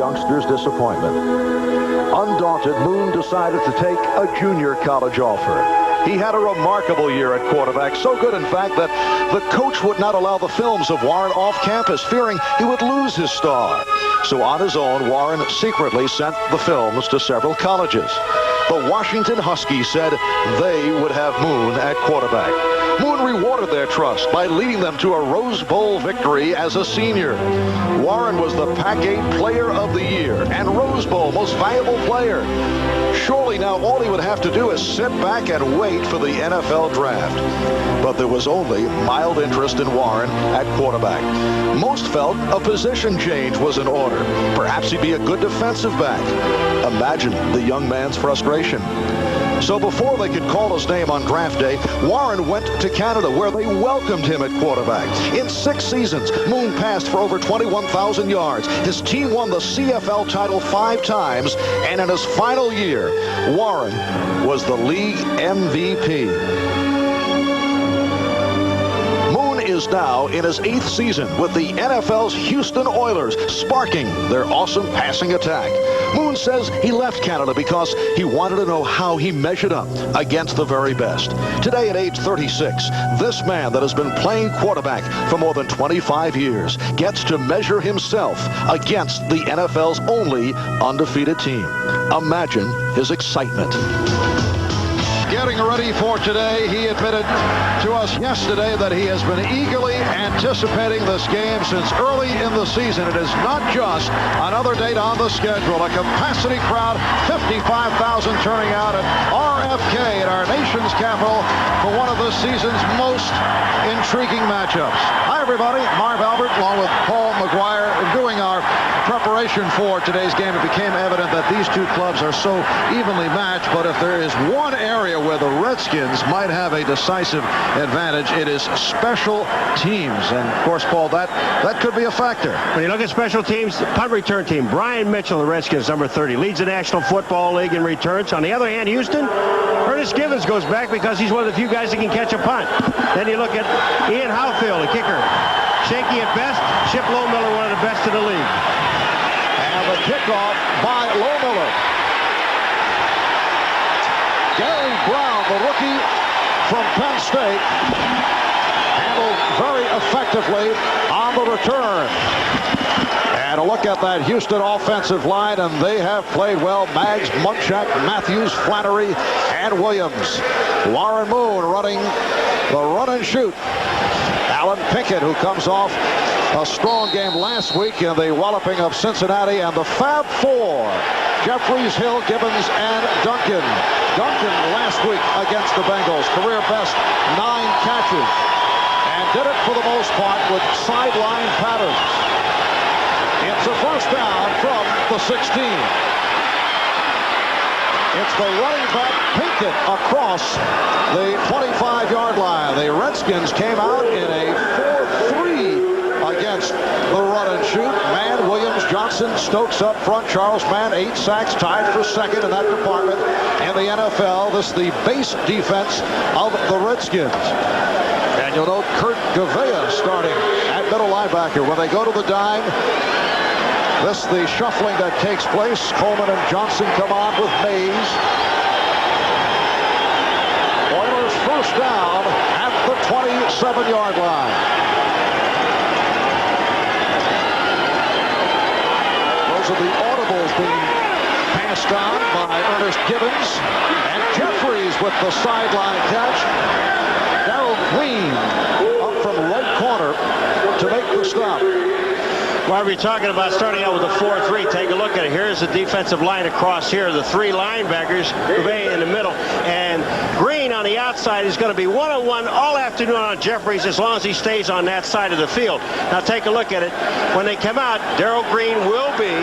youngster's disappointment. Undaunted, Moon decided to take a junior college offer. He had a remarkable year at quarterback, so good, in fact, that the coach would not allow the films of Warren off campus, fearing he would lose his star. So on his own, Warren secretly sent the films to several colleges. The Washington Huskies said they would have Moon at quarterback. Moon rewarded their trust by leading them to a Rose Bowl victory as a senior. Warren was the Pac-8 Player of the Year and Rose Bowl Most Valuable Player. Surely now all he would have to do is sit back and wait for the NFL draft. But there was only mild interest in Warren at quarterback. Most felt a position change was in order. Perhaps he'd be a good defensive back. Imagine the young man's frustration. So before they could call his name on draft day, Warren went to Canada, where they welcomed him at quarterback. In 6 seasons, Moon passed for over 21,000 yards. His team won the CFL title 5 times, and in his final year, Warren was the league MVP. Is now in his 8th season with the NFL's Houston Oilers, sparking their awesome passing attack. Moon says he left Canada because he wanted to know how he measured up against the very best. Today at age 36, this man that has been playing quarterback for more than 25 years gets to measure himself against the NFL's only undefeated team. Imagine his excitement. Getting ready for today, he admitted to us yesterday that he has been eagerly anticipating this game since early in the season. It is not just another date on the schedule. A capacity crowd, 55,000 turning out at RFK at our nation's capital for one of this season's most intriguing matchups. Hi, everybody. Marv Albert, along with Paul McGuire, doing our preparation for today's game. It became evident that these two clubs are so evenly matched, but if there is one area where the Redskins might have a decisive advantage, it is special teams. And of course, Paul, that could be a factor. When you look at special teams, punt return team, Brian Mitchell, the Redskins, number 30, leads the National Football League in returns. On the other hand, Houston, Ernest Givens goes back because he's one of the few guys that can catch a punt. Then you look at Ian Howfield, the kicker, shaky at best. Chip Lohmiller, one of the best in the league. And the kickoff by Lohmiller. Gary Brown, the rookie from Penn State, handled very effectively on the return. And a look at that Houston offensive line, and they have played well. Maggs, Munchak, Matthews, Flannery, and Williams. Warren Moon running the run and shoot. Alan Pinkett, who comes off a strong game last week in the walloping of Cincinnati, and the Fab Four, Jeffries, Hill, Gibbons, and Duncan. Duncan last week against the Bengals, career best 9 catches, and did it for the most part with sideline patterns. It's a first down from the 16. It's the running back Pinkett across the 25-yard line. The Redskins came out in a 4-3 against the run and shoot. Mann, Williams, Johnson, Stokes up front. Charles Mann, 8 sacks, tied for second in that department in the NFL. This is the base defense of the Redskins. And you'll note Kurt Gavea starting at middle linebacker. When they go to the dime, this is the shuffling that takes place. Coleman and Johnson come on with Mays. Oilers first down at the 27-yard line. Those are the audibles being passed on by Ernest Gibbons. And Jeffries with the sideline catch. Darrell Green up from right corner to make the stop. While we're talking about starting out with a 4-3, take a look at it. Here's the defensive line across here. The 3 linebackers, Gouvet in the middle, and Green on the outside is going to be one-on-one all afternoon on Jeffries as long as he stays on that side of the field. Now take a look at it. When they come out, Darrell Green will be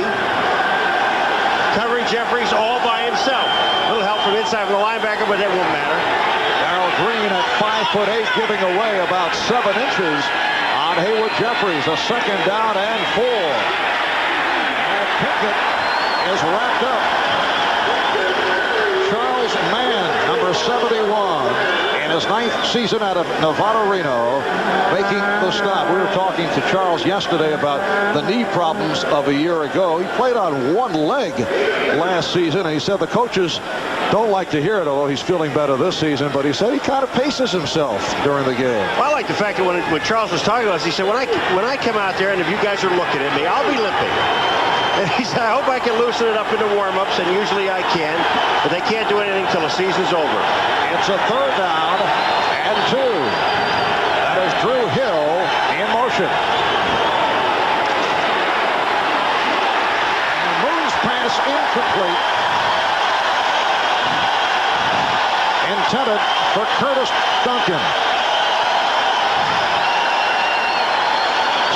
covering Jeffries all by himself. A little help from inside from the linebacker, but that won't matter. Darrell Green at 5'8", giving away about 7 inches. On Hayward Jeffries, a second down and 4. And Pinkett is wrapped up. Charles Mann, number 71, in his 9th season out of Nevada Reno, making the stop. We were talking to Charles yesterday about the knee problems of a year ago. He played on one leg last season, and he said the coaches don't like to hear it, although he's feeling better this season. But he said he kind of paces himself during the game. Well, I like the fact that when Charles was talking about us, he said, when I come out there and if you guys are looking at me, I'll be limping. And he said, I hope I can loosen it up in the warm-ups, and usually I can, but they can't do anything until the season's over. It's a 3rd down and 2. That is Drew Hill in motion. And Moon's pass incomplete. Intended for Curtis Duncan.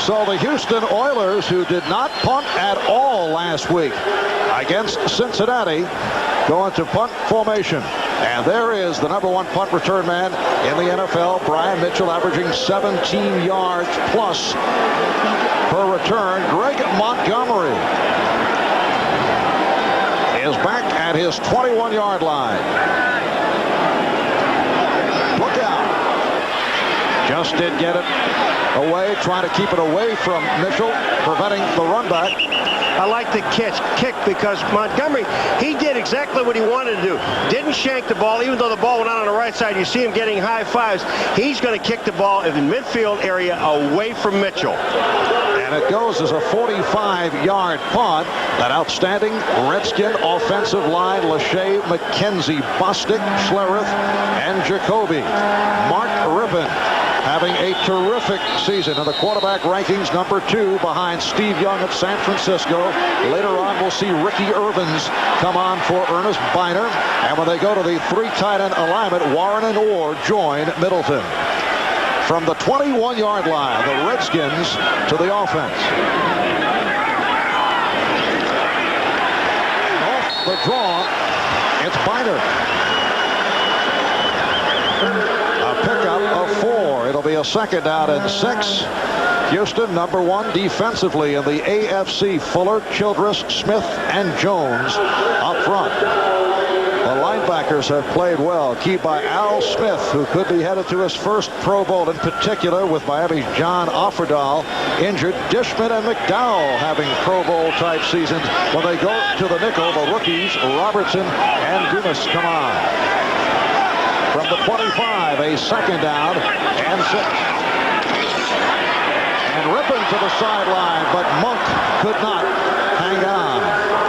So the Houston Oilers, who did not punt at all last week against Cincinnati, go into punt formation. And there is the #1 punt return man in the NFL, Brian Mitchell, averaging 17 yards plus per return. Greg Montgomery is back at his 21-yard line. Look out. Just did get it away, trying to keep it away from Mitchell, preventing the run back. I like the kick because Montgomery, he did exactly what he wanted to do. Didn't shank the ball, even though the ball went out on the right side. You see him getting high fives. He's going to kick the ball in the midfield area away from Mitchell. And it goes as a 45-yard punt. That outstanding Redskin offensive line, Lachey, McKenzie, Bostic, Schlereth, and Jacoby. Mark Rippon having a terrific season in the quarterback rankings, #2 behind Steve Young of San Francisco. Later on, we'll see Ricky Irvins come on for Ernest Biner. And when they go to the 3 tight end alignment, Warren and Orr join Middleton. From the 21-yard line, the Redskins to the offense. And off the draw, it's Biner. A pickup of 4. It'll be a 2nd down and 6. Houston, #1 defensively in the AFC. Fuller, Childress, Smith, and Jones up front. The linebackers have played well, keyed by Al Smith, who could be headed to his first Pro Bowl, in particular with Miami's John Offerdahl injured. Dishman and McDowell having Pro Bowl-type seasons. When they go to the nickel, the rookies, Robertson and Dumas, come on. From the 25, a 2nd down and 6. And Rippon to the sideline, but Monk could not hang on.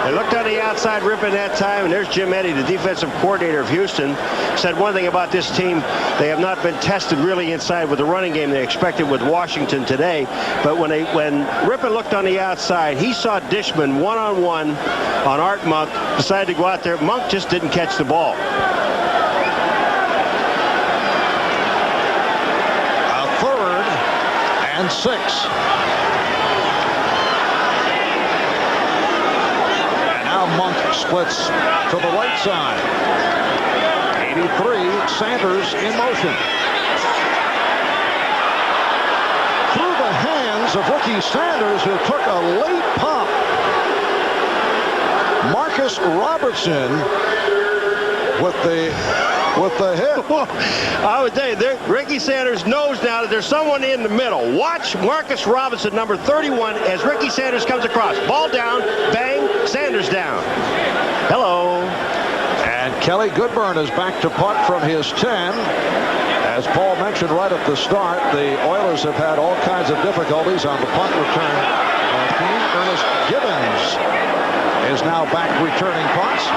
They looked on the outside, Rippon that time, and there's Jim Eddy, the defensive coordinator of Houston, said one thing about this team: they have not been tested really inside with the running game they expected with Washington today. But when Rippon looked on the outside, he saw Dishman one-on-one on Art Monk, decided to go out there. Monk just didn't catch the ball. A 3rd and 6. Monk splits to the right side. 83, Sanders in motion. Through the hands of rookie Sanders, who took a late pop. Marcus Robertson with the hit. I would tell you, Ricky Sanders knows now that there's someone in the middle. Watch Marcus Robinson, #31, as Ricky Sanders comes across. Ball down, bang, Sanders down. Hello. And Kelly Goodburn is back to punt from his 10. As Paul mentioned right at the start, the Oilers have had all kinds of difficulties on the punt return team. Ernest Gibbons is now back returning punts.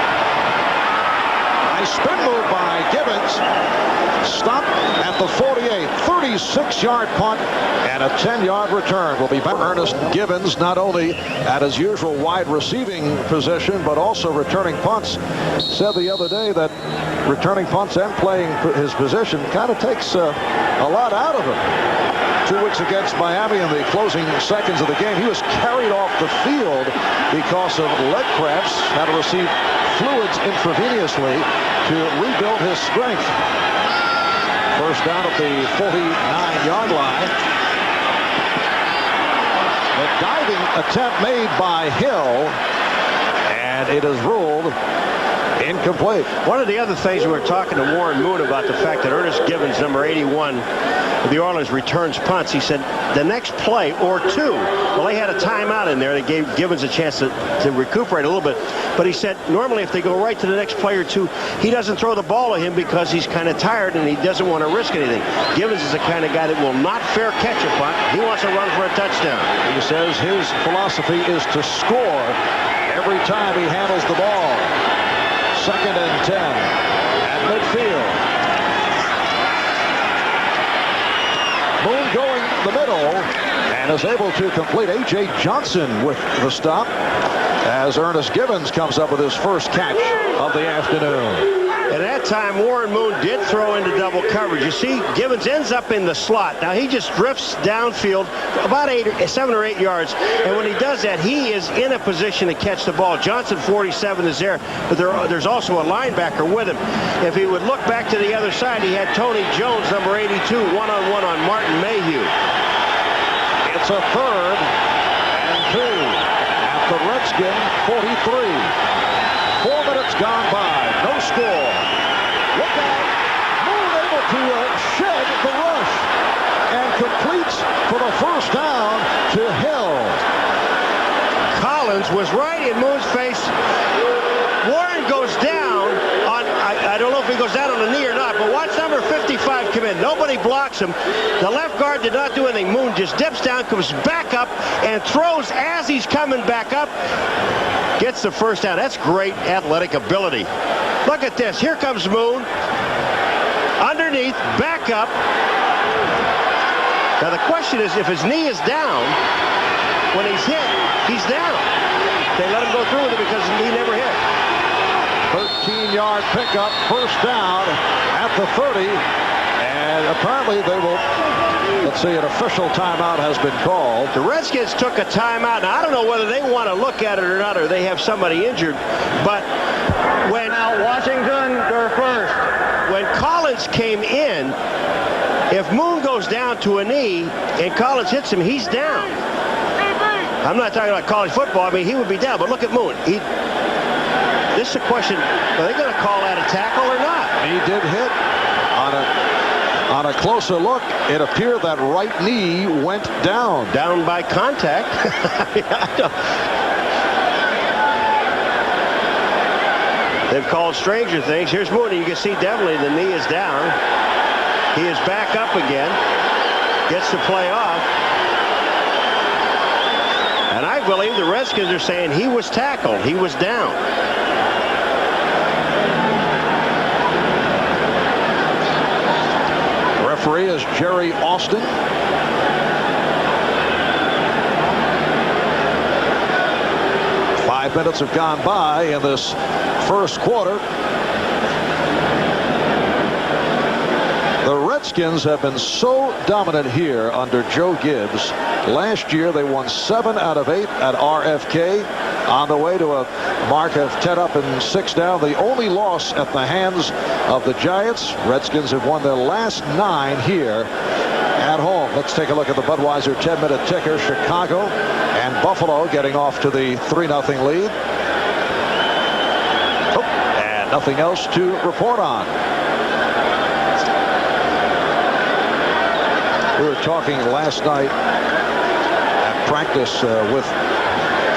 Nice spin move by Gibbons. Stop at the 48. 36-yard punt and a 10-yard return will be back. Ernest Gibbons, not only at his usual wide receiving position, but also returning punts, said the other day that returning punts and playing his position kind of takes a lot out of him. 2 weeks against Miami in the closing seconds of the game, he was carried off the field because of leg cramps, had to receive fluids intravenously to rebuild his strength. First down at the 49-yard line. The diving attempt made by Hill, and it is ruled Incomplete. One of the other things we were talking to Warren Moon about the fact that Ernest Gibbons, number 81, of the Orioles, returns punts. He said the next play or two, well, they had a timeout in there. They gave Gibbons a chance to recuperate a little bit. But he said normally if they go right to the next play or two, he doesn't throw the ball at him because he's kind of tired and he doesn't want to risk anything. Gibbons is the kind of guy that will not fair catch a punt. He wants to run for a touchdown. He says his philosophy is to score every time he handles the ball. 2nd and 10 at midfield. Moon going the middle and is able to complete. A.J. Johnson with the stop as Ernest Gibbons comes up with his first catch of the afternoon. At that time, Warren Moon did throw into double coverage. You see, Gibbons ends up in the slot. Now, he just drifts downfield about 7 or 8 yards. And when he does that, he is in a position to catch the ball. Johnson, 47, is there. But there's also a linebacker with him. If he would look back to the other side, he had Tony Jones, number 82, one-on-one on Martin Mayhew. It's a 3rd and 2 at the Redskin 43. 4 minutes gone by. No score. Look out. Moon able to shed the rush and completes for the first down to Hill. Collins was right in Moon's face. Warren goes down on, I don't know if he goes down on the knee or not, but watch number 55 come in. Nobody blocks him. The left guard did not do anything. Moon just dips down, comes back up, and throws as he's coming back up. Gets the first down. That's great athletic ability. Look at this. Here comes Moon. Underneath, back up. Now the question is, if his knee is down, when he's hit, he's down. They let him go through with it because his knee never hit. 13-yard pickup, first down at the 30. And apparently they will, let's see, an official timeout has been called. The Redskins took a timeout. Now, I don't know whether they want to look at it or not, or they have somebody injured. But when Washington, they're first. When Collins came in, if Moon goes down to a knee and Collins hits him, he's down. I'm not talking about college football. I mean, he would be down. But look at Moon. This is a question, are they going to call that a tackle or not? He did hit on a closer look. It appeared that right knee went down. Down by contact. They've called stranger things. Here's Mooney. You can see definitely the knee is down. He is back up again. Gets the play off. And I believe the Redskins are saying he was tackled. He was down. Referee is Jerry Austin. Five minutes have gone by in this first quarter. The Redskins have been so dominant here under Joe Gibbs. Last year they won 7 out of 8 at RFK, on the way to a mark of 10 up and 6 down. The only loss at the hands of the Giants. Redskins have won their last 9 here at home. Let's take a look at the Budweiser 10-minute ticker. Chicago and Buffalo getting off to the 3-0 lead. And nothing else to report on. We were talking last night at practice with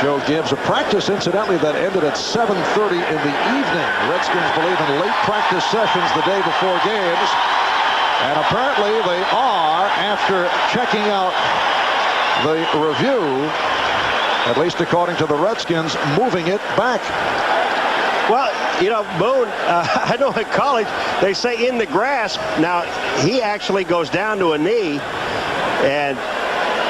Joe Gibbs. A practice, incidentally, that ended at 7:30 in the evening. Redskins believe in late practice sessions the day before games. And apparently they are, after checking out the review, at least according to the Redskins, moving it back. Well, you know, Moon, I know in college they say in the grasp. Now, he actually goes down to a knee, and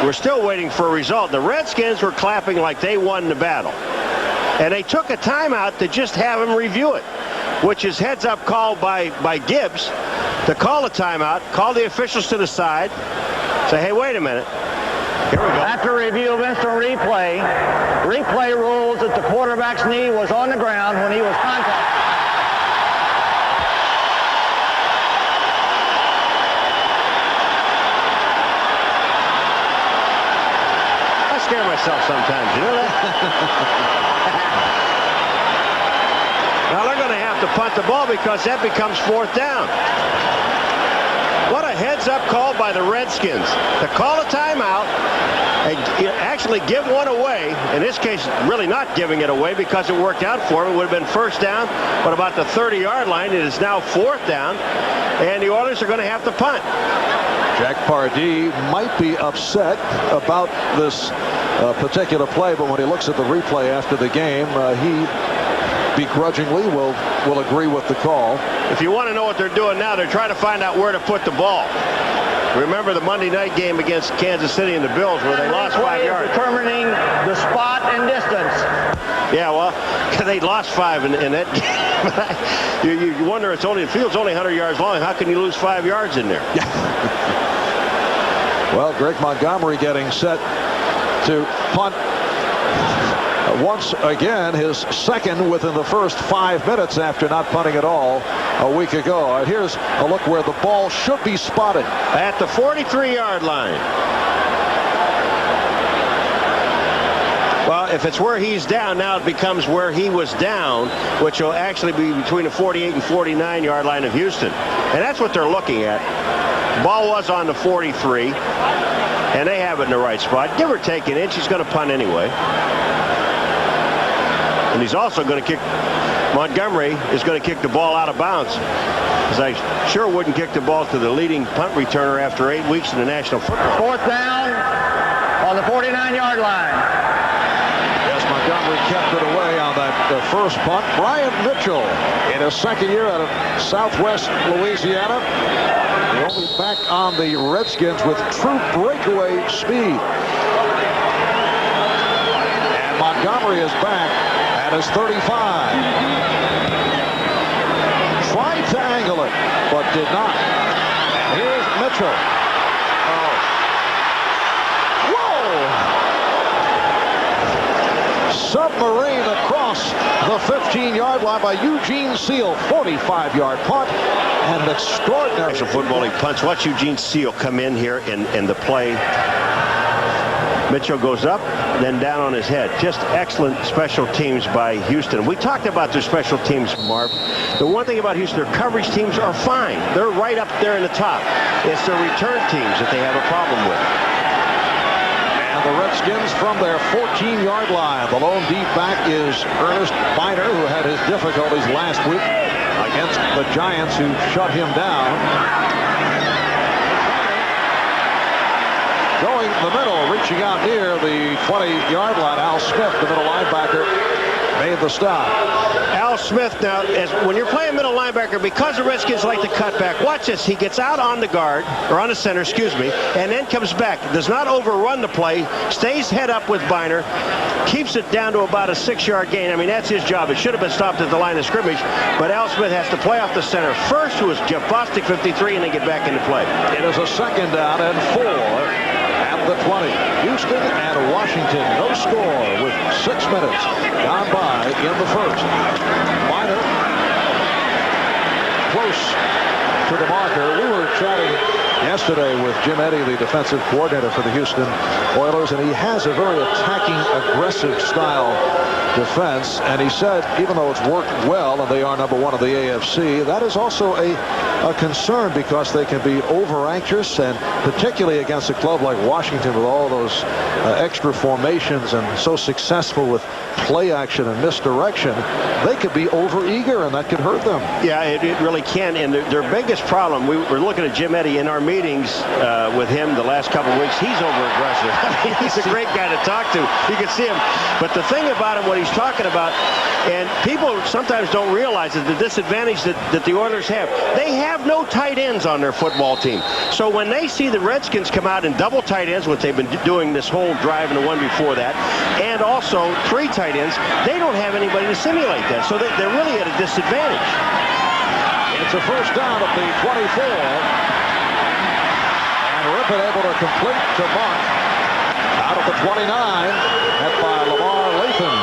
we're still waiting for a result. The Redskins were clapping like they won the battle. And they took a timeout to just have him review it, which is heads-up call by Gibbs to call a timeout, call the officials to the side, say, hey, wait a minute. Here we go. After review of instant replay, replay rules that the quarterback's knee was on the ground when he was contacted. I scare myself sometimes, you know that? Now they're going to punt the ball because that becomes 4th down. What a heads-up call by the Redskins to call a timeout and actually give one away. In this case, really not giving it away because it worked out for him. It would have been 1st down, but about the 30-yard line. It is now 4th down, and the Oilers are going to have to punt. Jack Pardee might be upset about this particular play, but when he looks at the replay after the game, he begrudgingly will agree with the call. If you want to know what they're doing now, they're trying to find out where to put the ball. Remember the Monday night game against Kansas City and the Bills where they lost 5 yards. Determining the spot and distance. Yeah, well, they lost 5 in that game. you wonder, the field's only 100 yards long. How can you lose 5 yards in there? Well, Greg Montgomery getting set to punt once again, his second within the first 5 minutes after not punting at all a week ago. And here's a look where the ball should be spotted. At the 43-yard line. Well, if it's where he's down, now it becomes where he was down, which will actually be between the 48 and 49-yard line of Houston. And that's what they're looking at. The ball was on the 43, and they have it in the right spot. Give or take an inch, he's going to punt anyway. And he's also going to kick. Montgomery is going to kick the ball out of bounds. Because I sure wouldn't kick the ball to the leading punt returner after 8 weeks in the National Football. 4th down on the 49-yard line. Yes, Montgomery kept it away on that first punt. Brian Mitchell in his second year out of Southwest Louisiana. The only back on the Redskins with true breakaway speed. And Montgomery is back at his 35. Tried to angle it, but did not. And here's Mitchell. Oh. Whoa! Submarine across the 15-yard line by Eugene Seal. 45-yard punt. And an extraordinary footballing punch. Watch Eugene Seal come in here in the play. Mitchell goes up, then down on his head. Just excellent special teams by Houston. We talked about their special teams, Marv. The one thing about Houston, their coverage teams are fine. They're right up there in the top. It's their return teams that they have a problem with. And the Redskins from their 14-yard line. The lone deep back is Ernest Biner, who had his difficulties last week against the Giants, who shut him down. Going the middle, reaching out near the 20-yard line. Al Smith, the middle linebacker, made the stop. Al Smith, now, when you're playing middle linebacker, because the Redskins like to cut back, watch this. He gets out on the guard, or on the center, excuse me, and then comes back. Does not overrun the play, stays head up with Biner, keeps it down to about a 6-yard gain. I mean, that's his job. It should have been stopped at the line of scrimmage, but Al Smith has to play off the center first, who is Jeff Bostic, 53, and then get back into play. It is a 2nd down and 4. The 20. Houston and Washington, no score with 6 minutes gone by in the first. Biner close to the marker. We were chatting yesterday with Jim Eddy, the defensive coordinator for the Houston Oilers, and he has a very attacking, aggressive style defense, and he said even though it's worked well and they are number 1 of the AFC, that is also a concern because they can be over anxious, and particularly against a club like Washington with all those extra formations and so successful with play action and misdirection, they could be over eager and that could hurt them. Yeah, it really can. And their biggest problem, we were looking at Jim Eddy in our meetings with him the last couple of weeks. He's over aggressive. I mean, he's a great guy to talk to. You can see him. But the thing about him, what he's talking about, and people sometimes don't realize is the disadvantage that the Oilers have. They have no tight ends on their football team. So when they see the Redskins come out in double tight ends, which they've been doing this whole drive and the one before that, and also 3 tight ends, they don't have anybody to simulate that. So they're really at a disadvantage. It's a first down at the 24. And Rippon able to complete to Monk. Out of the 29, met by Lamar Lathan.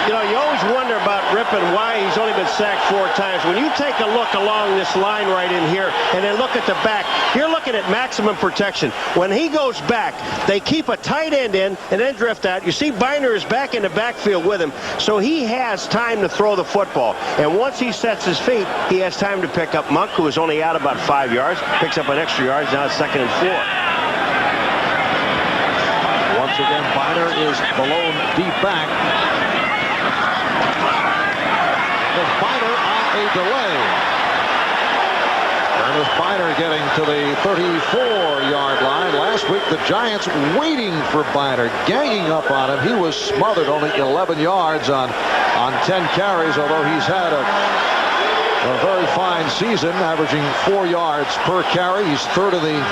You know, you always wonder about Rippon, why he's only been sacked 4 times. When you take a look along this line right in here and then look at the back, you're looking at maximum protection. When he goes back, they keep a tight end in and then drift out. You see Biner is back in the backfield with him, so he has time to throw the football. And once he sets his feet, he has time to pick up Monk, who is only out about 5 yards, picks up an extra yard. Now it's 2nd and 4. Once again, Biner is the lone deep back. With Biner on a delay. Ernest Biner getting to the 34-yard line. Last week, the Giants waiting for Biner, ganging up on him. He was smothered, only 11 yards on 10 carries, although he's had a very fine season, averaging 4 yards per carry. He's third in the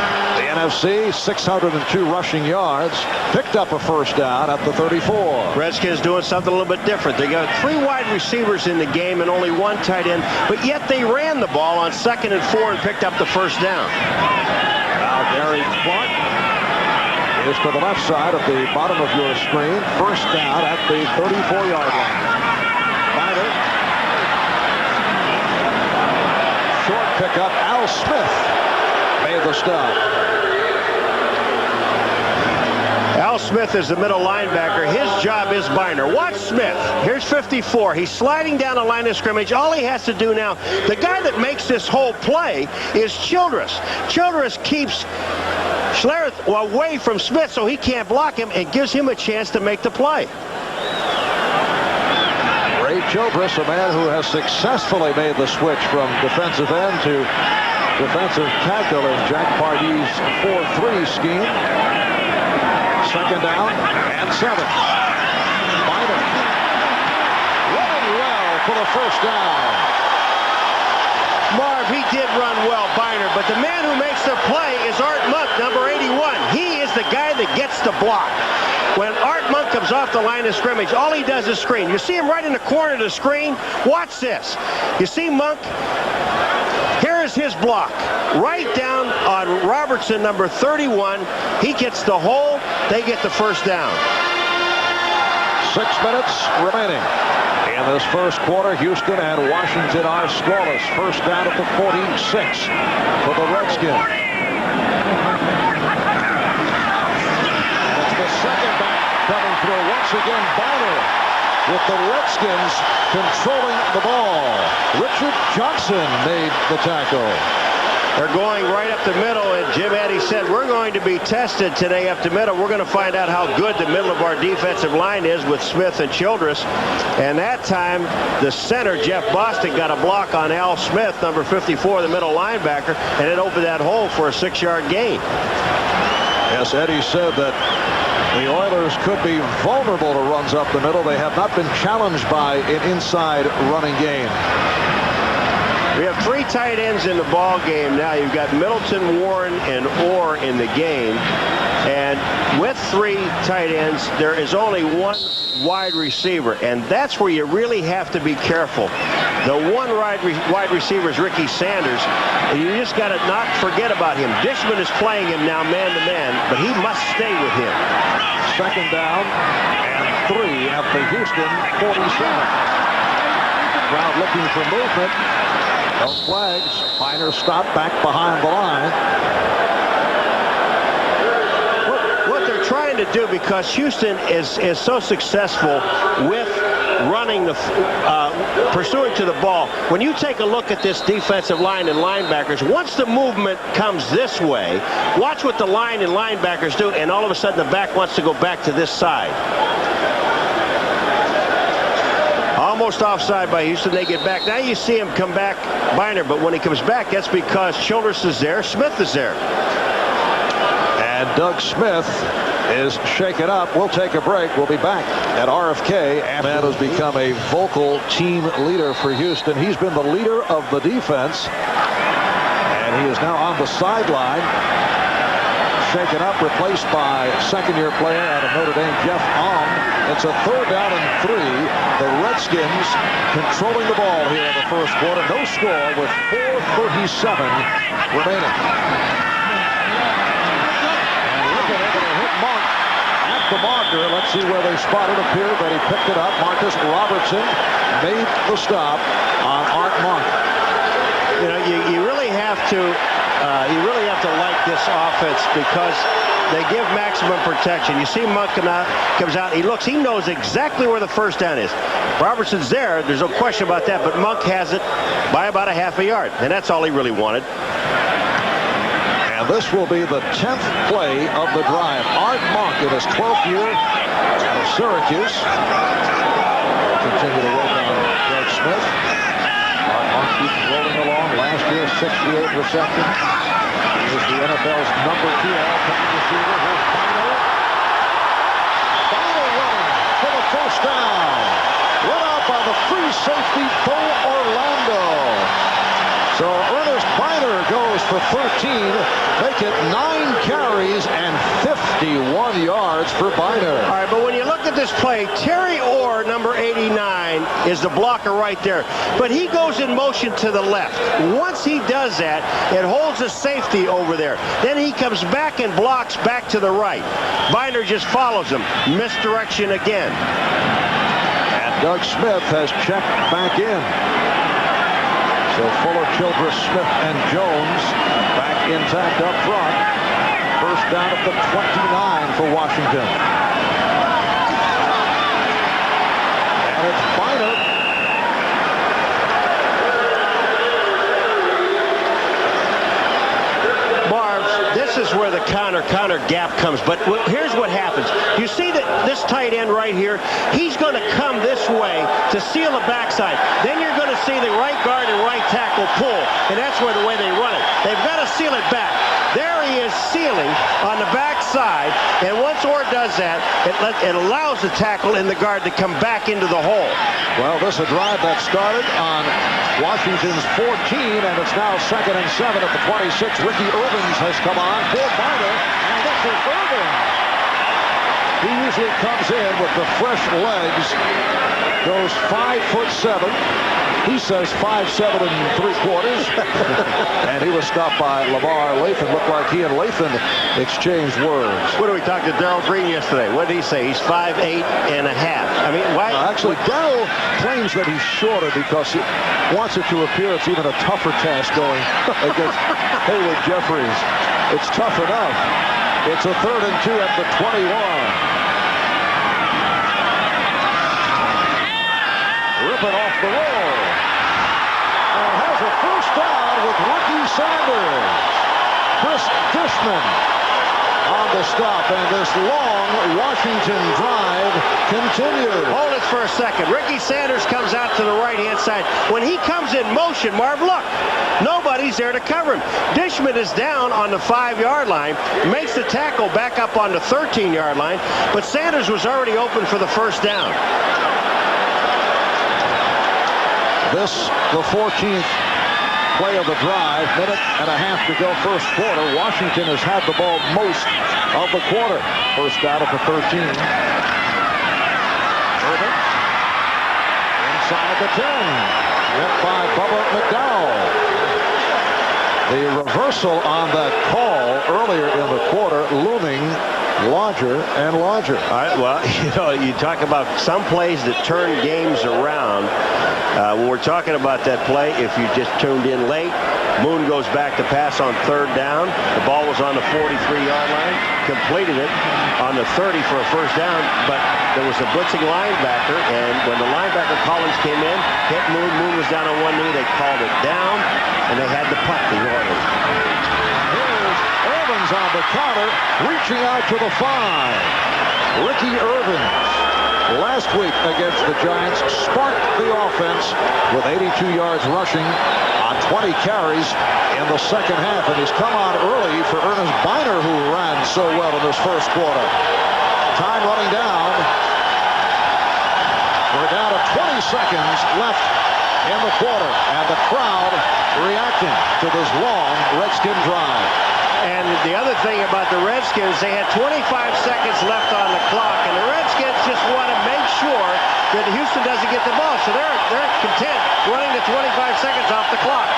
NFC, 602 rushing yards. Picked up a first down at the 34. Redskins doing something a little bit different. They got 3 wide receivers in the game and only 1 tight end, but yet they ran the ball on 2nd and 4 and picked up the first down. Now Gary Clark is to the left side at the bottom of your screen. First down at the 34-yard line. Biner. Short pickup. Al Smith made the stop. Al Smith is the middle linebacker. His job is Biner. Watch Smith. Here's 54. He's sliding down the line of scrimmage. All he has to do now, the guy that makes this whole play is Childress. Childress keeps Schlereth away from Smith so he can't block him and gives him a chance to make the play. Ray Childress, a man who has successfully made the switch from defensive end to defensive tackle in Jack Pardee 4-3 scheme. 2nd down and 7. Biner running well for the first down. Marv, he did run well, Biner, but the man who makes the play is Art Monk, number 81. He is the guy that gets the block. When Art Monk comes off the line of scrimmage, all he does is screen. You see him right in the corner of the screen. Watch this. You see Monk? Here is his block. Right down on Robertson, number 31. He gets the hole. They get the first down. 6 minutes remaining. In this first quarter, Houston and Washington are scoreless. First down at the 46 for the Redskins. It's the second back coming through. Once again, Biner with the Redskins controlling the ball. Richard Johnson made the tackle. They're going right up the middle, and Jim Eddy said, we're going to be tested today up the middle. We're going to find out how good the middle of our defensive line is with Smith and Childress. And that time, the center, Jeff Bostic, got a block on Al Smith, number 54, the middle linebacker, and it opened that hole for a 6-yard gain. Yes, Eddie said that the Oilers could be vulnerable to runs up the middle. They have not been challenged by an inside running game. We have 3 tight ends in the ball game now. You've got Middleton, Warren, and Orr in the game. And with 3 tight ends, there is only 1 wide receiver. And that's where you really have to be careful. The 1 wide receiver is Ricky Sanders. And you just got to not forget about him. Dishman is playing him now man-to-man, but he must stay with him. 2nd down and 3 at the Houston 47. Crowd looking for movement. No flags. Biner stopped back behind the line. What they're trying to do, because Houston is so successful with running the pursuing to the ball. When you take a look at this defensive line and linebackers, once the movement comes this way, watch what the line and linebackers do, and all of a sudden the back wants to go back to this side. Almost offside by Houston. They get back. Now you see him come back, Biner, but when he comes back, that's because Childress is there, Smith is there. And Doug Smith is shaken up. We'll take a break. We'll be back at RFK. And man has become a vocal team leader for Houston. He's been the leader of the defense, and he is now on the sideline. Shaken up, replaced by second-year player out of Notre Dame, Jeff Ong. It's a 3rd down and 3. The Redskins controlling the ball here in the first quarter. No score with 4:37 remaining. And looking at it, hit Monk at the marker. Let's see where they spotted. Appeared that he picked it up. Marcus Robertson made the stop on Art Monk. You know, you really have to like this offense because they give maximum protection. You see Monk comes out. He knows exactly where the first down is. Robertson's there. There's no question about that. But Monk has it by about a half a yard. And that's all he really wanted. And this will be the 10th play of the drive. Art Monk in his 12th year out of Syracuse. Continue to work on Doug Smith. Art Monk keeps rolling along. Last year, 68 receptions. He was the NFL's number 2 all-time receiver. Here's Bino. Bino running for the first down. Run out by the free safety, Bo Orlando. So Ernest Biner goes for 13, make it 9 carries and 51 yards for Biner. All right, but when you look at this play, Terry Orr, number 89, is the blocker right there. But he goes in motion to the left. Once he does that, it holds a safety over there. Then he comes back and blocks back to the right. Biner just follows him. Misdirection again. And Doug Smith has checked back in. So Fuller, Childress, Smith, and Jones back intact up front. First down at the 29 for Washington. And it's Biner. This is where the counter gap comes. But here's what happens. You see that this tight end right here, he's going to come this way to seal the backside. Then you're going to see the right guard and right tackle pull. And that's where the way they run it. They've got to seal it back. There he is sealing on the backside. And once Orr does that, it allows the tackle and the guard to come back into the hole. Well, this is a drive that started on Washington's 14, and it's now 2nd and 7 at the 26. Ricky Irvins has come on for Biner, and this is Irvin. He usually comes in with the fresh legs, goes 5'7". He says 5'7" and 3/4. And he was stopped by Lamar Lathan. Looked like he and Lathan exchanged words. What did we talk to Darrell Green yesterday? What did he say? He's 5'8 and a half. I mean, why? Actually, Darrell claims that he's shorter because he wants it to appear it's even a tougher task going against Hayward Jeffries. It's tough enough. It's a 3rd and 2 at the 21. Rip it off the roll. And has a first down with Ricky Sanders. Chris Fishman on the stop, and this long Washington drive continues. Hold it for a second. Ricky Sanders comes out to the right-hand side. When he comes in motion, Marv, look, nobody's there to cover him. Dishman is down on the 5-yard line, makes the tackle back up on the 13-yard line, but Sanders was already open for the first down. This, the 14th play of the drive, minute and a half to go first quarter. Washington has had the ball most of the quarter. First down at the 13. Irvin inside the 10. Hit by Bubba McDowell. The reversal on that call earlier in the quarter looming larger and larger. All right, well, you talk about some plays that turn games around. When we're talking about that play, if you just tuned in late, Moon goes back to pass on 3rd down. The ball was on the 43-yard line, completed it on the 30 for a first down, but there was a blitzing linebacker, and when the linebacker Collins came in, hit Moon. Moon was down on one knee. They called it down, and they had to punt the Oilers. Here's Irvins on the counter, reaching out to the 5. Ricky Irvins, last week against the Giants, sparked the offense with 82 yards rushing on 20 carries in the second half, and he's come on early for Ernest Biner, who ran so well in this first quarter. Time running down. We're down to 20 seconds left in the quarter, and the crowd reacting to this long Redskin drive. And the other thing about the Redskins, they had 25 seconds left on the clock, and the Redskins just want to make sure that Houston doesn't get the ball. So they're content running the 25 seconds off the clock.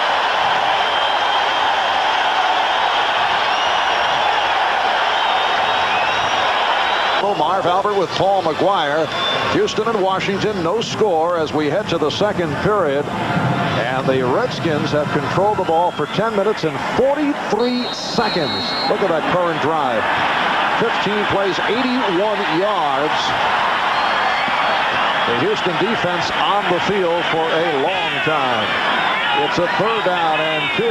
battle. Marv Albert with Paul McGuire. Houston and Washington, no score as we head to the second period. And the Redskins have controlled the ball for 10 minutes and 43 seconds. Look at that current drive. 15 plays, 81 yards. The Houston defense on the field for a long time. It's a 3rd down and 2.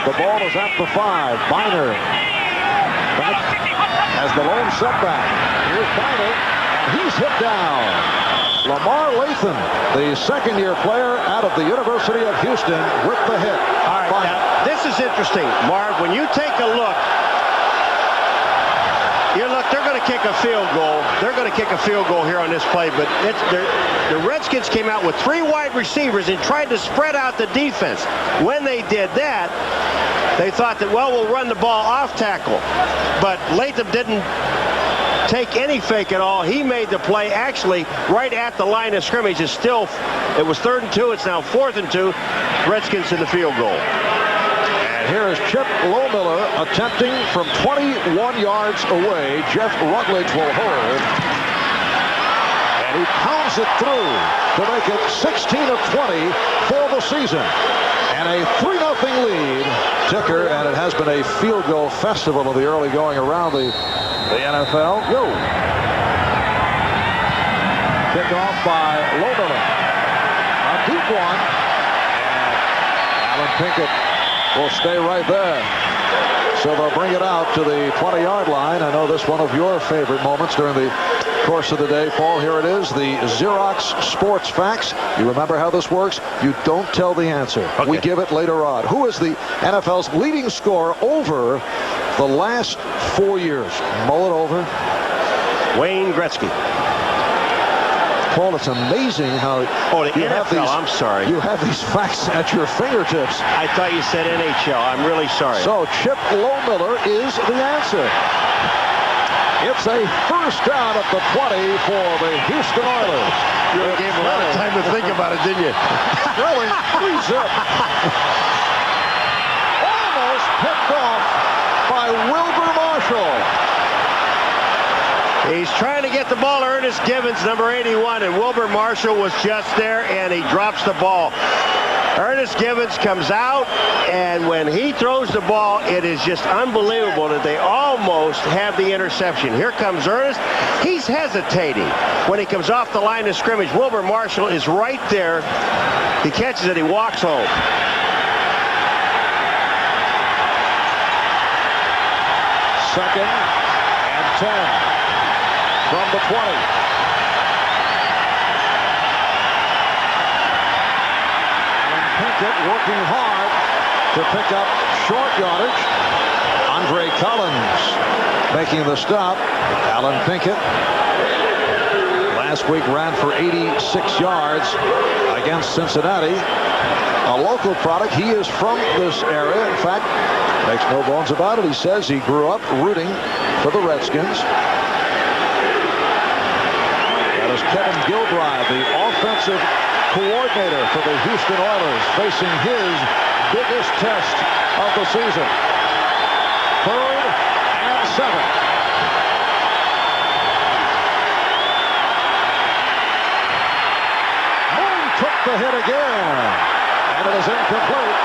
The ball is at the 5. Biner back as the lone setback. Here's Biner. He's hit down. Lamar Latham, the second-year player out of the University of Houston, with the hit. All right, now, this is interesting, Marv. When you take a look, they're going to kick a field goal. They're going to kick a field goal here on this play, but the Redskins came out with 3 wide receivers and tried to spread out the defense. When they did that, they thought that, well, we'll run the ball off tackle. But Latham didn't take any fake at all. He made the play actually right at the line of scrimmage. It was 3rd and 2. It's now 4th and 2. Redskins in the field goal. And here is Chip Lohmiller attempting from 21 yards away. Jeff Rutledge will hold. And he pounds it through to make it 16 of 20 for the season. And a 3-0 lead ticker, and it has been a field goal festival of the early going around the NFL. Yo. Kicked off by Lohmiller. A deep one. And Alan Pinkett will stay right there. So they'll bring it out to the 20-yard line. I know this one of your favorite moments during the course of the day, Paul. Here it is, the Xerox Sports Facts. You remember how this works? You don't tell the answer. Okay. We give it later on. Who is the NFL's leading scorer over the last 4 years? Mull it over. Wayne Gretzky. Paul, it's amazing how the NFL, I'm sorry. You have these facts at your fingertips. I thought you said NHL. I'm really sorry. So Chip Lohmiller is the answer. It's a 1st down at the 20 for the Houston Oilers. You gave a lot of time to think about it, didn't you? Really, 3-0. Almost picked off by Wilbur Marshall. He's trying to get the ball to Ernest Givens, number 81, and Wilbur Marshall was just there, and he drops the ball. Ernest Givens comes out, and when he throws the ball, it is just unbelievable that they almost have the interception. Here comes Ernest. He's hesitating when he comes off the line of scrimmage. Wilbur Marshall is right there. He catches it. He walks home. Second and 10 from the 20. Pinkett working hard to pick up short yardage. Andre Collins making the stop. Alan Pinkett last week ran for 86 yards against Cincinnati. A local product. He is from this area. In fact, makes no bones about it. He says he grew up rooting for the Redskins. That is Kevin Gilbride, the offensive coordinator for the Houston Oilers, facing his biggest test of the season. 3rd and 7. Moon took the hit again, and it is incomplete.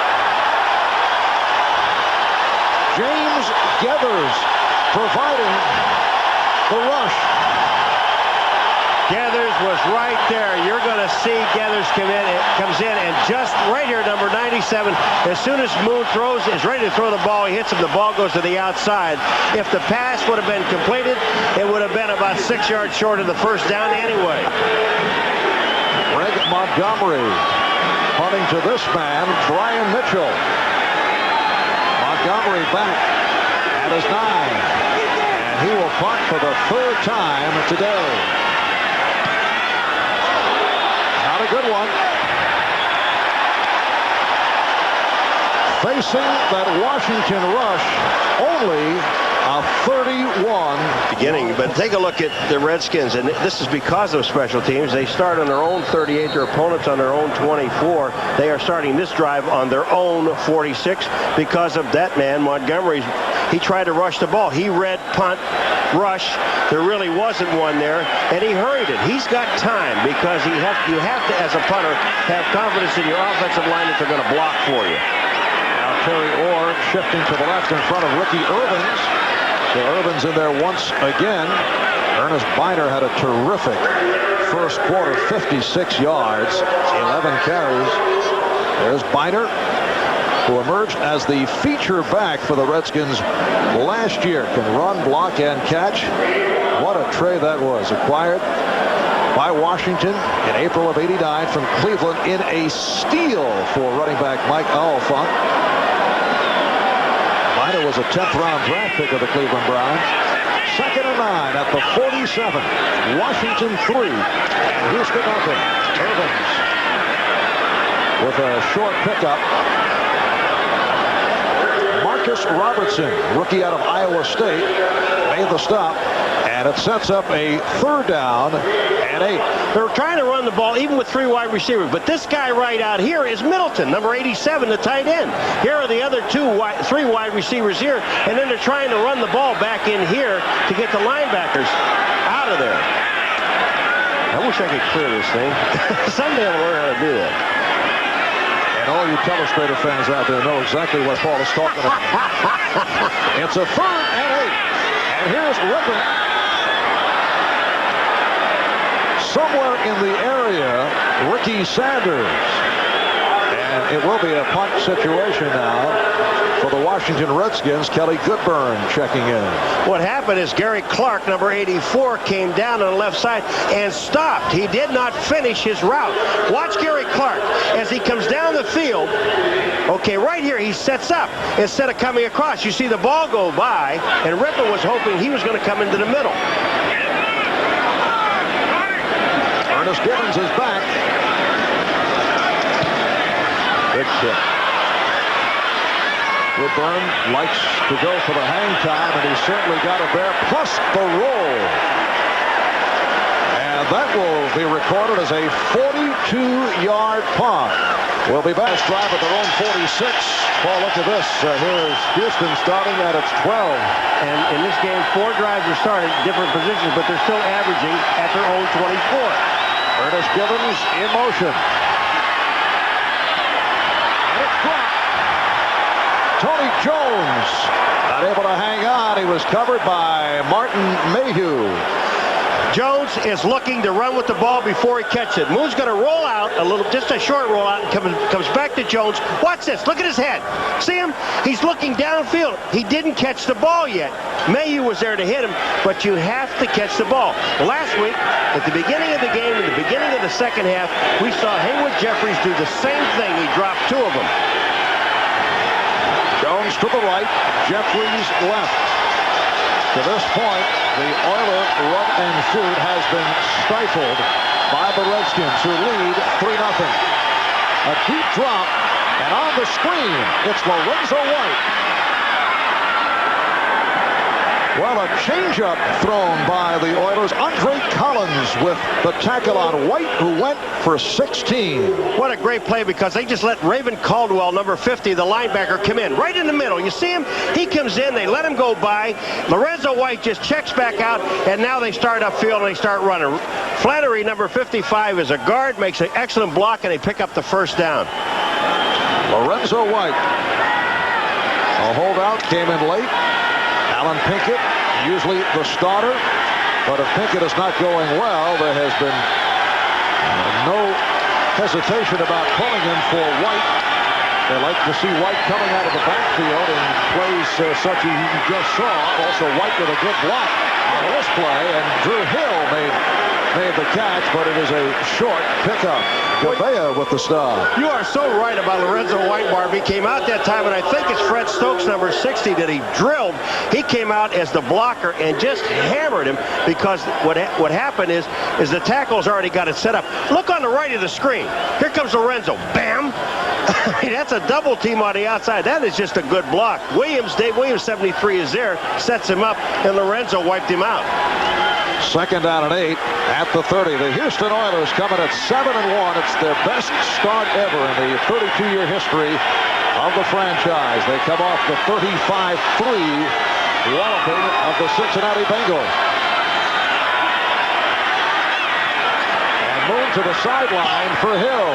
James Gethers providing the rush. Gethers was right there. You're going to see Gethers comes in, and just right here, number 97, as soon as Moon is ready to throw the ball, he hits him, the ball goes to the outside. If the pass would have been completed, it would have been about 6 yards short of the 1st down anyway. Greg Montgomery punting to this man, Brian Mitchell. Montgomery back at his 9, and he will punt for the 3rd time today. A good one. Facing that Washington rush, only a 31. Beginning, but take a look at the Redskins, and this is because of special teams. They start on their own 38, their opponents on their own 24. They are starting this drive on their own 46 because of that man, Montgomery. He tried to rush the ball. He read punt, rush. There really wasn't one there, and he hurried it. He's got time because you have to, as a punter, have confidence in your offensive line that they're going to block for you. Now Terry Orr shifting to the left in front of Ricky Irvins. So Irvins in there once again. Ernest Biner had a terrific first quarter, 56 yards, 11 carries. There's Biner, who emerged as the feature back for the Redskins last year. Can run, block, and catch. What a trade that was. Acquired by Washington in April of '89 from Cleveland in a steal for running back Mike Oliphant. Biner was a 10th round draft pick of the Cleveland Browns. 2nd and 9 at the 47. Washington 3 and Houston nothing. Irvins with a short pickup. Marcus Robertson, rookie out of Iowa State, made the stop, and it sets up a 3rd down and 8. They're trying to run the ball even with 3 wide receivers, but this guy right out here is Middleton, number 87, the tight end. Here are the other 3 wide receivers here, and then they're trying to run the ball back in here to get the linebackers out of there. I wish I could clear this thing. Someday I'll learn how to do that. And all you Telestrator fans out there know exactly what Paul is talking about. It's a 3rd and 8. And here's Ripper. Somewhere in the area, Ricky Sanders. And it will be a punt situation now for the Washington Redskins. Kelly Goodburn checking in. What happened is Gary Clark, number 84, came down on the left side and stopped. He did not finish his route. Watch Gary Clark as he comes down the field. Okay, right here he sets up instead of coming across. You see the ball go by, and Ripper was hoping he was going to come into the middle. Ernest Gibbons is back. Good kick. Goodburn likes to go for the hang time, and he certainly got it there, plus the roll. And that will be recorded as a 42-yard punt. We'll be back. Drive at their own 46. Paul, look at this. Here's Houston starting at its 12. And in this game, 4 drives are started, different positions, but they're still averaging at their own 24. Ernest Gibbons in motion. And it's dropped. Tony Jones not able to hang on. He was covered by Martin Mayhew. Jones is looking to run with the ball before he catches it. Moone's going to roll out a little, just a short roll out, and comes back to Jones. Watch this. Look at his head. See him? He's looking downfield. He didn't catch the ball yet. Mayhew was there to hit him, but you have to catch the ball. Last week, at the beginning of the game, in the beginning of the second half, we saw Haywood Jeffries do the same thing. He dropped 2 of them. Jones to the right, Jeffries left. To this point, the Oiler run and shoot has been stifled by the Redskins, who lead 3-0. A deep drop, and on the screen, it's Lorenzo White. Well, a changeup thrown by the Oilers. Andre Collins with the tackle on White, who went for 16. What a great play, because they just let Raven Caldwell, number 50, the linebacker, come in right in the middle. You see him? He comes in. They let him go by. Lorenzo White just checks back out, and now they start upfield and they start running. Flannery, number 55, is a guard, makes an excellent block, and they pick up the 1st down. Lorenzo White. A holdout came in late. Alan Pinkett, usually the starter, but if Pinkett is not going well, there has been no hesitation about pulling him for White. They like to see White coming out of the backfield in plays such as you just saw. Also, White with a good block on this play, and Drew Hill made the catch, but it is a short pickup. Gabea with the stop. You are so right about Lorenzo White, Barb. He came out that time, and I think it's Fred Stokes, number 60, that he drilled. He came out as the blocker and just hammered him, because what happened is the tackle's already got it set up. Look on the right of the screen. Here comes Lorenzo. Bam! I mean, that's a double team on the outside. That is just a good block. Dave Williams, 73, is there, sets him up, and Lorenzo wiped him out. 2nd down and 8 at the 30. The Houston Oilers coming at 7-1. It's their best start ever in the 32-year history of the franchise. They come off the 35-3 walloping of the Cincinnati Bengals. And Moon to the sideline for Hill.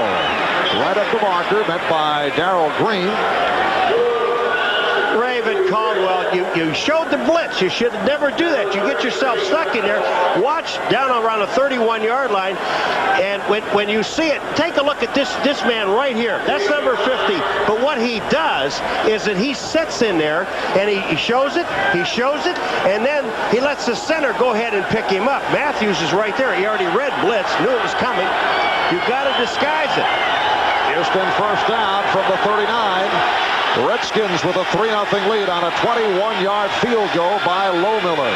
Right at the marker, met by Darrell Green. Raven Caldwell, you showed the blitz. You should never do that. You get yourself stuck in there. Watch down around the 31-yard line, and when you see it, take a look at this man right here. That's number 50. But what he does is that he sits in there and he shows it, and then he lets the center go ahead and pick him up. Matthews is right there. He already read blitz, knew it was coming. You've got to disguise it. Houston first down from the 39. The Redskins with a 3-0 lead on a 21-yard field goal by Lohmiller.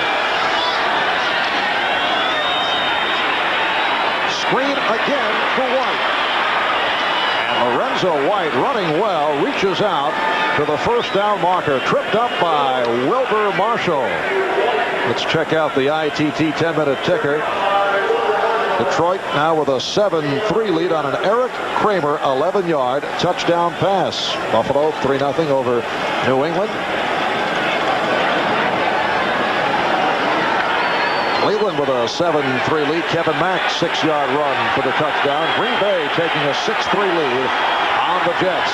Screen again for White. And Lorenzo White, running well, reaches out to the first down marker. Tripped up by Wilbur Marshall. Let's check out the ITT 10-minute ticker. Detroit now with a 7-3 lead on an Eric Kramer 11-yard touchdown pass. Buffalo 3-0 over New England. Cleveland with a 7-3 lead. Kevin Mack 6-yard run for the touchdown. Green Bay taking a 6-3 lead on the Jets.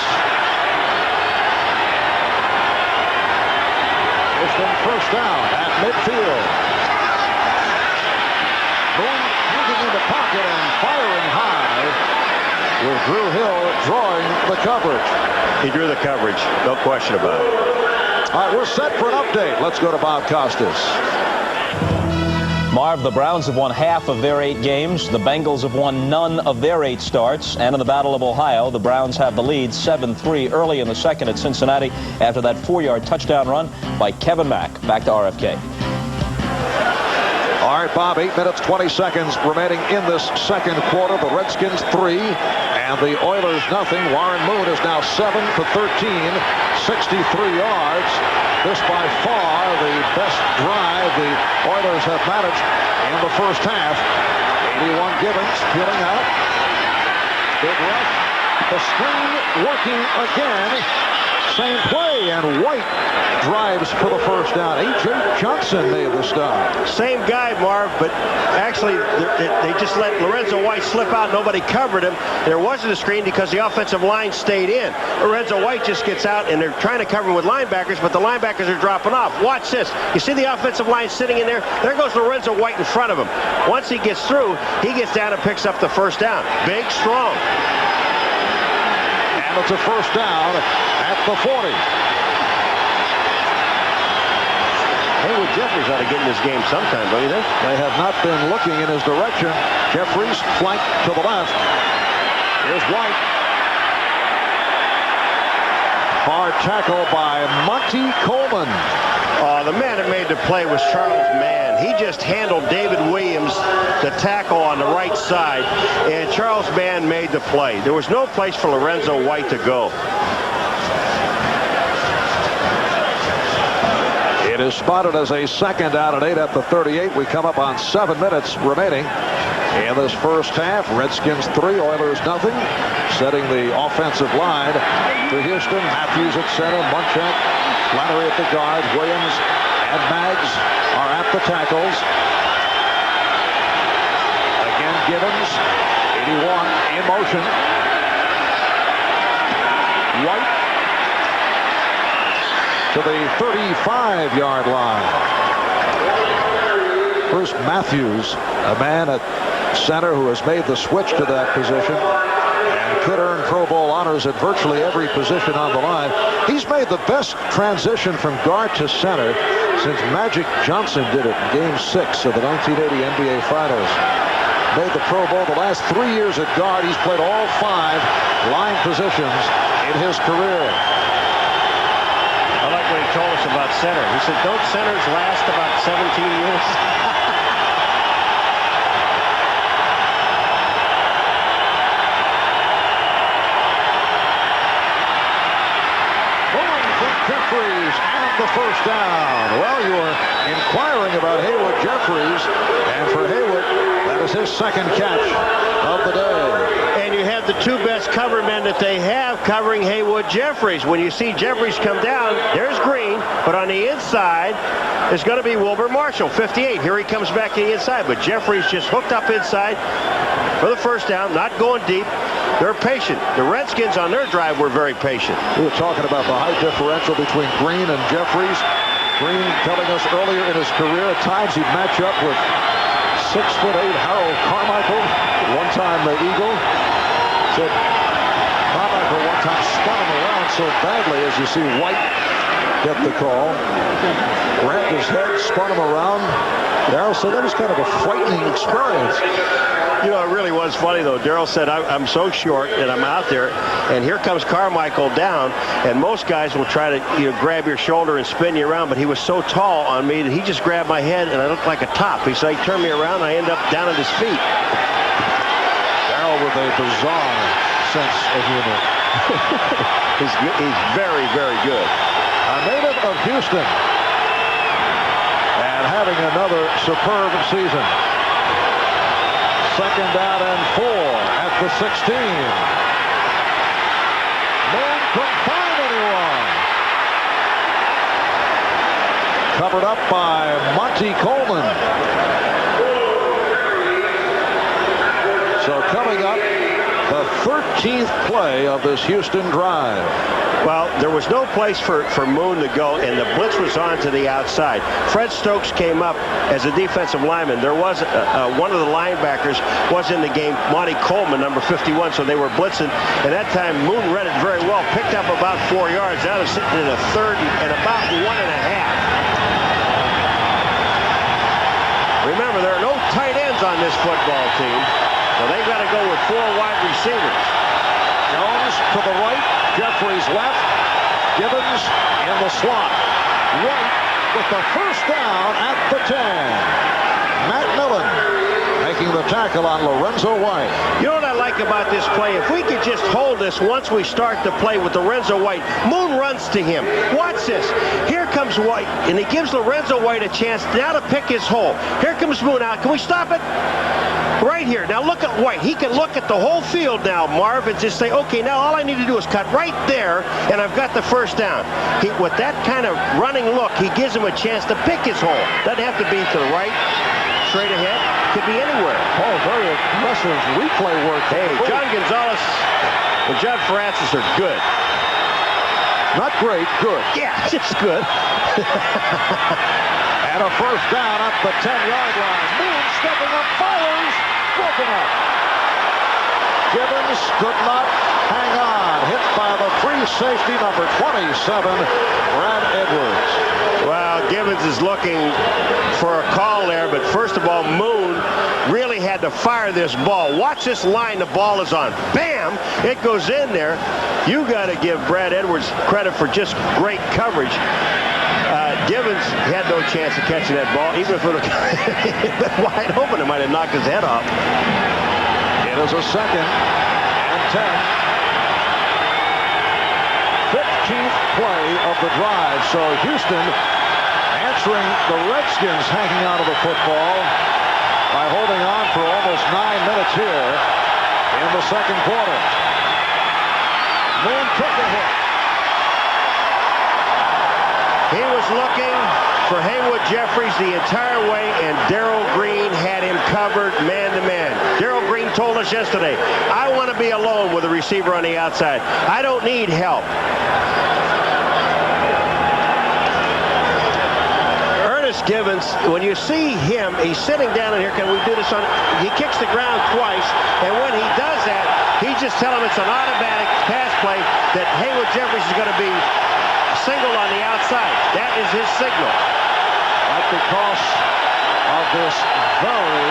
Houston first down at midfield. Moon in the pocket and firing high with Drew Hill drawing the coverage. He drew the coverage, no question about it. All right, we're set for an update. Let's go to Bob Costas. Marv, the Browns have won half of their 8 games. The Bengals have won none of their 8 starts. And in the Battle of Ohio, the Browns have the lead 7-3 early in the second at Cincinnati after that 4-yard touchdown run by Kevin Mack. Back to RFK. All right, Bob, 8 minutes, 20 seconds remaining in this second quarter. The Redskins 3 and the Oilers nothing. Warren Moon is now 7 for 13, 63 yards. This by far the best drive the Oilers have managed in the first half. 81 Gibbons peeling out. Big rush. The screen working again. Same play, and White drives for the first down. A.J. Johnson made the stop. Same guy, Marv, but actually they just let Lorenzo White slip out. Nobody covered him. There wasn't a screen because the offensive line stayed in. Lorenzo White just gets out, and they're trying to cover him with linebackers, but the linebackers are dropping off. Watch this. You see the offensive line sitting in there? There goes Lorenzo White in front of him. Once he gets through, he gets down and picks up the first down. Big, strong. And it's a first down at the 40. Haywood Jeffries ought to get in this game sometime, don't you think? They have not been looking in his direction. Jeffries flanked to the left. Here's White. Hard tackle by Monty Coleman. The man that made the play was Charles Mann. He just handled David Williams, the tackle on the right side, and Charles Mann made the play. There was no place for Lorenzo White to go. It is spotted as a second down and 8 at the 38. We come up on 7 minutes remaining in this first half. Redskins 3, Oilers nothing. Setting the offensive line for Houston. Matthews at center, Munchak, Flannery at the guard, Williams and Maggs are at the tackles. Again, Gibbons, 81 in motion. White to the 35-yard line. Bruce Matthews, a man at center who has made the switch to that position and could earn Pro Bowl honors at virtually every position on the line. He's made the best transition from guard to center since Magic Johnson did it in Game 6 of the 1980 NBA Finals. Made the Pro Bowl the last 3 years at guard. He's played all 5 line positions in his career. I like what he told us about center. He said, don't centers last about 17 years? Jeffries and the first down. Well, you were inquiring about Haywood Jeffries, and for Haywood, that is his second catch of the day. And you have the two best cover men that they have covering Haywood Jeffries. When you see Jeffries come down, there's Green, but on the inside is going to be Wilbur Marshall, 58. Here he comes back to the inside, but Jeffries just hooked up inside for the first down, not going deep. They're patient. The Redskins on their drive were very patient. We were talking about the height differential between Green and Jeffries. Green telling us earlier in his career at times he'd match up with 6'8" Harold Carmichael, one-time the Eagle. Said Carmichael one time spun him around so badly, as you see White get the call. Grabbed his head, spun him around. Darrell said that was kind of a frightening experience. You know, it really was funny, though. Darrell said, I'm so short that I'm out there, and here comes Carmichael down, and most guys will try to grab your shoulder and spin you around, but he was so tall on me that he just grabbed my head, and I looked like a top. He said, he turned me around, and I ended up down at his feet. Darrell with a bizarre sense of humor. He's very, very good. A native of Houston, and having another superb season. Second down and 4 at the 16. Man couldn't find anyone. Covered up by Monty Coleman. So coming up, the 13th play of this Houston drive. Well, there was no place for Moon to go, and the blitz was on to the outside. Fred Stokes came up as a defensive lineman. There was one of the linebackers was in the game, Monty Coleman, number 51, so they were blitzing. And that time, Moon read it very well, picked up about 4 yards. That was sitting in a third and about 1.5. Remember, there are no tight ends on this football team, so they've got to go with 4 wide receivers. Jones to the right, Jeffries left, Gibbons in the slot. White with the first down at the 10. Matt Millen making the tackle on Lorenzo White. You know what I like about this play? If we could just hold this once we start the play with Lorenzo White, Moon runs to him. Watch this. Here comes White, and he gives Lorenzo White a chance now to pick his hole. Here comes Moon out. Can we stop it? Right here. Now look at White. He can look at the whole field now, Marv, and just say, okay, now all I need to do is cut right there, and I've got the first down. With that kind of running look, he gives him a chance to pick his hole. Doesn't have to be to the right, straight ahead. Could be anywhere. Oh, very impressive replay work. Hey, John Gonzalez and John Francis are good. Not great, good. Yeah, just good. And a first down at the 10-yard line. Moon stepping up, fires, broken up. Gibbons could not hang on. Hit by the free safety, number 27, Brad Edwards. Well, Gibbons is looking for a call there, but first of all, Moon really had to fire this ball. Watch this line the ball is on. Bam! It goes in there. You got to give Brad Edwards credit for just great coverage. Gibbons had no chance of catching that ball. Even if it would have been wide open, it might have knocked his head off. It is a second and 10. 15th play of the drive. So Houston answering the Redskins hanging out of the football by holding on for almost 9 minutes here in the second quarter. Moon took a hit. He was looking for Haywood Jeffries the entire way, and Darrell Green had him covered man-to-man. Darrell Green told us yesterday, I want to be alone with a receiver on the outside. I don't need help. Ernest Gibbons, when you see him, he's sitting down in here. Can we do this on? He kicks the ground twice, and when he does that, he's just telling him it's an automatic pass play that Haywood Jeffries is going to be single on the outside. That is his signal. But because of this very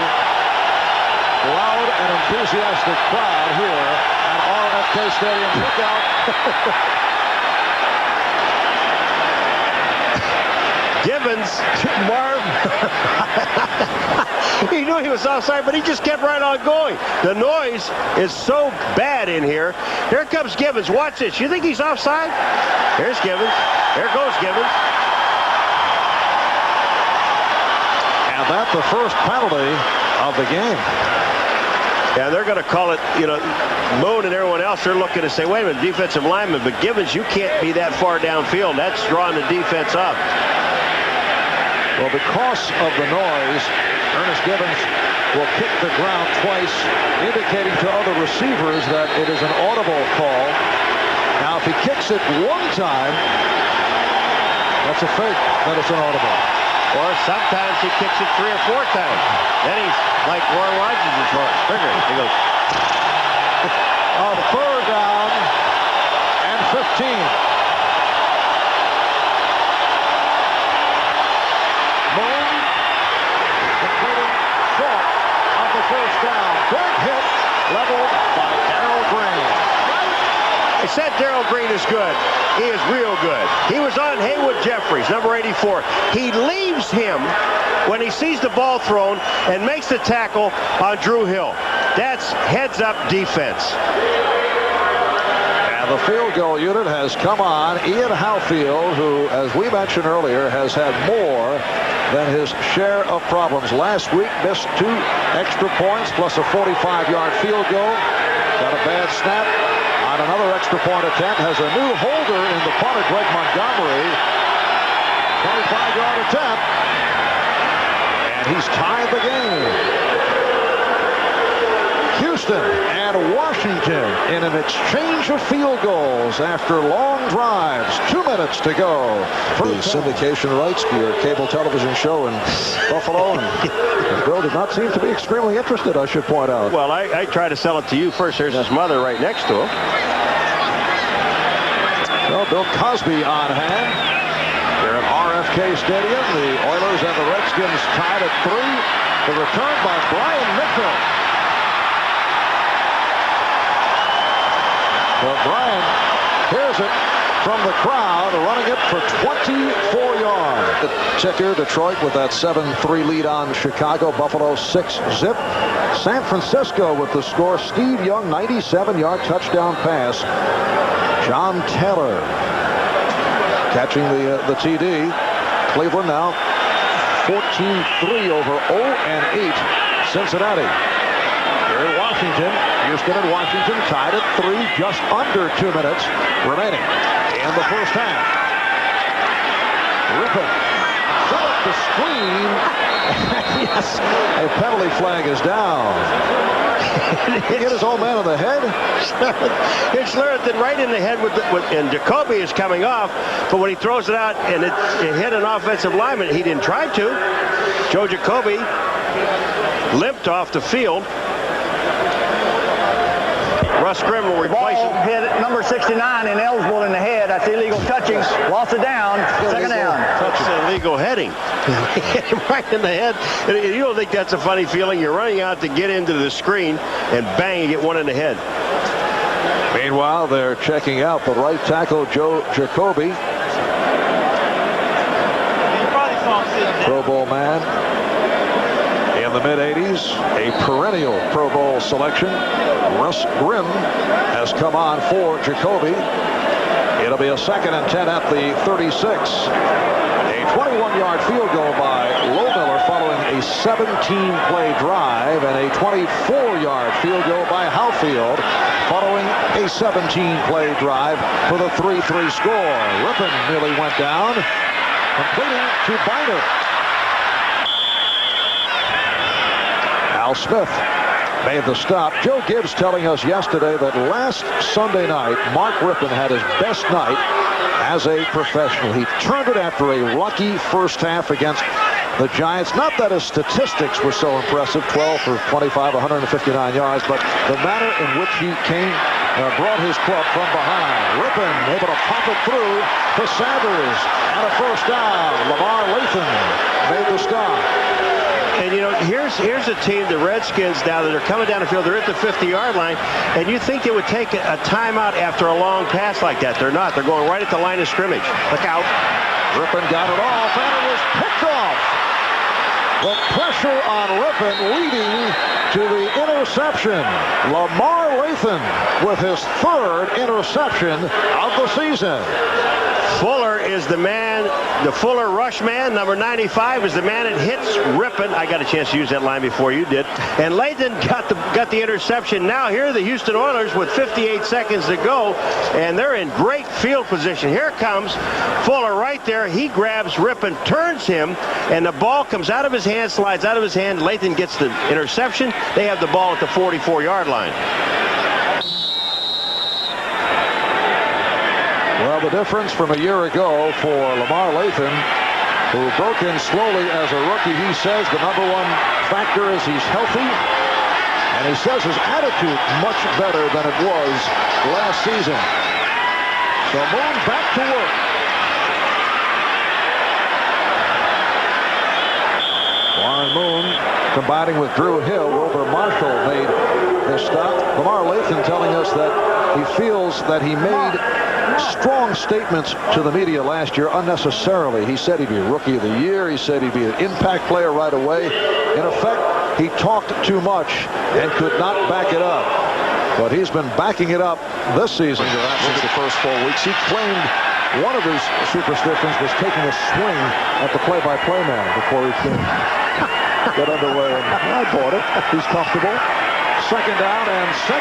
loud and enthusiastic crowd here at RFK Stadium, look out. Gibbons, Marv, he knew he was offside, but he just kept right on going. The noise is so bad in here. Here comes Gibbons. Watch this. You think he's offside? Here's Gibbons. There goes Gibbons. And that's the first penalty of the game. Yeah, they're going to call it, Moon and everyone else, they're looking to say, wait a minute, defensive lineman, but Gibbons, you can't be that far downfield. That's drawing the defense up. Well, because of the noise, Ernest Gibbons will kick the ground twice, indicating to other receivers that it is an audible call. Now, if he kicks it one time, that's a fake that it's an audible. Or sometimes he kicks it 3 or 4 times. Then he's like Roy Rogers as far as trigger. He goes. A third down and 15. Moon completing short of the first down. Big hit leveled by Darrell Green. I said Darrell Green is good. He is real good. He was on Haywood Jeffries, number 84. He leaves him when he sees the ball thrown and makes the tackle on Drew Hill. That's heads-up defense. And the field goal unit has come on. Ian Halfield, who, as we mentioned earlier, has had more than his share of problems. Last week, missed 2 extra points plus a 45-yard field goal. Got a bad snap on another extra point attempt. Has a new holder in the punter, Greg Montgomery. 25-yard attempt. And he's tied the game. Houston and Washington in an exchange of field goals after long drives. 2 minutes to go. For the syndication rights to your cable television show in Buffalo. And Bill did not seem to be extremely interested, I should point out. Well, I try to sell it to you first. There's his mother right next to him. Well, Bill Cosby on hand. Here at RFK Stadium, the Oilers and the Redskins tied at 3. The return by Brian Mitchell. Well, Brian hears it from the crowd, running it for 24 yards. The ticker, Detroit with that 7-3 lead on Chicago. Buffalo 6-zip. San Francisco with the score. Steve Young, 97-yard touchdown pass. John Taylor catching the TD. Cleveland now 14-3 over 0-8 Cincinnati. Here in Washington, Houston and Washington tied at 3, just under 2 minutes remaining in the first half. Rippon set up the screen. Yes, a penalty flag is down. He hit his old man on the head. It's Lurton right in the head and Jacoby is coming off, but when he throws it out and it hit an offensive lineman, he didn't try to. Joe Jacoby limped off the field. Russ Grimm will replace him. Hit number 69 ineligible in the head. That's illegal touching. Lost it down. Second down. That's illegal heading. Hit him right in the head. You don't think that's a funny feeling? You're running out to get into the screen and bang, you get one in the head. Meanwhile, they're checking out the right tackle, Joe Jacoby. Pro Bowl man in the mid-'80s, a perennial Pro Bowl selection. Russ Grimm has come on for Jacoby. It'll be a 2nd and 10 at the 36. A 21-yard field goal by Lohmiller following a 17-play drive, and a 24-yard field goal by Halfield following a 17-play drive for the 3-3 score. Rippon nearly went down, completing to Biner. Al Smith made the stop. Joe Gibbs telling us yesterday that last Sunday night, Mark Rippon had his best night as a professional. He turned it after a lucky first half against the Giants. Not that his statistics were so impressive, 12 for 25, 159 yards, but the manner in which he brought his club from behind. Rippon able to pop it through to Sanders, and a first down. Lamar Lathan made the stop. And, you know, here's a team, the Redskins, now that are coming down the field. They're at the 50-yard line, and you think they would take a timeout after a long pass like that. They're not. They're going right at the line of scrimmage. Look out. Rippon got it off, and it was picked off. The pressure on Rippon leading to the interception. Lamar Lathan with his 3rd interception of the season. Fuller is the man, the Fuller rush man. Number 95 is the man that hits Rippon. I got a chance to use that line before you did. And Lathan got the interception. Now here are the Houston Oilers with 58 seconds to go, and they're in great field position. Here comes Fuller right there. He grabs Rippon, turns him, and the ball comes out of his hand, slides out of his hand. Lathan gets the interception. They have the ball at the 44-yard line. Well, the difference from a year ago for Lamar Lathan, who broke in slowly as a rookie, he says the number one factor is he's healthy, and he says his attitude much better than it was last season. So Moon back to work. Warren Moon combining with Drew Hill. Wilbur Marshall made the stop. Lamar Lathan telling us that he feels that he made strong statements to the media last year unnecessarily. He said he'd be Rookie of the Year. He said he'd be an impact player right away. In effect, he talked too much and could not back it up. But he's been backing it up this season since the first 4 weeks. He claimed one of his superstitions was taking a swing at the play-by-play man before he can get underway. And I bought it. He's comfortable. Second down and 6.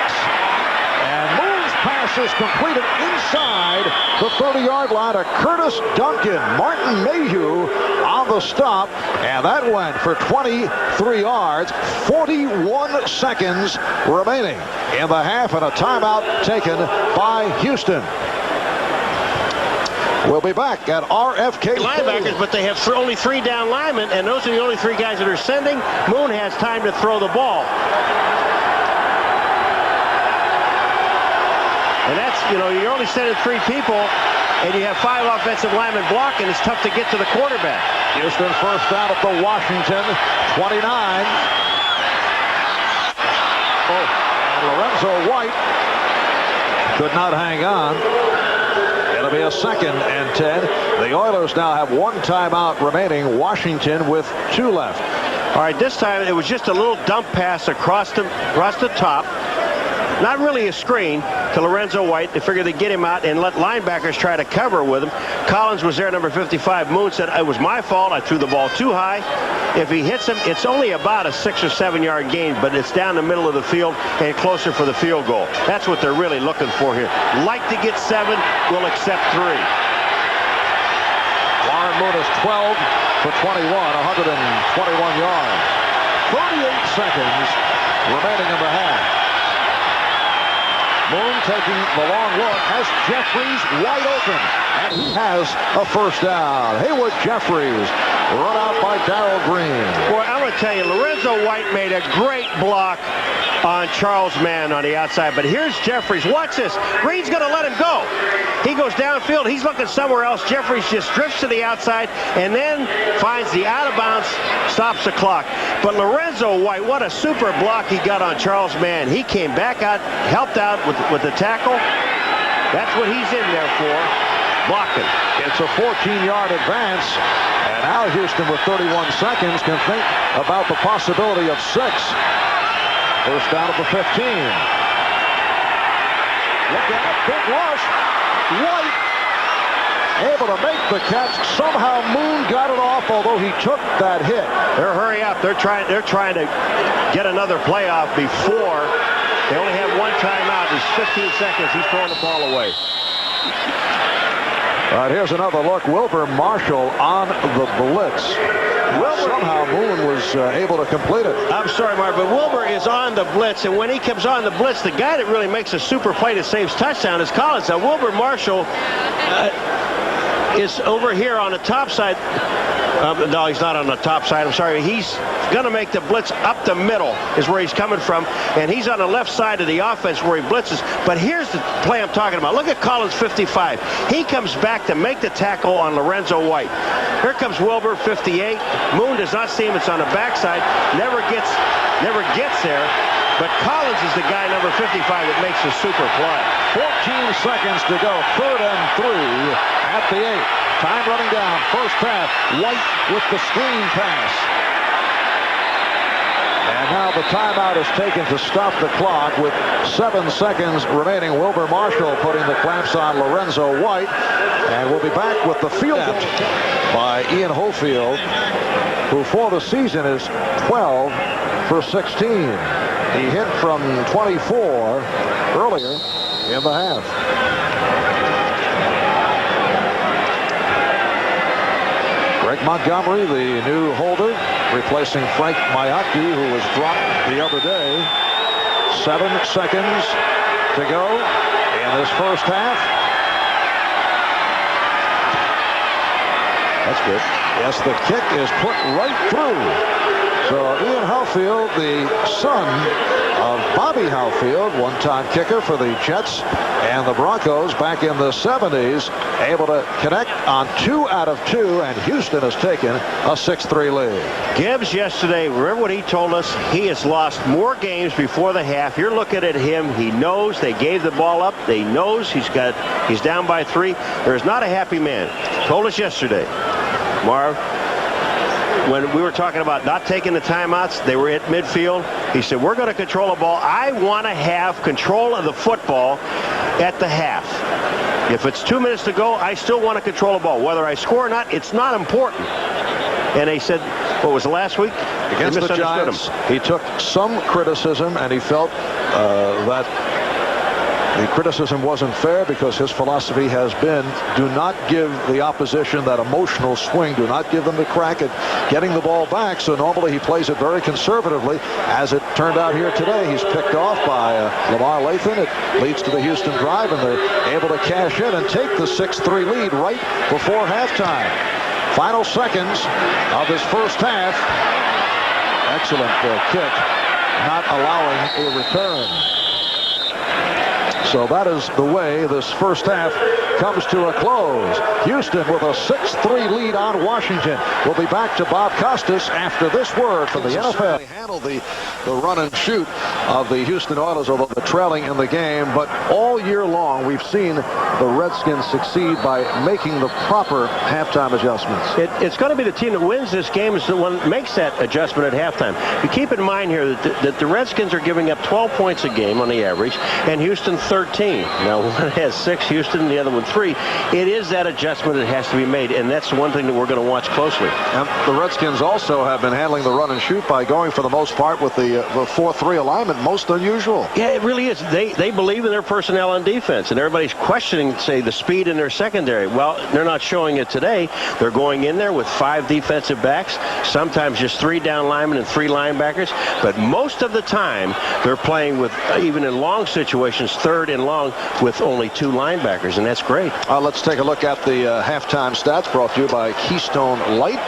And Moon's pass is completed inside the 30-yard line to Curtis Duncan. Martin Mayhew on the stop, and that went for 23 yards. 41 seconds remaining in the half, and a timeout taken by Houston. We'll be back at RFK. Linebackers, but they have only 3 down linemen, and those are the only 3 guys that are sending. Moon has time to throw the ball. And that's, you know, you're only sending 3 people, and you have 5 offensive linemen blocking. It's tough to get to the quarterback. Houston first down at the Washington 29. Oh, and Lorenzo White could not hang on. It'll be a 2nd and 10. The Oilers now have 1 timeout remaining. Washington with 2 left. All right, this time it was just a little dump pass across the top. Not really a screen to Lorenzo White. They figured they'd get him out and let linebackers try to cover with him. Collins was there, number 55. Moon said, it was my fault. I threw the ball too high. If he hits him, it's only about a 6 or 7 yard gain, but it's down the middle of the field and closer for the field goal. That's what they're really looking for here. Like to get 7, we'll accept 3. Warren Moon is 12 for 21, 121 yards. 38 seconds remaining in the half. Moon taking the long look, has Jeffries wide open, and he has a first down. Haywood Jeffries run out by Darrell Green. Boy, I'm going to tell you, Lorenzo White made a great block on Charles Mann on the outside, but here's Jeffries. Watch this. Green's going to let him go. He goes downfield. He's looking somewhere else. Jeffries just drifts to the outside and then finds the out of bounds, stops the clock. But Lorenzo White, what a super block he got on Charles Mann. He came back out, helped out with the tackle. That's what he's in there for, blocking. It's a 14-yard advance, and now Houston with 31 seconds can think about the possibility of 6. First down at the 15. Look at big rush. White able to make the catch. Somehow Moon got it off, although he took that hit. They're hurry up. They're trying to get another playoff before. They only have 1 timeout. There's 15 seconds. He's throwing the ball away. All right, here's another look. Wilbur Marshall on the blitz. Somehow Moon was able to complete it. I'm sorry, Mark, but Wilbur is on the blitz, and when he comes on the blitz, the guy that really makes a super play that saves touchdown is Collins. Now, Wilbur Marshall is over here on the top side. No, he's not on the top side. I'm sorry. He's going to make the blitz up the middle is where he's coming from, and he's on the left side of the offense where he blitzes. But here's the play I'm talking about. Look at Collins, 55. He comes back to make the tackle on Lorenzo White. Here comes Wilbur, 58. Moon does not see him. It's on the backside. Never gets there. But Collins is the guy, number 55, that makes the super play. 14 seconds to go. 3rd and 3 at the 8. Time running down. First half. White with the screen pass. And And now the timeout is taken to stop the clock with 7 seconds remaining. Wilbur Marshall putting the clamps on Lorenzo White. And we'll be back with the field by Ian Hofield, who for the season is 12 for 16. He hit from 24 earlier in the half. Greg Montgomery, the new holder, replacing Frank Mayaki, who was dropped the other day. 7 seconds to go in this first half. That's good. Yes, the kick is put right through. So Ian Hofield, the son of Bobby Hofield, one-time kicker for the Jets and the Broncos back in the 70s, able to connect on 2 out of 2, and Houston has taken a 6-3 lead. Gibbs yesterday, remember what he told us? He has lost more games before the half. You're looking at him. He knows they gave the ball up. He knows he's down by 3. There's not a happy man. Told us yesterday, Marv, when we were talking about not taking the timeouts, they were at midfield. He said, we're going to control the ball. I want to have control of the football at the half. If it's 2 minutes to go, I still want to control the ball. Whether I score or not, it's not important. And they said, what was it, last week? Against the Giants, he took some criticism, and he felt that the criticism wasn't fair because his philosophy has been, do not give the opposition that emotional swing. Do not give them the crack at getting the ball back. So normally he plays it very conservatively. As it turned out here today, he's picked off by Lamar Lathan. It leads to the Houston drive, and they're able to cash in and take the 6-3 lead right before halftime. Final seconds of this first half. Excellent kick, not allowing a return. So that is the way this first half comes to a close. Houston with a 6-3 lead on Washington. We'll be back to Bob Costas after this word from the NFL. They handled the run and shoot of the Houston Oilers, although they're trailing in the game. But all year long, we've seen the Redskins succeed by making the proper halftime adjustments. It's going to be the team that wins this game is the one that makes that adjustment at halftime. You keep in mind here that the Redskins are giving up 12 points a game on the average, and Houston 13. Now, one has 6, Houston, the other one 3. It is that adjustment that has to be made, and that's the one thing that we're going to watch closely. And the Redskins also have been handling the run and shoot by going, for the most part, with the 4-3 alignment, most unusual. Yeah, it really is. They believe in their personnel on defense, and everybody's questioning, say, the speed in their secondary. Well, they're not showing it today. They're going in there with 5 defensive backs, sometimes just 3 down linemen and 3 linebackers, but most of the time they're playing with, even in long situations, 3rd and long with only 2 linebackers, and that's great. Let's take a look at the halftime stats brought to you by Keystone Light.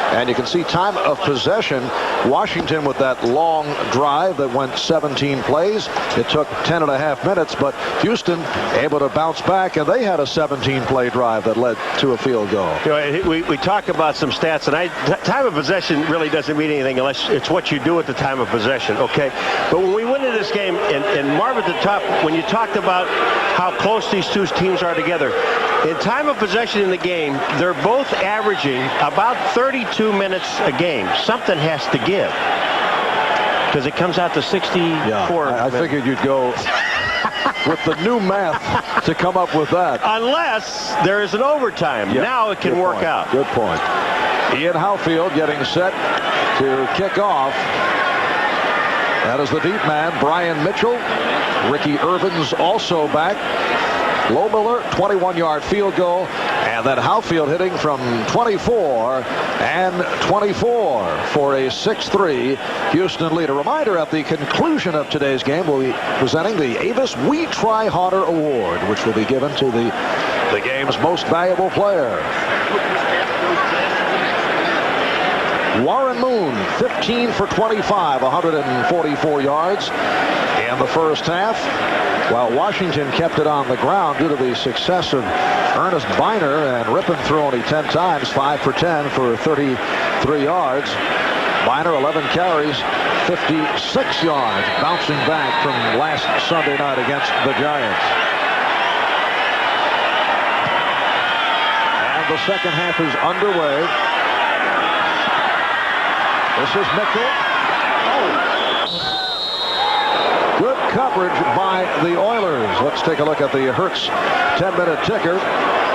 And you can see time of possession. Washington with that long drive that went 17 plays. It took 10.5 minutes, but Houston able to bounce back, and they had a 17-play drive that led to a field goal. You know, we talk about some stats, and time of possession really doesn't mean anything unless it's what you do at the time of possession, okay? But when we went into this game, and Marv at the top, when you talked about how close these two teams are together, in time of possession in the game, they're both averaging about 32 minutes a game. Something has to give, because it comes out to 64. Yeah, I figured you'd go with the new math to come up with that. Unless there is an overtime. Yep. Now it can work out. Good point. Ian Hofield getting set to kick off. That is the deep man, Brian Mitchell. Ricky Irvin's also back. Lohmiller, 21-yard field goal, and then Hofield hitting from 24 and 24 for a 6-3 Houston lead. A reminder, at the conclusion of today's game, we'll be presenting the Avis We Try Harder Award, which will be given to the game's most valuable player. Warren Moon, 15 for 25, 144 yards in the first half, while Washington kept it on the ground due to the success of Ernest Biner, and Rippon threw only 10 times, 5 for 10 for 33 yards. Biner, 11 carries, 56 yards, bouncing back from last Sunday night against the Giants. And the second half is underway. This is Mitchell. Oh, coverage by the Oilers. Let's take a look at the Hertz 10-minute ticker.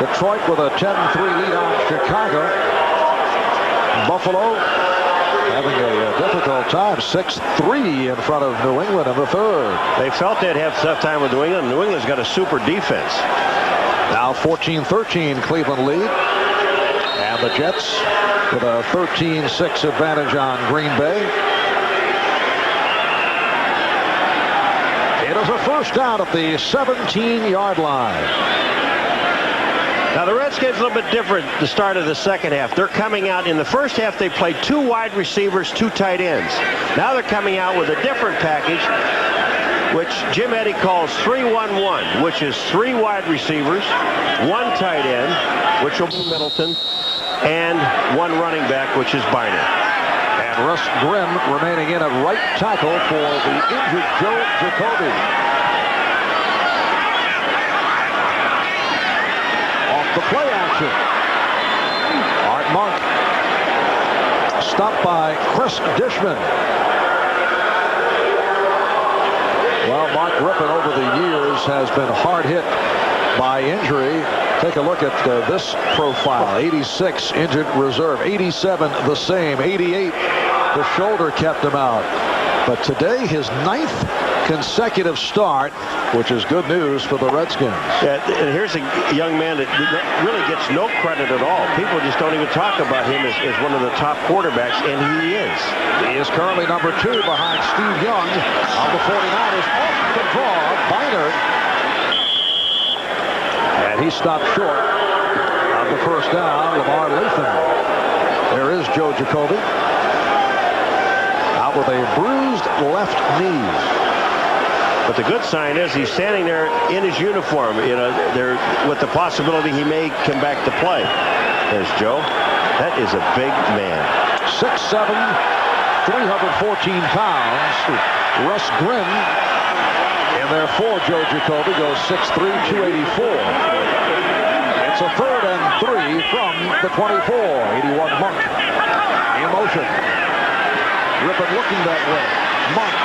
Detroit with a 10-3 lead on Chicago. Buffalo having a difficult time, 6-3 in front of New England in the third. They felt they'd have tough time with New England. New England's got a super defense. Now 14-13 Cleveland lead. And the Jets with a 13-6 advantage on Green Bay. It is a first down at the 17-yard line. Now the Redskins a little bit different the start of the second half. They're coming out in the first half. They played 2 wide receivers, 2 tight ends. Now they're coming out with a different package, which Jim Eddy calls 3-1-1, which is 3 wide receivers, 1 tight end, which will be Middleton, and 1 running back, which is Bynum. And Russ Grimm remaining in at right tackle for the injured Joe Jacoby. The play action. Art Monk stopped by Chris Dishman. Well, Mark Rypien over the years has been hard hit by injury. Take a look at this profile. 86 injured reserve, 87 the same, 88 the shoulder kept him out. But today his 9th consecutive start, which is good news for the Redskins. Yeah, and here's a young man that really gets no credit at all. People just don't even talk about him as one of the top quarterbacks, and he is. He is currently number 2 behind Steve Young on the 49ers. Off the draw, Bynard. And he stopped short on the first down. Lamar Latham. There is Joe Jacoby. Out with a bruised left knee. But the good sign is he's standing there in his uniform, there with the possibility he may come back to play. There's Joe. That is a big man. 6'7", 314 pounds. Russ Grimm in there for Joe Jacoby goes 6'3", 284. It's a 3rd and 3 from the 24. 81 Monk in motion. Rypien looking that way. Monk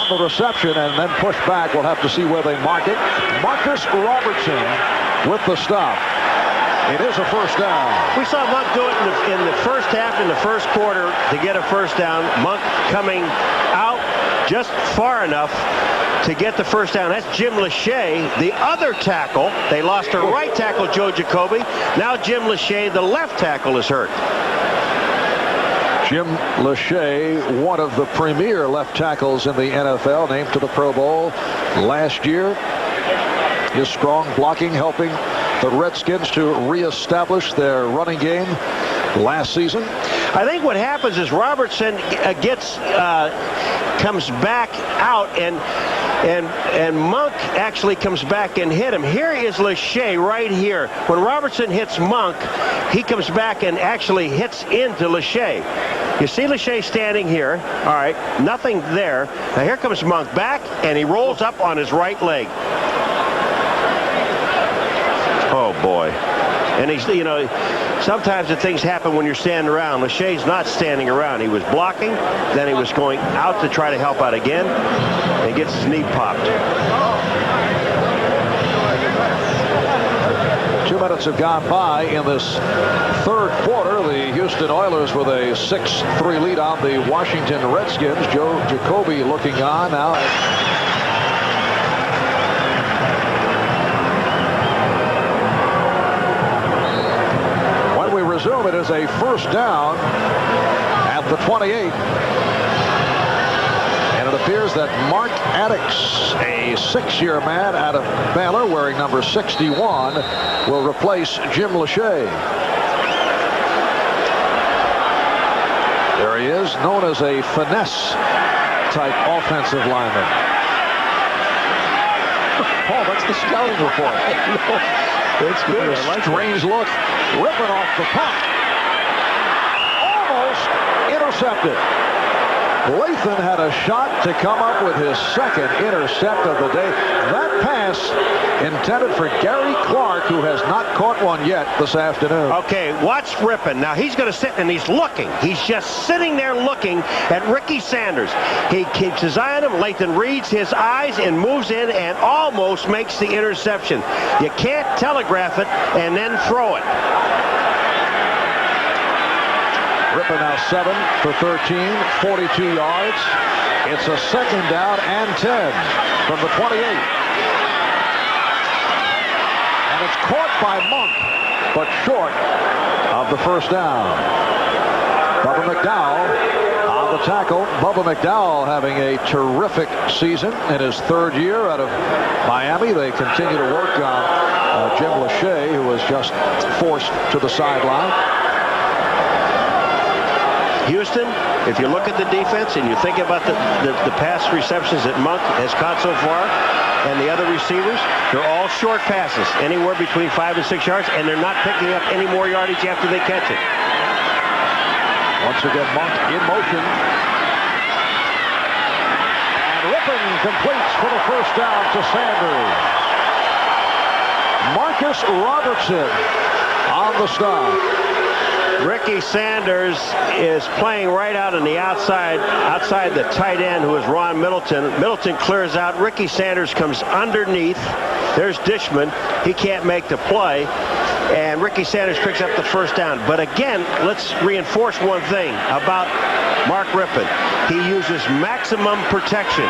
the reception and then push back. We'll have to see where they mark it. Marcus Robertson with the stop. It is a first down. We saw Monk do it in the first half, in the first quarter, to get a first down. Monk coming out just far enough to get the first down. That's Jim Lachey, the other tackle. They lost their right tackle, Joe Jacoby. Now Jim Lachey, the left tackle, is hurt. Jim Lachey, one of the premier left tackles in the NFL, named to the Pro Bowl last year. His strong blocking helping the Redskins to reestablish their running game last season. I think what happens is Robertson comes back out and Monk actually comes back and hit him. Here is Lachey right here. When Robertson hits Monk, he comes back and actually hits into Lachey. You see Lachey standing here. All right, nothing there. Now here comes Monk back, and he rolls up on his right leg. Oh, boy. And he's, sometimes the things happen when you're standing around. Lachey's not standing around. He was blocking, then he was going out to try to help out again, and gets his knee popped. 2 minutes have gone by in this third quarter. The Houston Oilers with a 6-3 lead on the Washington Redskins. Joe Jacoby looking on now. When we resume, it is a first down at the 28. And it appears that Mark Addix, a 6-year man out of Baylor wearing number 61, will replace Jim Lachey. There he is, known as a finesse type offensive lineman. Paul, that's the scouting report. It's good. A strange look. Ripping off the puck. Almost intercepted. Lathan had a shot to come up with his second intercept of the day. That pass intended for Gary Clark, who has not caught one yet this afternoon. Okay, watch Rippon. Now he's going to sit and he's looking. He's just sitting there looking at Ricky Sanders. He keeps his eye on him. Lathan reads his eyes and moves in and almost makes the interception. You can't telegraph it and then throw it. Rippon now 7 for 13, 42 yards. It's a second down and 10 from the 28. And it's caught by Monk, but short of the first down. Bubba McDowell on the tackle. Bubba McDowell having a terrific season in his third year out of Miami. They continue to work on Jim Lachey, who was just forced to the sideline. Houston, if you look at the defense and you think about the pass receptions that Monk has caught so far and the other receivers, they're all short passes, anywhere between 5 and 6 yards, and they're not picking up any more yardage after they catch it. Once again, Monk in motion. And Rippon completes for the first down to Sanders. Marcus Robertson on the stop. Ricky Sanders is playing right out on the outside the tight end, who is Ron Middleton. Middleton clears out. Ricky Sanders comes underneath. There's Dishman. He can't make the play. And Ricky Sanders picks up the first down. But again, let's reinforce one thing about Mark Rippon. He uses maximum protection.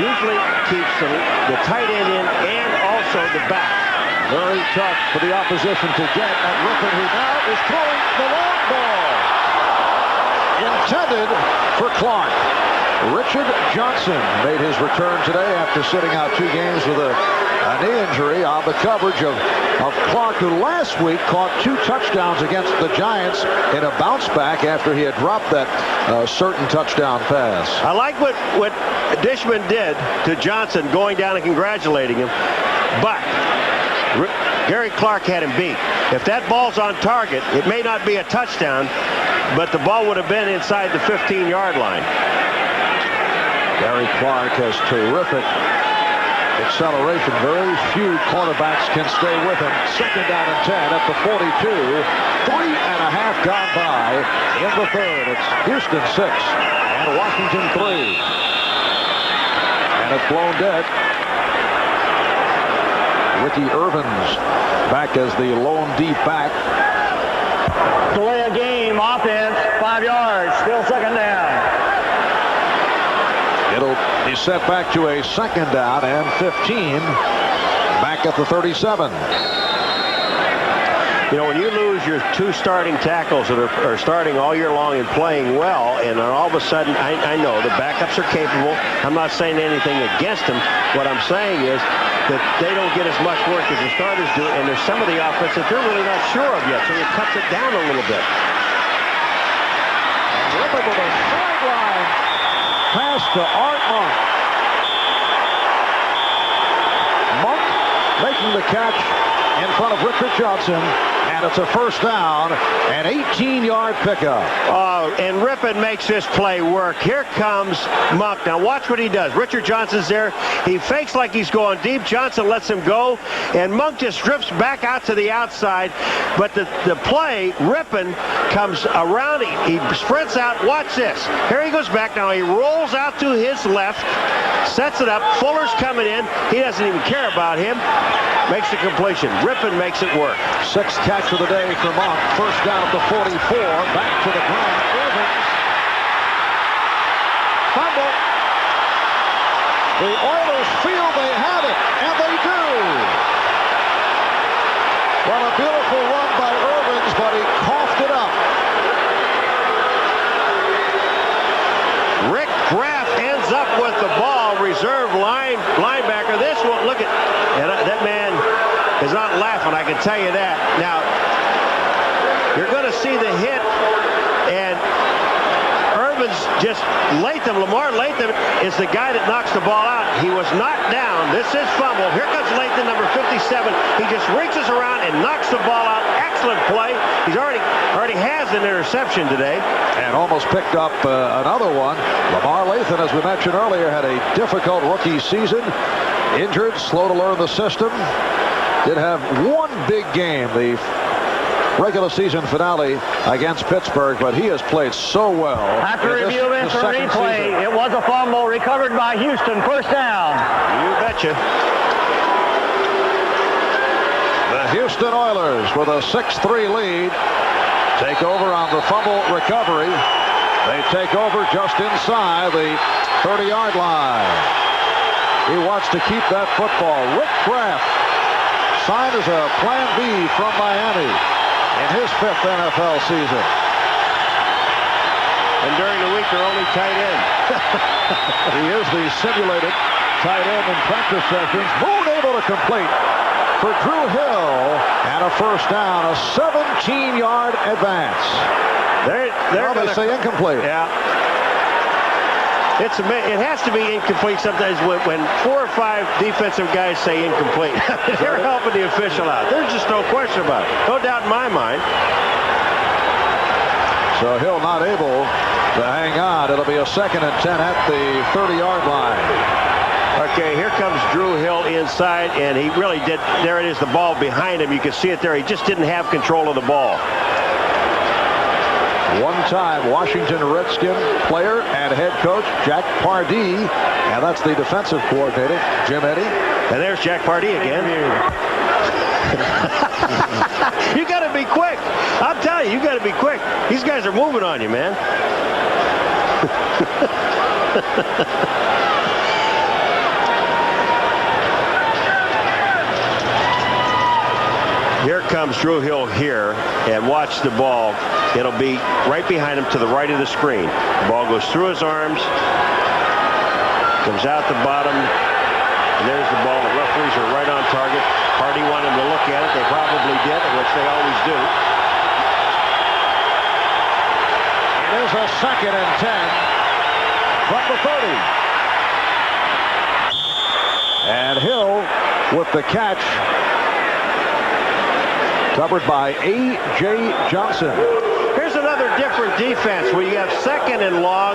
Usually keeps the tight end in and also the back. Very tough for the opposition to get at Rippon, who now is throwing the long ball. Intended for Clark. Richard Johnson made his return today after sitting out 2 games with a knee injury on the coverage of Clark, who last week caught 2 touchdowns against the Giants in a bounce back after he had dropped that certain touchdown pass. I like what Dishman did to Johnson, going down and congratulating him, but Gary Clark had him beat. If that ball's on target, it may not be a touchdown, but the ball would have been inside the 15-yard line. Gary Clark has terrific acceleration. Very few quarterbacks can stay with him. Second down and 10 at the 42. 3.5 gone by in the third. It's Houston 6 and Washington 3. And it's blown dead. Ricky Irvins back as the lone deep back. Delay a game, offense, 5 yards, still second down. It'll be set back to a second down and 15 back at the 37. You know, when you lose your 2 starting tackles that are starting all year long and playing well, and then all of a sudden, I know the backups are capable. I'm not saying anything against them. What I'm saying is that they don't get as much work as the starters do, and there's some of the offense that they're really not sure of yet, so it cuts it down a little bit. Rippon with a sideline pass to Art Monk. Monk making the catch in front of Richard Johnson, and it's a first down, an 18-yard pickup. Oh, and Rippon makes this play work. Here comes Monk. Now watch what he does. Richard Johnson's there. He fakes like he's going deep. Johnson lets him go, and Monk just drifts back out to the outside. But the play, Rippon comes around. He sprints out. Watch this. Here he goes back. Now he rolls out to his left, sets it up. Fuller's coming in. He doesn't even care about him. Makes the completion. Rippon makes it work. 6th catch of the day for Monk. First down at the 44. Back to the ground. Irvins. Fumble. The Oilers feel they have it, and they do. Well, a beautiful run by Irvins, but he coughed it up. Rick Graff ends up with the ball. Reserve linebacker. This one, look at that man is not laughing, I can tell you that. Now, you're going to see the hit, and Irvins just Lamar Latham is the guy that knocks the ball out. He was knocked down. This is fumble. Here comes Latham, number 57. He just reaches around and knocks the ball out. excellent play. He's already has an interception today. And almost picked up another one. Lamar Lathan, as we mentioned earlier, had a difficult rookie season. Injured, slow to learn the system. Did have one big game, the regular season finale against Pittsburgh, but he has played so well. After review this replay, it was a fumble recovered by Houston. First down. You betcha. The Houston Oilers with a 6-3 lead take over on the fumble recovery. They take over just inside the 30-yard line. He wants to keep that football. Rick Kraft signed as a Plan B from Miami in his 5th NFL season. And during the week, they're only tight end. He is the simulated tight end in practice sessions. Moon able to complete for Drew Hill, and a first down, a 17-yard advance. They're They say incomplete. Yeah. It has to be incomplete sometimes when 4 or 5 defensive guys say incomplete. They're helping the official out. There's just no question about it. No doubt in my mind. So Hill not able to hang on. It'll be a 2nd and 10 at the 30-yard line. Okay, here comes Drew Hill inside, and he really did. There it is, the ball behind him. You can see it there. He just didn't have control of the ball. One-time Washington Redskin player and head coach Jack Pardee, and that's the defensive coordinator, Jim Eddy. And there's Jack Pardee again. You got to be quick. I'm telling you, you got to be quick. These guys are moving on you, man. Here comes Drew Hill here, and watch the ball. It'll be right behind him to the right of the screen. The ball goes through his arms, comes out the bottom, and there's the ball. The referees are right on target. Pardee wanted them to look at it. They probably did, which they always do. It is a 2nd and 10 from the 30. And Hill with the catch. Covered by A.J. Johnson. Here's another different defense where you have 2nd and long.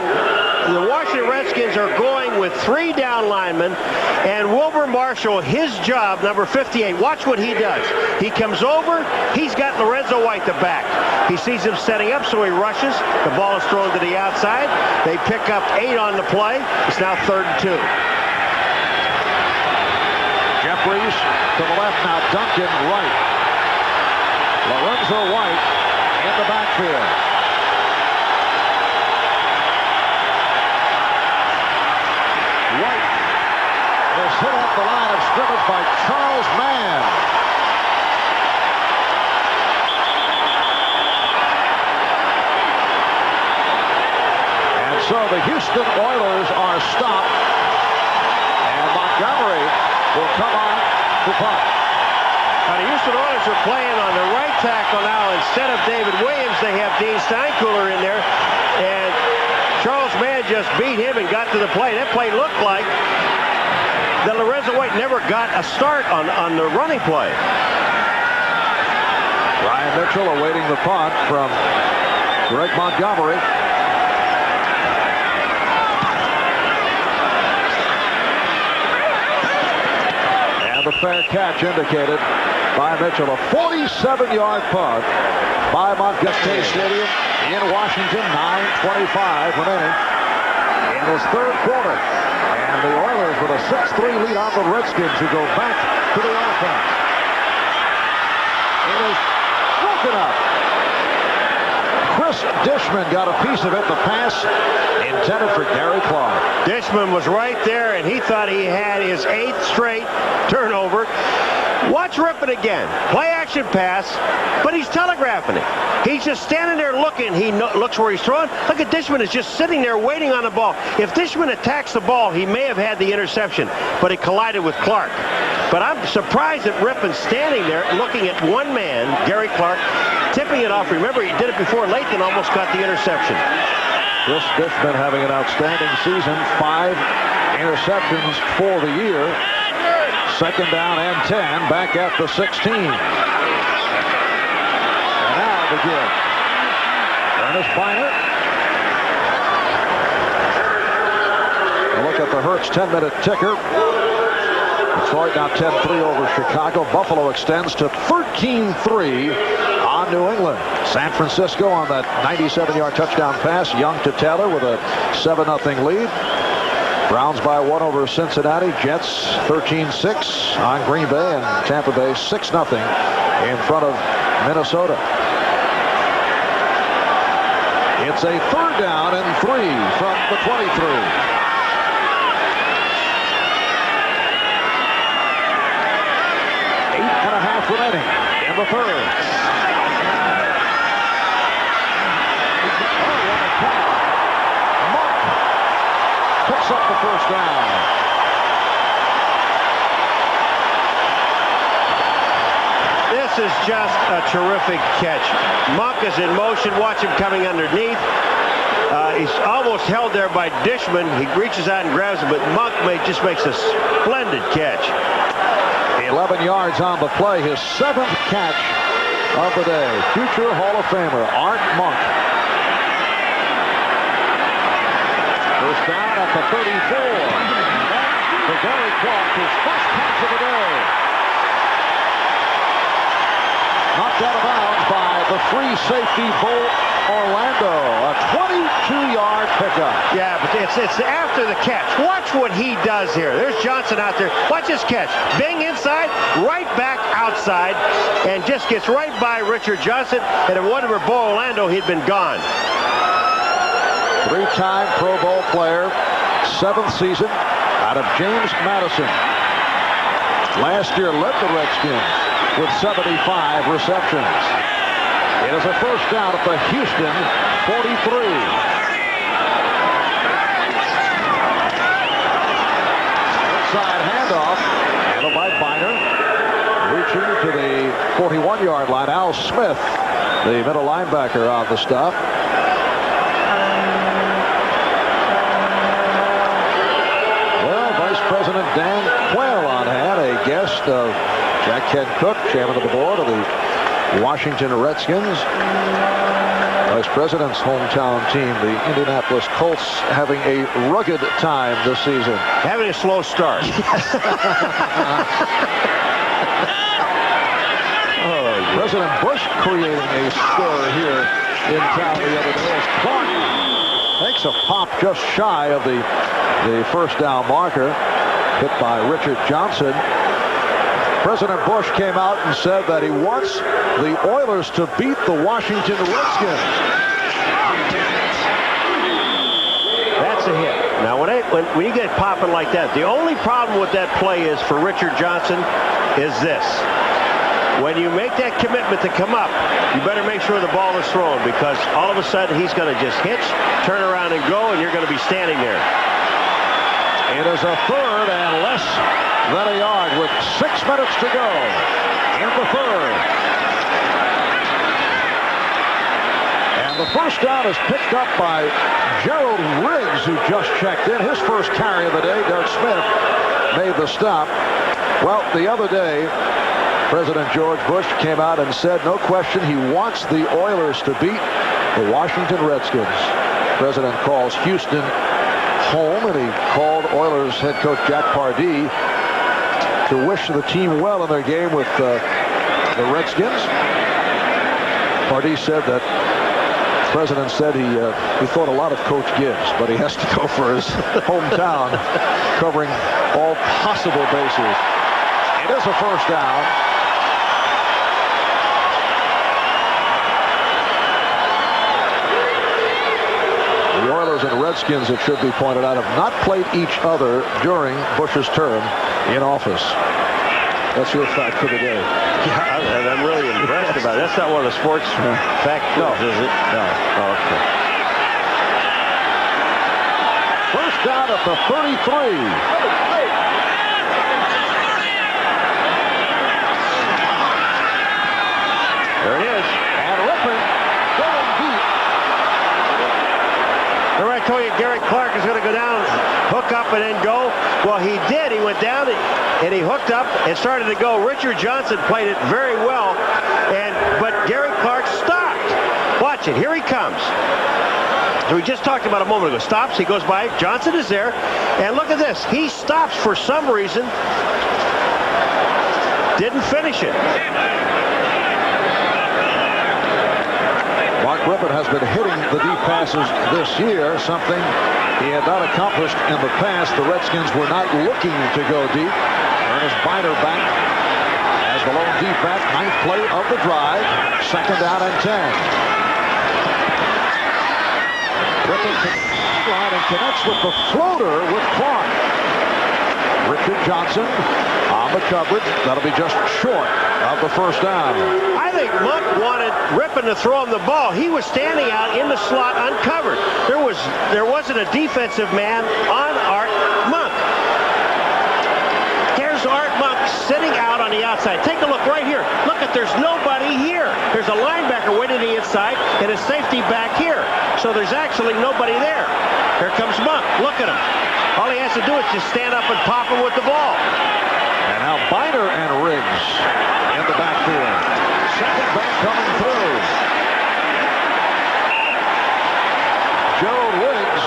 The Washington Redskins are going with 3 down linemen, and Wilbur Marshall, his job, number 58, watch what he does. He comes over, he's got Lorenzo White the back. He sees him setting up, so he rushes. The ball is thrown to the outside. They pick up 8 on the play. It's now 3rd and 2. Jeffries to the left, now Duncan right. Lorenzo White in the backfield. White is hit off the line of scrimmage by Charles Mann. And so the Houston Oilers are stopped, and Montgomery will come on to punt. Now the Houston Oilers are playing on the right tackle now. Instead of David Williams, they have Dean Steinkuhler in there. And Charles Mann just beat him and got to the play. That play looked like that Lorenzo White never got a start on the running play. Ryan Mitchell awaiting the punt from Greg Montgomery. And the fair catch indicated by Mitchell. A 47-yard punt by Montgomery Stadium in Washington. 9:25 remaining in this 3rd quarter. And the Oilers with a 6-3 lead on the Redskins, who go back to the offense. It is broken up. Chris Dishman got a piece of it. The pass intended for Gary Clark. Dishman was right there, and he thought he had his 8th straight turnover. Watch Rippon again. Play action pass, but he's telegraphing it. He's just standing there looking. He looks where he's throwing. Look at Dishman is just sitting there waiting on the ball. If Dishman attacks the ball, he may have had the interception, but he collided with Clark. But I'm surprised that Rippon's standing there looking at one man, Gary Clark, tipping it off. Remember, he did it before. Lathan almost got the interception. Chris Dishman having an outstanding season. 5 interceptions for the year. 2nd down and 10, back at the 16. again. Ernest Biner. Look at the Hertz 10-minute ticker. Detroit now 10-3 over Chicago. Buffalo extends to 13-3 on New England. San Francisco on that 97-yard touchdown pass. Young to Taylor with a 7-0 lead. Browns by 1 over Cincinnati. Jets 13-6 on Green Bay, and Tampa Bay 6-0 in front of Minnesota. It's a 3rd down and 3 from the 23. 8.5 remaining in the 3rd. Monk picks up the 1st down. This is just a terrific catch. Monk is in motion. Watch him coming underneath. He's almost held there by Dishman. He reaches out and grabs him, but Monk just makes a splendid catch. 11 yards on the play, his 7th catch of the day. Future Hall of Famer Art Monk. 1st down at the 34. For Gary Clark, his 1st catch of the day. Knocked out of bounds by the free safety Bo Orlando. A 22-yard pickup. Yeah, but it's after the catch. Watch what he does here. There's Johnson out there. Watch his catch. Bing inside, right back outside, and just gets right by Richard Johnson. And if it wasn't for Bo Orlando, he'd been gone. 3-time Pro Bowl player, 7th season out of James Madison. Last year led the Redskins with 75 receptions. It is a 1st down at the Houston 43. Inside handoff, handled by Biner. Reaching to the 41-yard line, Al Smith, the middle linebacker, on the stop. Well, Vice President Dan Quayle on hand, a guest of Jack Ken Cook, chairman of the board of the Washington Redskins. Vice President's hometown team, the Indianapolis Colts, having a rugged time this season. Having a slow start. President Bush creating a stir here in town the other day as Clark takes a pop just shy of the 1st down marker, hit by Richard Johnson. President Bush came out and said that he wants the Oilers to beat the Washington Redskins. That's a hit. Now, when you get popping like that, the only problem with that play is for Richard Johnson is this. When you make that commitment to come up, you better make sure the ball is thrown, because all of a sudden he's going to just hitch, turn around and go, and you're going to be standing there. It is a 3rd and less than a yard with 6 minutes to go in the 3rd. And the 1st down is picked up by Gerald Riggs, who just checked in. His 1st carry of the day. Doug Smith made the stop. Well, the other day, President George Bush came out and said, no question, he wants the Oilers to beat the Washington Redskins. President calls Houston home, and he called Oilers head coach Jack Pardee to wish the team well in their game with the Redskins. Pardee said that the President said he thought a lot of Coach Gibbs, but he has to go for his hometown, covering all possible bases. It is a 1st down. The Oilers and Redskins, it should be pointed out, have not played each other during Bush's term in office. That's your fact for the day. Yeah, I'm really impressed about it. That's not one of the sports factors, is it? No. Oh, okay. 1st down at the 33. There it is. And Ripper going deep. Remember I told you Gary Clark is going to go down, hook up, and then go? Well, he did. He went down and he hooked up and started to go. Richard Johnson played it very well, but Gary Clark stopped. Watch it. Here he comes. So we just talked about a moment ago. Stops. He goes by. Johnson is there. And look at this. He stops for some reason. Didn't finish it. Mark Rippon has been hitting the deep passes this year, something he had not accomplished in the past. The Redskins were not looking to go deep. Ernest Biner back as the lone deep back. 9th play of the drive. 2nd down and 10. Rippon and connects with the floater with Clark. Richard Johnson on the coverage. That'll be just short of the first down. I think Monk wanted Rippon to throw him the ball. He was standing out in the slot uncovered. There wasn't a defensive man on Art Monk. Here's Art Monk sitting out on the outside. Take a look right here. Look at, there's nobody here. There's a linebacker way to the inside and a safety back here. So there's actually nobody there. Here comes Monk. Look at him. All he has to do is just stand up and pop him with the ball. And now Biner and Riggs in the backfield. Second back coming through. Gerald Riggs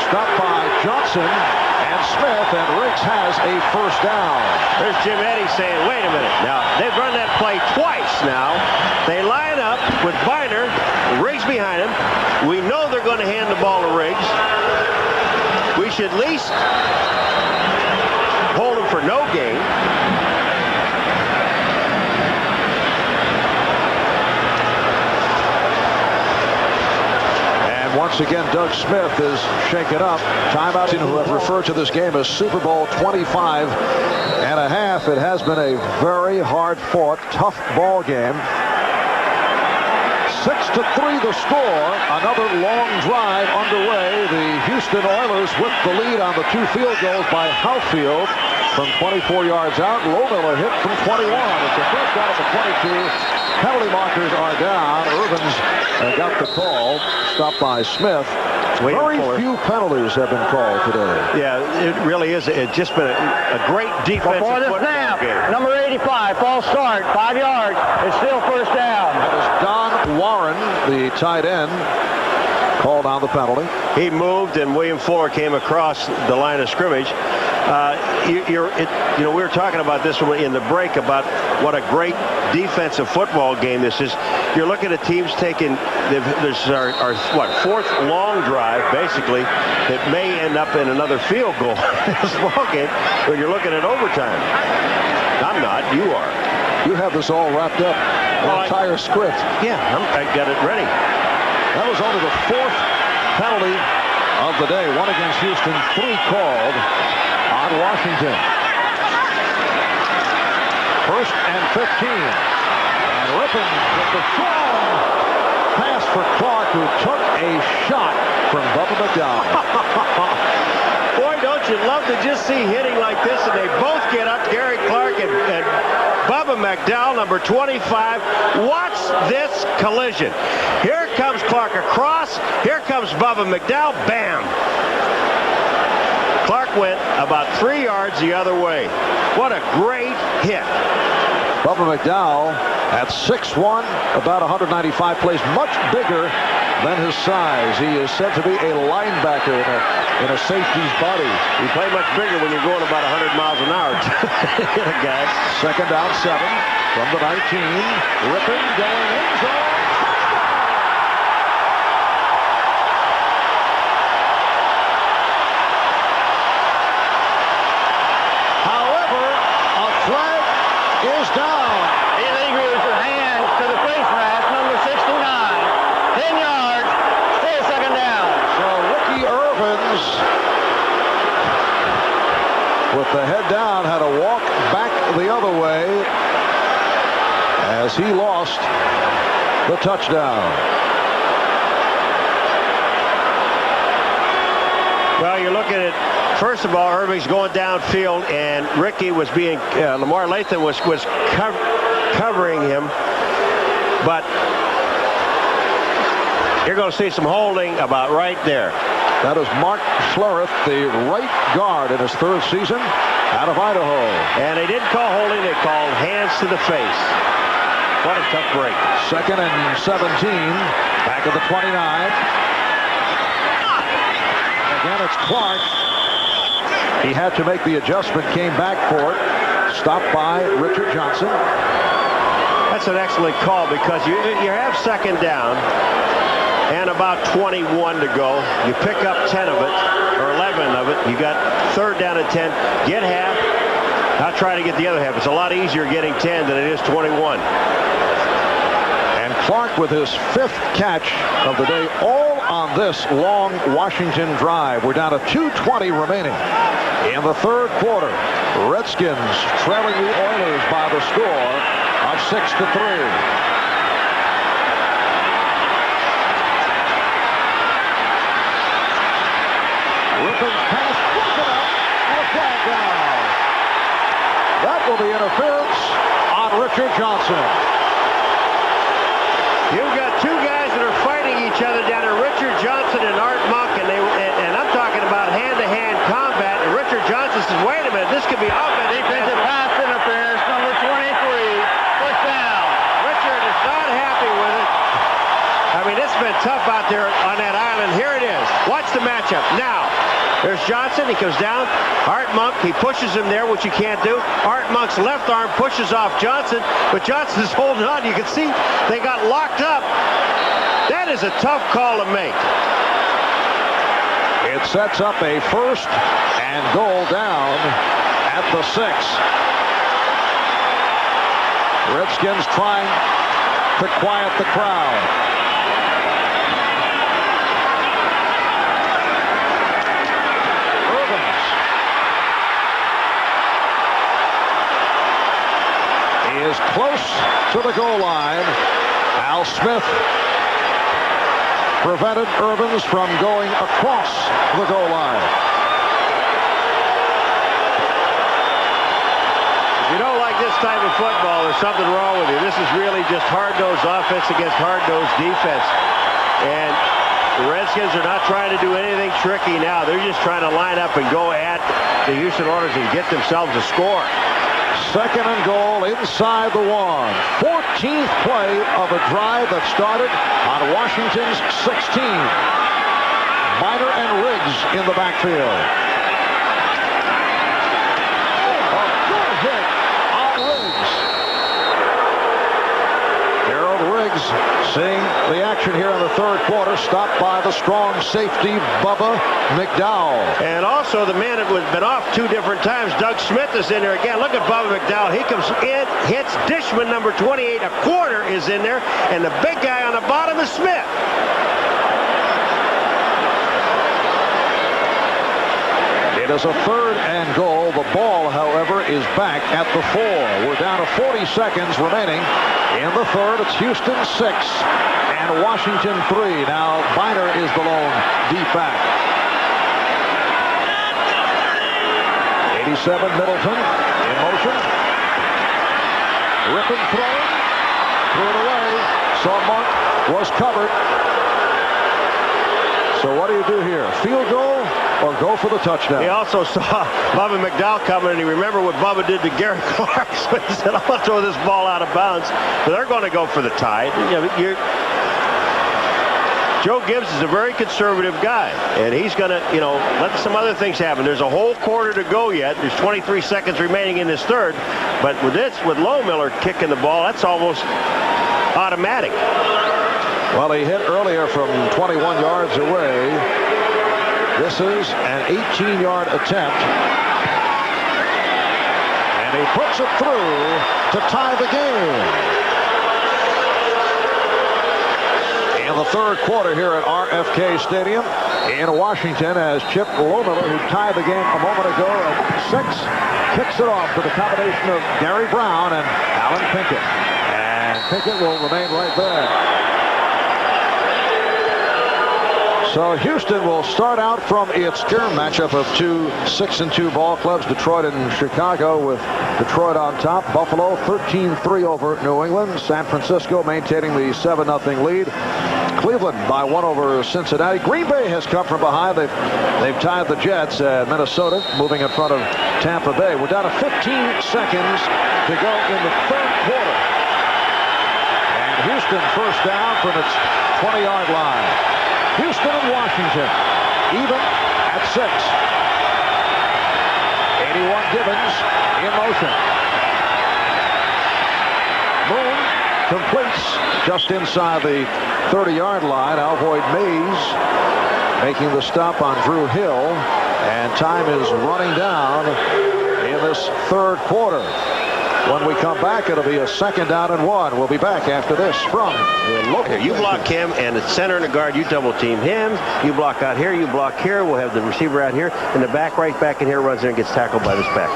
stopped by Johnson and Smith, and Riggs has a first down. There's Jim Eddy saying, wait a minute. Now, they've run that play twice now. They line up with Biner, Riggs behind him. We know they're going to hand the ball to Riggs. We should at least hold him for no gain. And once again, Doug Smith is shaken up. Timeout, who have referred to this game as Super Bowl 25 and a half. It has been a very hard-fought, tough ball game. 6-3 the score. Another long drive underway. The Houston Oilers with the lead on the 2 field goals by Houtfield from 24 yards out. Lowmiller hit from 21. It's a first down at the 22. Penalty markers are down. Irvin's got the call. Stopped by Smith. Very few penalties have been called today. Yeah, it really is. It's just been a great defensive football game. Number 85, false start, 5 yards. It's still first down. That is Don Warren, the tight end, called on the penalty. He moved, and William Fuller came across the line of scrimmage. We were talking about this in the break about what a great defensive football game this is. You're looking at teams taking this is our 4th long drive basically that may end up in another field goal in this ball game when you're looking at overtime. I'm not. You are. You have this all wrapped up. The entire script. Yeah, I got it ready. That was only the 4th penalty of the day. 1 against Houston, 3 called on Washington. 1st and 15. And Rippon with the strong pass for Clark, who took a shot from Bubba McDowell. Boy, don't you love to just see hitting like this, and they both get up, Gary Clark and Bubba McDowell, number 25. Watch this collision. Here comes Clark across. Here comes Bubba McDowell. Bam! Clark went about 3 yards the other way. What a great hit. Bubba McDowell at 6'1", about 195, plays much bigger than his size. He is said to be a linebacker in a safety's body. You play much bigger when you're going about 100 miles an hour. Guys. 2nd down 7 from the 19. Rippon going end zone. However, a flag is down. Illegal hand to the face mask, number 69. 10 yards, still 2nd down. So Ricky Irvins, with the head down, had to walk back the other way as he lost the touchdown. Well, you're looking at, first of all, Irving's going downfield, and Ricky was being, Lamar Latham was covering him. But you're going to see some holding about right there. That is Mark Schlereth, the right guard in his 3rd season out of Idaho. And they didn't call holding, they called hands to the face. What a tough break. 2nd and 17. Back at the 29. Again, it's Clark. He had to make the adjustment, came back for it. Stopped by Richard Johnson. That's an excellent call because you have 2nd down and about 21 to go. You pick up 10 of it or 11 of it. You got 3rd down and 10. Get half. Now try to get the other half. It's a lot easier getting 10 than it is 21. And Clark with his 5th catch of the day, all on this long Washington drive. We're down to 2:20 remaining in the 3rd quarter. Redskins trailing the Oilers by the score of 6-3. Rippon's pass broken up and a flag down. That will be interference on Richard Johnson. You've got 2 guys that are fighting each other down there, Richard Johnson and Art Monk, and I'm talking about hand-to-hand combat. And Richard Johnson says, "Wait a minute, this could be offense." Defensive pass interference, number 23, first down. Richard is not happy with it. I mean, it's been tough out there on that island. Here it is. Watch the matchup. Now, there's Johnson. He comes down. Art Monk, he pushes him there, which you can't do. Art Monk's left arm pushes off Johnson, but Johnson's holding on. You can see they got locked up. That is a tough call to make. It sets up a 1st and goal down at the 6. Redskins trying to quiet the crowd. Is close to the goal line. Al Smith prevented Irvins from going across the goal line. If you don't like this type of football, there's something wrong with you. This is really just hard-nosed offense against hard-nosed defense. And the Redskins are not trying to do anything tricky now. They're just trying to line up and go at the Houston Oilers and get themselves a score. 2nd and goal inside the 1. 14th play of a drive that started on Washington's 16. Miner and Riggs in the backfield. A good hit on Riggs. Gerald Riggs seeing the action here in the 3rd quarter, stopped by the strong safety Bubba McDowell. And also the man that was been off 2 different times, Doug Smith, is in there again. Look at Bubba McDowell. He comes in, hits Dishman, number 28, a quarter is in there, and the big guy on the bottom is Smith. It is a 3rd and goal. The ball, however, is back at the 4. We're down to 40 seconds remaining in the 3rd. It's Houston 6 and Washington 3. Now Biner is the lone deep back. 87 Middleton in motion. Rippon throwing. Threw it away. Saw Monk was covered. So what do you do here? Field goal or go for the touchdown? He also saw Bubba McDowell coming, and he remembered what Bubba did to Gary Clark. So he said, I'm going to throw this ball out of bounds. But they're going to go for the tie. Joe Gibbs is a very conservative guy, and he's going to, let some other things happen. There's a whole quarter to go yet. There's 23 seconds remaining in this 3rd. But with Lohmiller kicking the ball, that's almost automatic. Well, he hit earlier from 21 yards away. This is an 18-yard attempt. And he puts it through to tie the game. In the 3rd quarter here at RFK Stadium in Washington, as Chip Lohmiller, who tied the game a moment ago at 6, kicks it off to the combination of Gary Brown and Alan Pinkett. And Pinkett will remain right there. So Houston will start out from its term matchup of 2 6-2 ball clubs, Detroit and Chicago, with Detroit on top. Buffalo 13-3 over New England. San Francisco maintaining the 7-0 lead. Cleveland by 1 over Cincinnati. Green Bay has come from behind. They've tied the Jets. Minnesota moving in front of Tampa Bay. We're down to 15 seconds to go in the 3rd quarter. Houston first down from its 20-yard line. Houston and Washington even at 6. 81 Gibbons in motion. Moon completes just inside the 30-yard line. Alvoid Mays making the stop on Drew Hill, and time is running down in this third quarter. When we come back, it'll be a 2nd down and 1. We'll be back after this from the local. You block him, and the center and the guard, you double team him. You block out here, you block here. We'll have the receiver out here, and the back right back in here runs in and gets tackled by this back.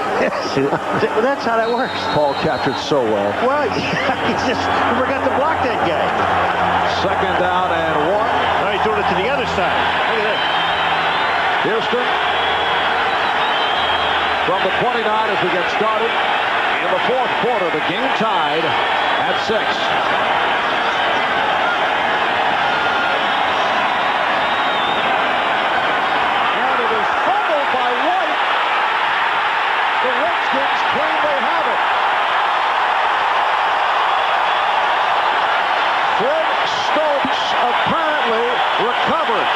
That's how that works. Paul captured so well. Well, he forgot to block that guy. 2nd down and 1. Now he's doing it to the other side. Look at that. Houston from the 29 as we get started. In the fourth quarter, the game tied at 6. And it is fumbled by White. The Redskins claim they have it. Fred Stokes apparently recovered,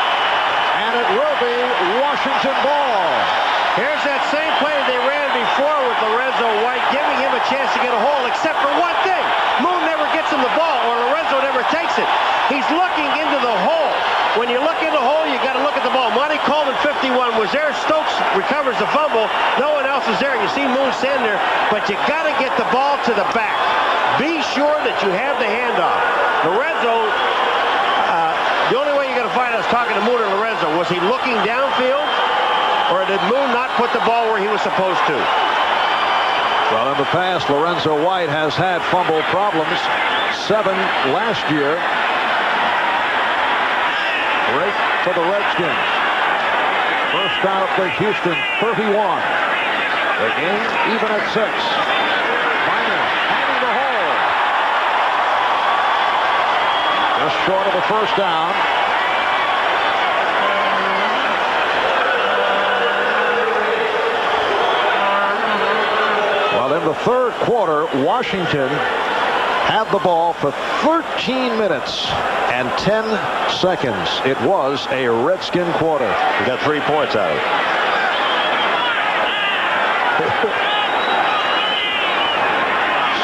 and it will be Washington ball. Here's that same play they ran before with Lorenzo White, giving him a chance to get a hole, except for one thing. Moon never gets him the ball, or Lorenzo never takes it. He's looking into the hole. When you look in the hole, you got to look at the ball. Monty Coleman, 51, was there. Stokes recovers the fumble. No one else is there. You see Moon stand there, but you got to get the ball to the back. Be sure that you have the handoff. Lorenzo, the only way you're going to find us talking to Moon and Lorenzo, was he looking downfield? Or did Moon not put the ball where he was supposed to? Well, in the past, Lorenzo White has had fumble problems. 7 last year. Break for the Redskins. First down for Houston, 31. The game even at 6. Minor finding the hole. Just short of the first down. In the third quarter, Washington had the ball for 13 minutes and 10 seconds. It was a Redskin quarter. We got 3 points out of it.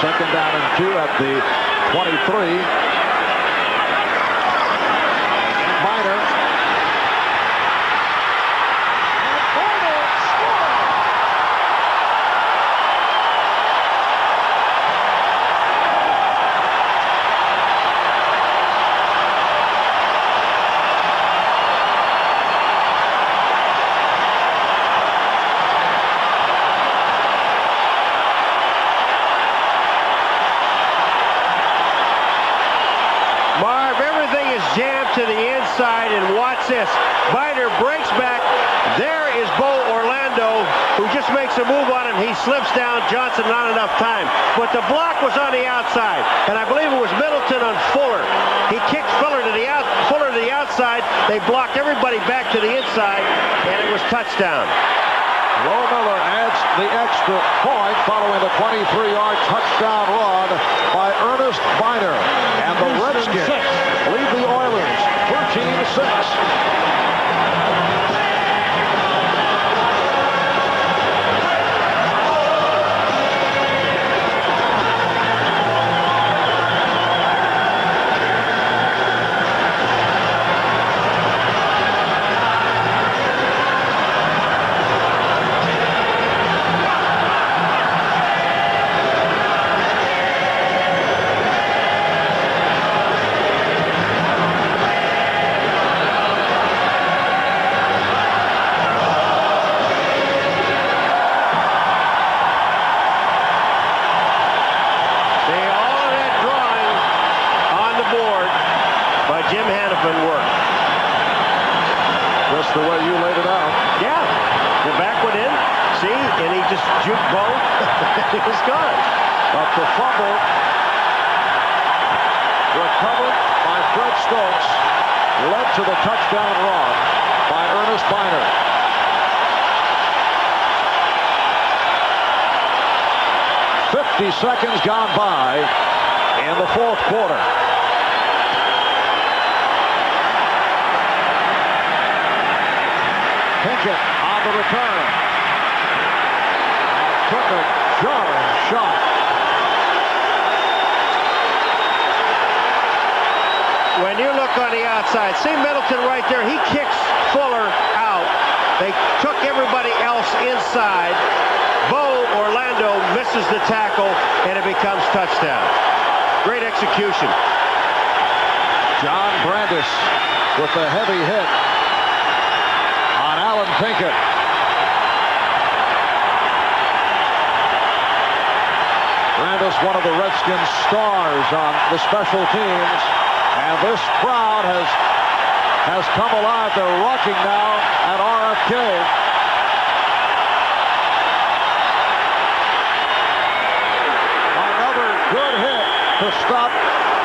Second down and 2 at the 23. Minor. To the inside, and watch this. Biter breaks back. There is Bo Orlando, who just makes a move on him. He slips down. Johnson not enough time. But the block was on the outside, and I believe it was Middleton on Fuller. He kicked Fuller to the outside. They blocked everybody back to the inside, and it was touchdown. Lo Miller adds the extra point following the 23-yard touchdown run by Ernest Biner. And the Redskins lead the Oilers 13-6. The way you laid it out. Yeah. The back went in. See? And he just juked Bo. It was gone. But the fumble recovered by Fred Stokes led to the touchdown run by Ernest Biner. .50 seconds gone by. in the fourth quarter. Pinkett on the return. And took a jarring shot. When you look on the outside, see Middleton right there. He kicks Fuller out. They took everybody else inside. Bo Orlando misses the tackle, and it becomes touchdown. Great execution. John Brandis with the heavy hit on Alan Pinkett. Brandis, one of the Redskins stars on the special teams, and this crowd has come alive. They're rocking now at RFK. Another good hit to stop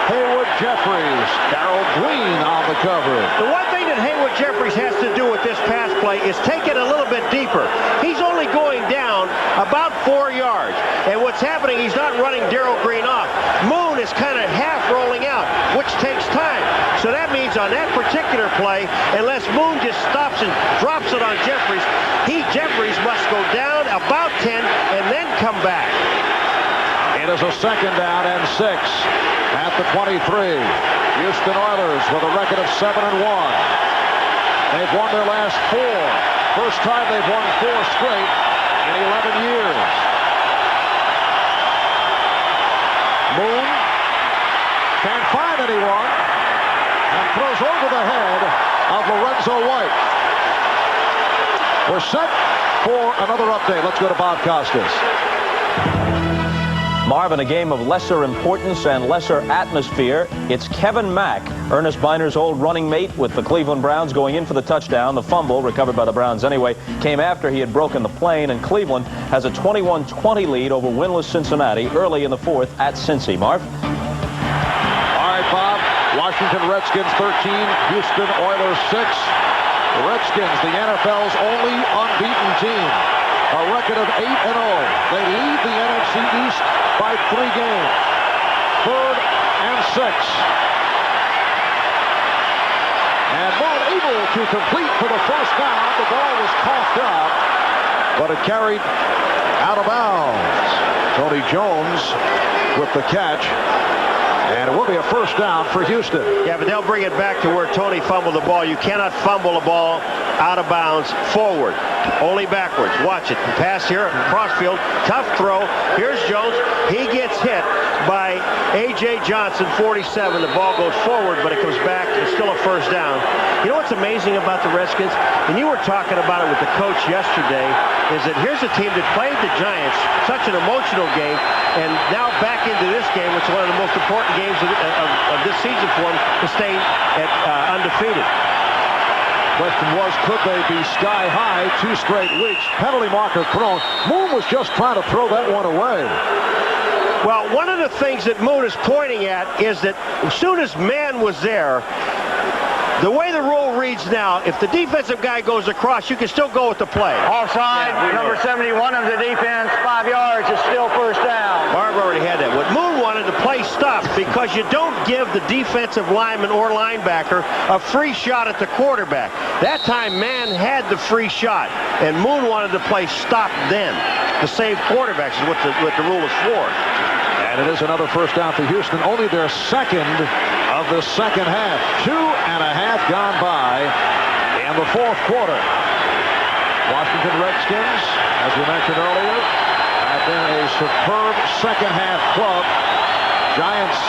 Haywood Jeffries. Darrell Green on the cover. The one thing that Haywood Jeffries has to do with this pass play is take it a little bit deeper. He's only going down about 4 yards. And what's happening, he's not running Darrell Green off. Moon is kind of half rolling out, which takes time. So that means on that particular play, unless Moon just stops and drops it on Jeffries, Jeffries must go down about 10 and then come back. It is a second down and 6 at the 23. Houston Oilers with a record of 7-1. They've won their last 4. First time they've won 4 straight in 11 years. Moon can't find anyone and throws over the head of Lorenzo White. We're set for another update. Let's go to Bob Costas. Marv, in a game of lesser importance and lesser atmosphere, it's Kevin Mack, Ernest Biner's old running mate with the Cleveland Browns, going in for the touchdown. The fumble, recovered by the Browns anyway, came after he had broken the plane, and Cleveland has a 21-20 lead over winless Cincinnati early in the fourth at Cincy. Marv? All right, Bob. Washington Redskins 13, Houston Oilers 6. The Redskins, the NFL's only unbeaten team. A record of 8-0. They lead the NFC East by 3 games. 3rd and 6. And not able to complete for the first down. The ball was coughed up, but it carried out of bounds. Tony Jones with the catch. And it will be a first down for Houston. Yeah, but they'll bring it back to where Tony fumbled the ball. You cannot fumble a ball out of bounds forward, only backwards. Watch it. The pass here, crossfield, tough throw. Here's Jones. He gets hit by A.J. Johnson, 47. The ball goes forward, but it comes back. It's still a first down. You know what's amazing about the Redskins? And you were talking about it with the coach yesterday, is that here's a team that played the Giants, such an emotional game, and now back into this game, which is one of the most important games of this season for them, to stay at undefeated. Question was, could they be sky high 2 straight weeks? Penalty marker thrown. Moon was just trying to throw that one away. Well, one of the things that Moon is pointing at is that as soon as man was there, the way the rule reads now, if the defensive guy goes across, you can still go with the play. Offside, number 71 of the defense, 5 yards, is still first down. Barb already had that. What Moon wanted, the play stopped, because you don't give the defensive lineman or linebacker a free shot at the quarterback. That time, man had the free shot, and Moon wanted the play stopped then. To save quarterbacks is what the rule is for. And it is another first down for Houston. Only their second of the second half. 2.5 gone by in the fourth quarter. Washington Redskins, as we mentioned earlier, have been a superb second half club. Giants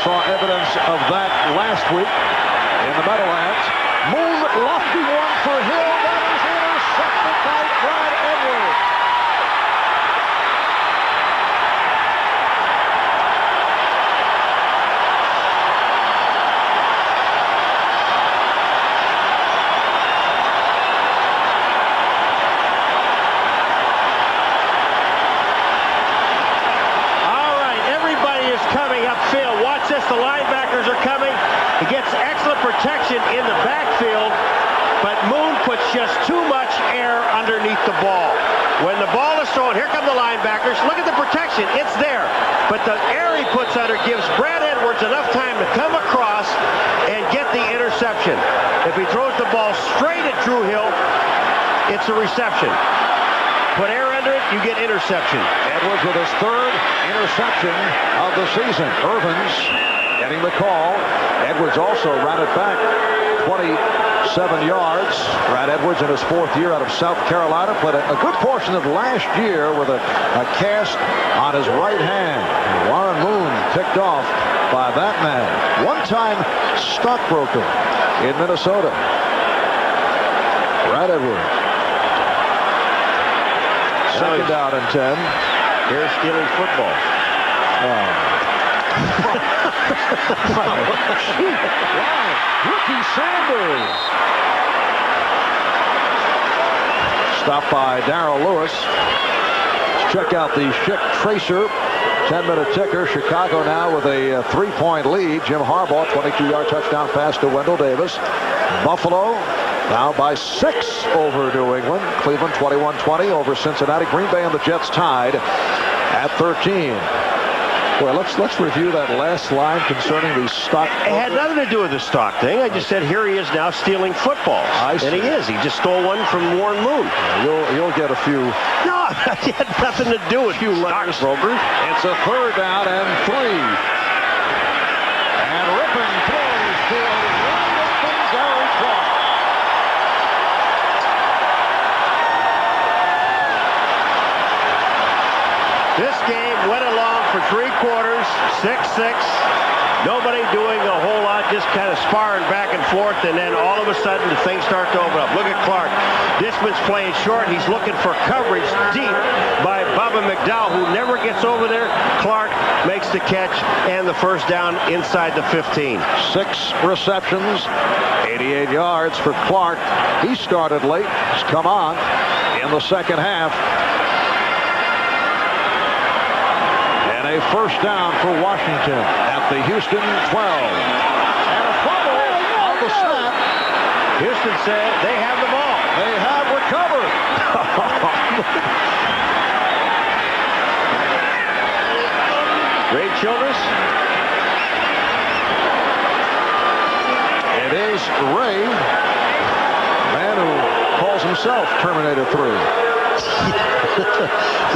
saw evidence of that last week in the Meadowlands. Moon, lofty one for Hill. That is intercepted by Brad Edwards. The linebackers are coming. He gets excellent protection in the backfield, but Moon puts just too much air underneath the ball. When the ball is thrown, here come the linebackers. Look at the protection. It's there. But the air he puts under gives Brad Edwards enough time to come across and get the interception. If he throws the ball straight at Drew Hill, it's a reception. Put air under it, you get interception. Edwards with his third interception of the season. Irvins getting the call. Edwards also ran it back 27 yards. Brad Edwards in his fourth year out of South Carolina played a good portion of last year with a cast on his right hand. Warren Moon picked off by that man. One-time stockbroker in Minnesota. Brad Edwards. Second down and 10. Here's stealing football. Ricky Sanders. Stopped by Darrell Lewis. Let's check out the Schick Tracer 10-minute ticker. Chicago now with a 3-point lead. Jim Harbaugh, 22-yard touchdown pass to Wendell Davis. Buffalo now by 6 over New England. Cleveland 21-20 over Cincinnati. Green Bay and the Jets tied at 13. Well, let's review that last line concerning the stock. It had nothing to do with the stock thing. I just said here he is now stealing footballs. And he is. He just stole one from Warren Moon. You'll get a few. No, it had nothing to do with you stockbrokers. It's a third down and 3. And Rippon throws to a wide-open Gary Clark. This game went along for 3 quarters, 6-6. Nobody doing a whole lot, just kind of sparring back and forth, and then all of a sudden the things start to open up. Look at Clark. Disman's playing short. He's looking for coverage deep by Bubba McDowell, who never gets over there. Clark makes the catch and the first down inside the 15. 6 receptions, 88 yards for Clark. He started late. He's come on in the second half. A first down for Washington at the Houston 12. And a fumble on the snap. Houston said they have the ball. They have recovered. Ray Childress. It is Ray, man who calls himself Terminator 3.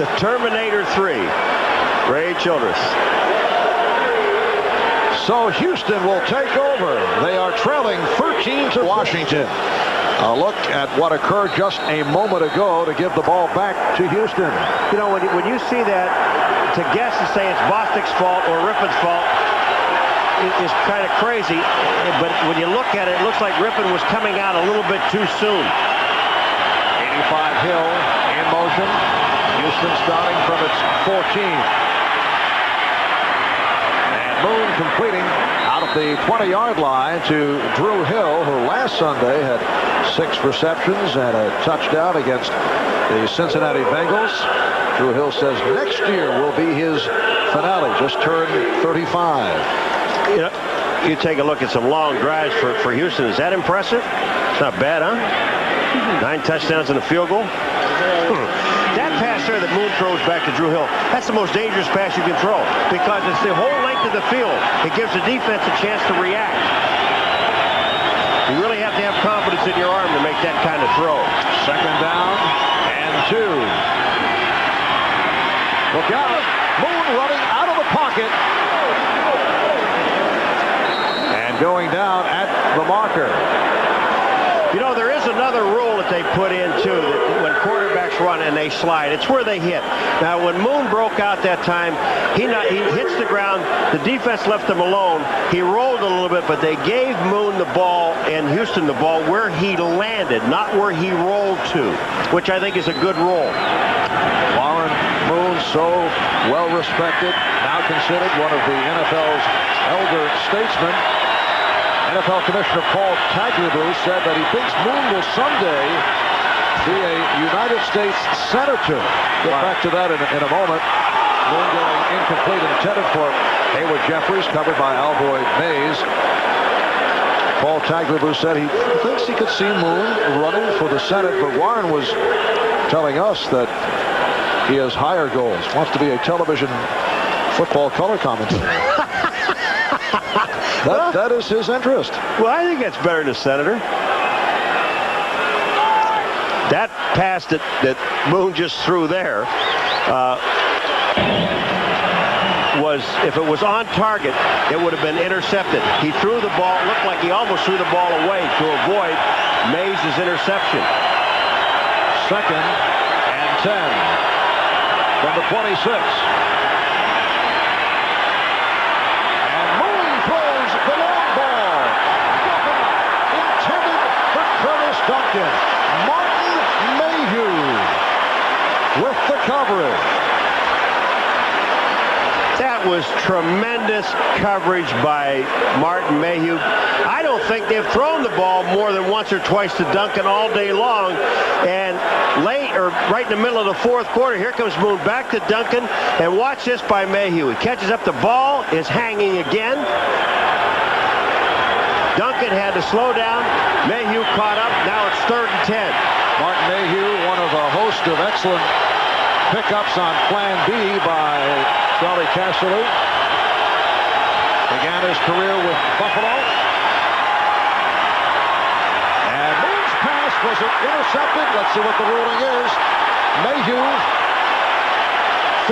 The Terminator 3. Ray Childress. So Houston will take over. They are trailing 13 to Washington. A look at what occurred just a moment ago to give the ball back to Houston. You know, when you see that, to guess and say it's Bostic's fault or Rippon's fault is kind of crazy. But when you look at it, it looks like Rippon was coming out a little bit too soon. 85 Hill in motion. Houston starting from its 14. Moon completing out of the 20-yard line to Drew Hill, who last Sunday had 6 receptions and a touchdown against the Cincinnati Bengals. Drew Hill says next year will be his finale. Just turned 35. You know, you take a look at some long drives for Houston. Is that impressive? It's not bad, huh? 9 touchdowns and a field goal. That pass there that Moon throws back to Drew Hill, that's the most dangerous pass you can throw because it's the whole length of the field. It gives the defense a chance to react. You really have to have confidence in your arm to make that kind of throw. Second down and 2. Look out. Moon running out of the pocket. And going down at the marker. You know, there is another rule that they put in, too, that when quarterbacks run and they slide, it's where they hit. Now, when Moon broke out that time, he hits the ground. The defense left him alone. He rolled a little bit, but they gave Moon the ball and Houston the ball where he landed, not where he rolled to, which I think is a good rule. Warren Moon, so well respected, now considered one of the NFL's elder statesmen. NFL Commissioner Paul Tagliabue said that he thinks Moon will someday be a United States Senator. Get back to that in a moment. Moon going incomplete, intended for Hayward Jeffries, covered by Alvoy Mays. Paul Tagliabue said he thinks he could see Moon running for the Senate, but Warren was telling us that he has higher goals, wants to be a television football color commentator. That is his interest. Well, I think that's better than a senator. That pass that Moon just threw there was, if it was on target, it would have been intercepted. He threw the ball, looked like he almost threw the ball away to avoid Mays' interception. 2nd and 10 from the 26. And Moon throws the long ball. Intended for Curtis Duncan. Martin Mayhew with the coverage. That was tremendous coverage by Martin Mayhew. I don't think they've thrown the ball more than once or twice to Duncan all day long. And late, or right in the middle of the 4th quarter, here comes Moon back to Duncan. And watch this by Mayhew. He catches up the ball, is hanging again. Duncan had to slow down. Mayhew caught up. Now it's 3rd and 10. Martin Mayhew, one of a host of excellent pickups on Plan B by Charlie Casserly. Began his career with Buffalo. And Moon's pass was intercepted. Let's see what the ruling is. Mayhew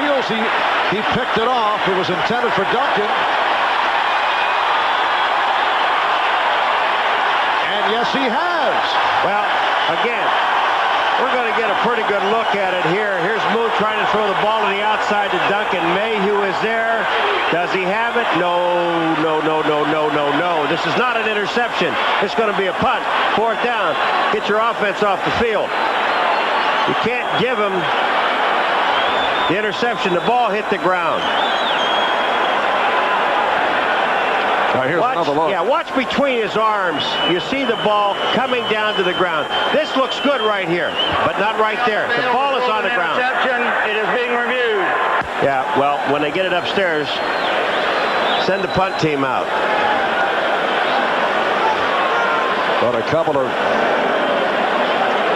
feels he picked it off. It was intended for Duncan. And yes, he has. Well, again, we're going to get a pretty good look at it here. Here's Moon trying to throw the ball to the outside to Duncan. Mayhew is there. Does he have it? No. This is not an interception. It's going to be a punt. 4th down. Get your offense off the field. You can't give him the interception. The ball hit the ground. Right, here's another look. Yeah, watch between his arms. You see the ball coming down to the ground. This looks good right here, but not right there. The ball is on the ground. Interception. It is being reviewed. Yeah, well, when they get it upstairs, send the punt team out. But a couple of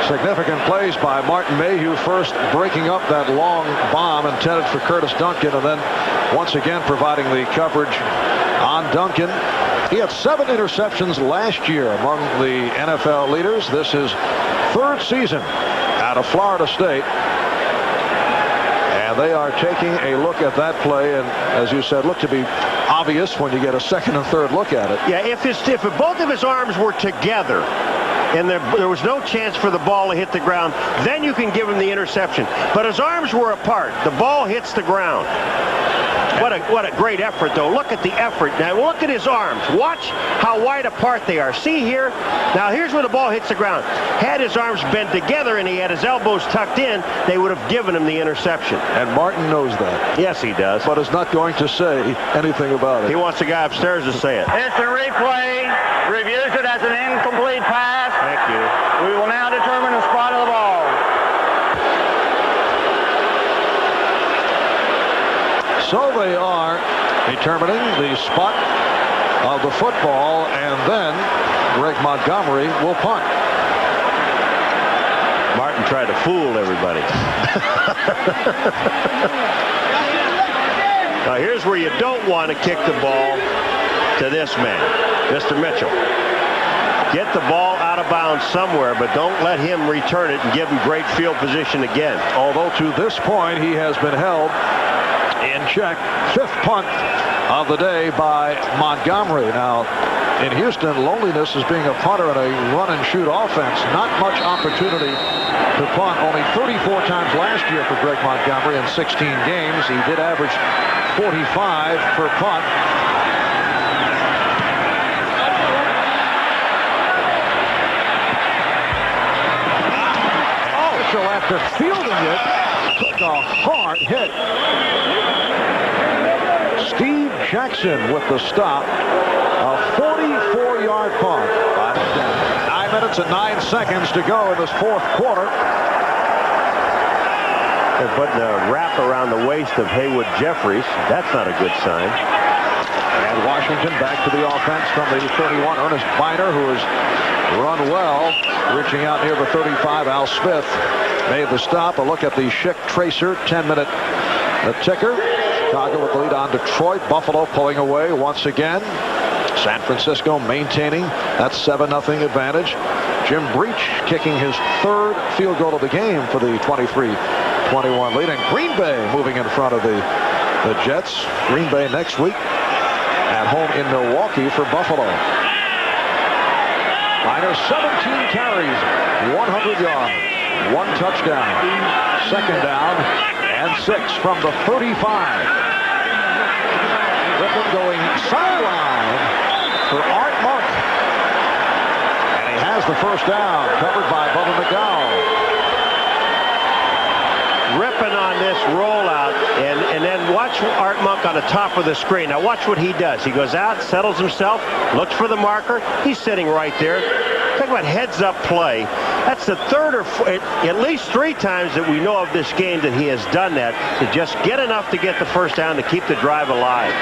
significant plays by Martin Mayhew. First, breaking up that long bomb intended for Curtis Duncan, and then once again providing the coverage on Duncan. He had 7 interceptions last year among the NFL leaders. This is 3rd season out of Florida State. And they are taking a look at that play, and as you said, look to be obvious when you get a 2nd and 3rd look at it. Yeah, if both of his arms were together and there was no chance for the ball to hit the ground, then you can give him the interception. But his arms were apart. The ball hits the ground. What a great effort, though. Look at the effort. Now, look at his arms. Watch how wide apart they are. See here? Now, here's where the ball hits the ground. Had his arms bent together and he had his elbows tucked in, they would have given him the interception. And Martin knows that. Yes, he does. But is not going to say anything about it. He wants the guy upstairs to say it. Instant replay reviews it as an incomplete pass. Thank you. We will now determine the spot of the ball. So they are determining the spot of the football, and then Greg Montgomery will punt. Martin tried to fool everybody. Now here's where you don't want to kick the ball to this man, Mr. Mitchell. Get the ball out of bounds somewhere, but don't let him return it and give him great field position again. Although to this point he has been held in check. 5th punt of the day by Montgomery. Now, in Houston, loneliness is being a punter in a run-and-shoot offense. Not much opportunity to punt. Only 34 times last year for Greg Montgomery in 16 games. He did average 45 per punt. Mitchell, after fielding it, took a hard hit. Steve Jackson with the stop. A 44-yard punt. 9 minutes and 9 seconds to go in this 4th quarter. They're putting a wrap around the waist of Haywood Jeffries. That's not a good sign. And Washington back to the offense from the 31. Ernest Biner, who has run well, reaching out near the 35. Al Smith made the stop. A look at the Schick Tracer 10-minute ticker. Chicago with the lead on Detroit. Buffalo pulling away once again. San Francisco maintaining that 7-0 advantage. Jim Breach kicking his third field goal of the game for the 23-21 lead. And Green Bay moving in front of the Jets. Green Bay next week at home in Milwaukee for Buffalo. Miner 17 carries, 100 yards, 1 touchdown. Second down and 6 from the 35. Griffin going sideline for Art Monk. And he has the first down, covered by Bubba McDowell. Ripping on this rollout, and then watch Art Monk on the top of the screen. Now watch what he does. He goes out, settles himself, looks for the marker. He's sitting right there. Talk about heads-up play. That's the third or at least 3 times that we know of this game that he has done that, to just get enough to get the first down to keep the drive alive.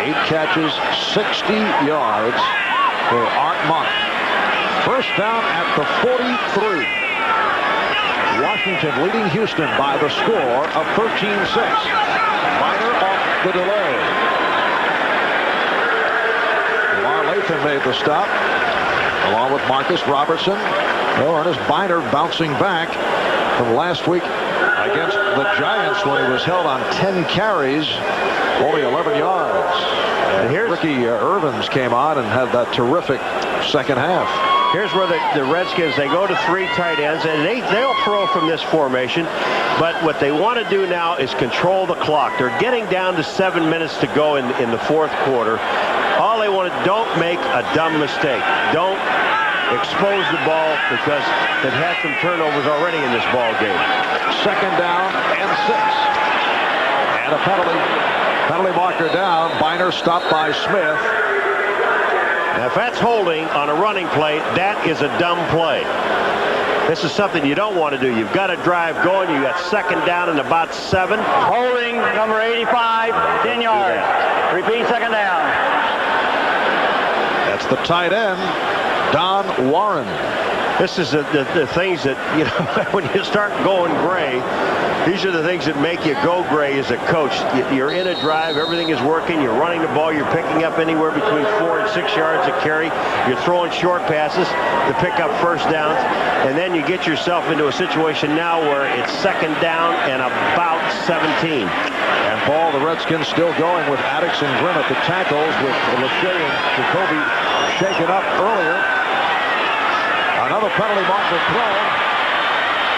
8 catches, 60 yards for Art Monk. First down at the 43. Washington leading Houston by the score of 13-6. Miner off the delay. Lamar Latham made the stop, along with Marcus Robertson. Well, Ernest Biner bouncing back from last week against the Giants when he was held on 10 carries, only 11 yards. And here's Ricky Irvins came on and had that terrific second half. Here's where the Redskins, they go to 3 tight ends, and they'll throw from this formation. But what they want to do now is control the clock. They're getting down to 7 minutes to go in the fourth quarter. All they want to, don't make a dumb mistake. Don't expose the ball, because they've had some turnovers already in this ball game. Second down and 6. And a penalty marker down. Biner stopped by Smith. Now, if that's holding on a running play, that is a dumb play. This is something you don't want to do. You've got a drive going. You got second down and about 7. Holding number 85, 10 yards. Repeat, second down. That's the tight end, Don Warren. This is the things that, you know, when you start going gray, these are the things that make you go gray as a coach. You're in a drive, everything is working, you're running the ball, you're picking up anywhere between 4 and 6 yards a carry, you're throwing short passes to pick up first downs, and then you get yourself into a situation now where it's second down and about 17. And Paul, the Redskins still going with Addix and Grimm at the tackles, with Lachey and Jacoby shaken up earlier. Another penalty marker thrown.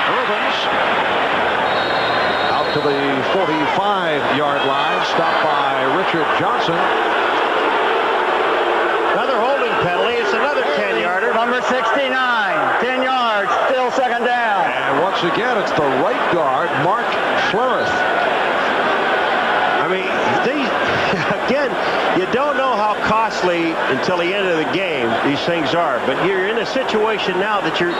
Irvins out to the 45-yard line, stopped by Richard Johnson. Another holding penalty. It's another 10-yarder. Number 69, 10 yards, still second down. And once again, it's the right guard, Mark Schlereth. I mean, again, you don't know how costly until the end of the game these things are. But you're in a situation now that you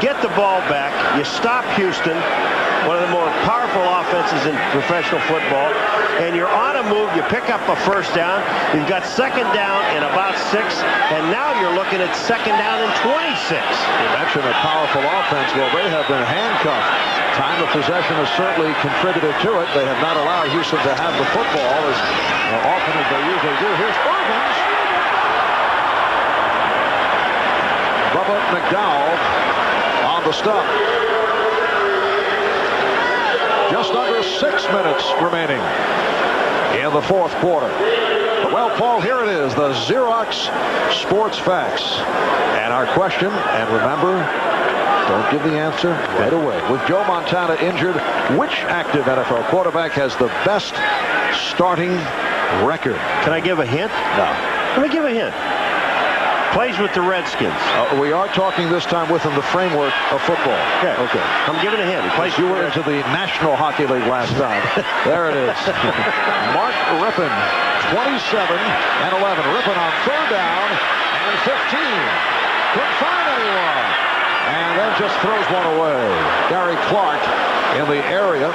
get the ball back, you stop Houston, one of the more powerful offenses in professional football, and you're on a move, you pick up a first down, you've got second down in about 6, and now you're looking at second down and 26. You mentioned a powerful offense. Well, they have been handcuffed. Time of possession has certainly contributed to it. They have not allowed Houston to have the football as often as they usually do. Here's Irvins. Bubba McDowell on the stop. Just under 6 minutes remaining in the fourth quarter. Well, Paul, here it is, the Xerox Sports Facts. And our question, and remember, don't give the answer right away. With Joe Montana injured, which active NFL quarterback has the best starting record? Can I give a hint? No. Let me give a hint. Plays with the Redskins. We are talking this time within the framework of football. Yeah. Okay. I'm giving a hint. He plays. You were into the National Hockey League last time. There it is. Mark Rippon, 27 and 11. Rippon on third down and 15. Couldn't find anyone. And then just throws one away. Gary Clark in the area.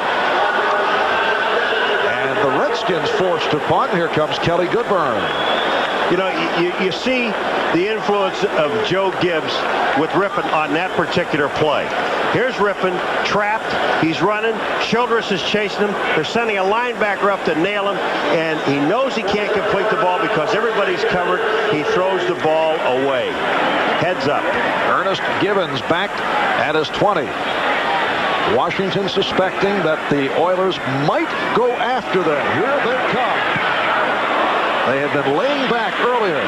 And the Redskins forced to punt. Here comes Kelly Goodburn. You know, you see the influence of Joe Gibbs with Rippon on that particular play. Here's Rippon, trapped. He's running. Childress is chasing him. They're sending a linebacker up to nail him, and he knows he can't complete the ball because everybody's covered. He throws the ball away. Heads up. Ernest Givens back at his 20. Washington suspecting that the Oilers might go after them. Here they come. They had been laying back earlier.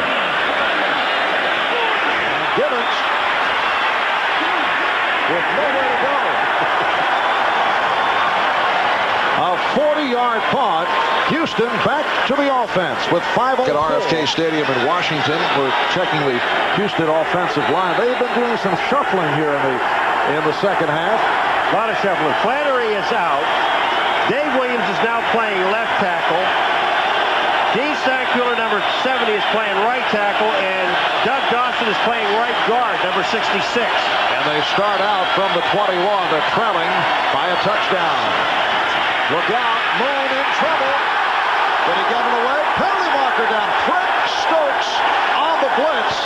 Givens with nowhere to go. A 40-yard punt. Houston back to the offense with 5 at RFK Stadium in Washington. We're checking the Houston offensive line. They've been doing some shuffling here in the second half. A lot of shuffling. Flannery is out. Dave Williams is now playing left tackle. Gene Stankuler, number 70, is playing right tackle, and Doug Dawson is playing right guard, number 66. And they start out from the 21. They're trailing by a touchdown. Look out, Moon in trouble. Did he get it away? Penalty marker down. Fred Stokes on the blitz.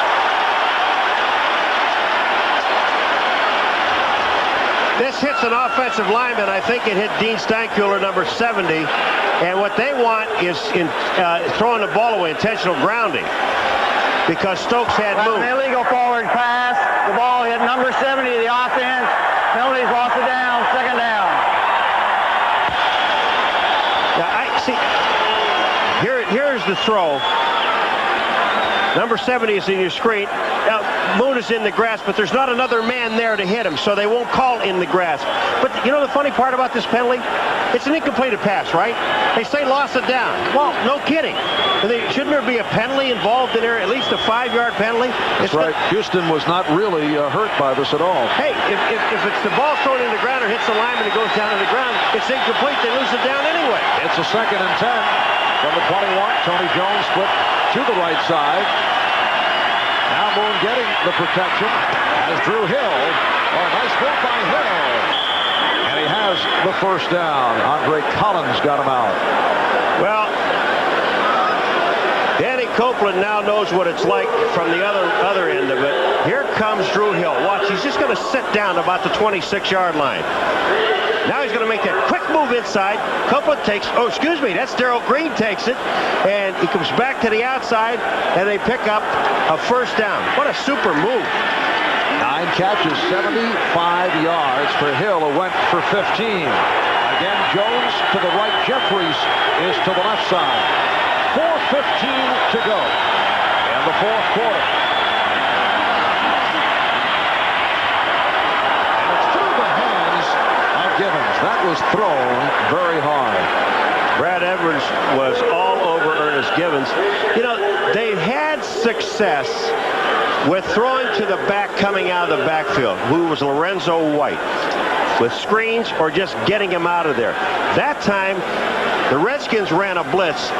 This hits an offensive lineman. I think it hit Dean Stankuler, number 70. And what they want is throwing the ball away, intentional grounding, because Stokes had moved. An illegal forward pass. The ball hit number 70 of the offense. Penalties, lost it down, second down. Now, I see. Here's the throw. Number 70 is in your screen. Now, Moon is in the grass, but there's not another man there to hit him, so they won't call in the grass. But you know the funny part about this penalty? It's an incompleted pass, right? They say lost it down. Well, no kidding. Shouldn't there be a penalty involved in there, at least a 5-yard penalty? That's right. Houston was not really hurt by this at all. Hey, if it's the ball thrown in the ground or hits the lineman and goes down to the ground, it's incomplete. They lose it down anyway. It's a 2nd and 10. From the 21, Tony Jones split to the right side. Now Moon getting the protection as Drew Hill. Oh, nice move by Hill. And he has the first down. Andre Collins got him out. Well, Danny Copeland now knows what it's like from the other end of it. Here comes Drew Hill. Watch, he's just going to sit down about the 26-yard line. Now he's going to make that quick move inside. Copeland takes, that's Darrell Green takes it. And he comes back to the outside, and they pick up a first down. What a super move. 9 catches, 75 yards for Hill, who went for 15. Again, Jones to the right. Jeffries is to the left side. 4:15 to go in the fourth quarter. And it's through the hands of Givens. That was thrown very hard. Brad Edwards was all over Ernest Givens. You know, they've had success with throwing to the back coming out of the backfield, who was Lorenzo White, with screens or just getting him out of there. That time, the Redskins ran a blitz.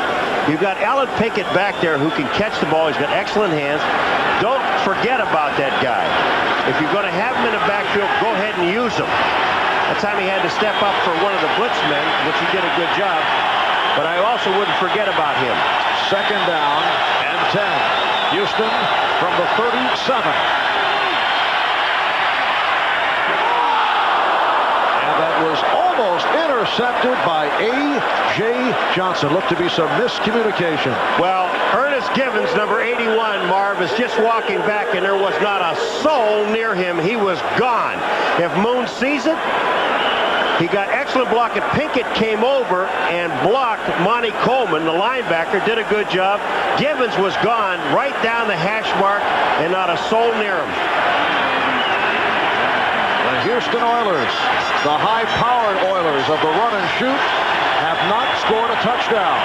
You've got Alan Pinkett back there who can catch the ball. He's got excellent hands. Don't forget about that guy. If you're going to have him in the backfield, go ahead and use him. That time he had to step up for one of the blitz men, which he did a good job. But I also wouldn't forget about him. 2nd down and 10. Houston from the 37. And that was almost intercepted by A.J. Johnson. Looked to be some miscommunication. Well, Ernest Givens, number 81, Marv, is just walking back, and there was not a soul near him. He was gone. If Moon sees it, he got excellent block, and Pinkett came over and blocked Monty Coleman, the linebacker, did a good job. Givens was gone right down the hash mark, and not a soul near him. The Houston Oilers, the high-powered Oilers of the run and shoot, have not scored a touchdown.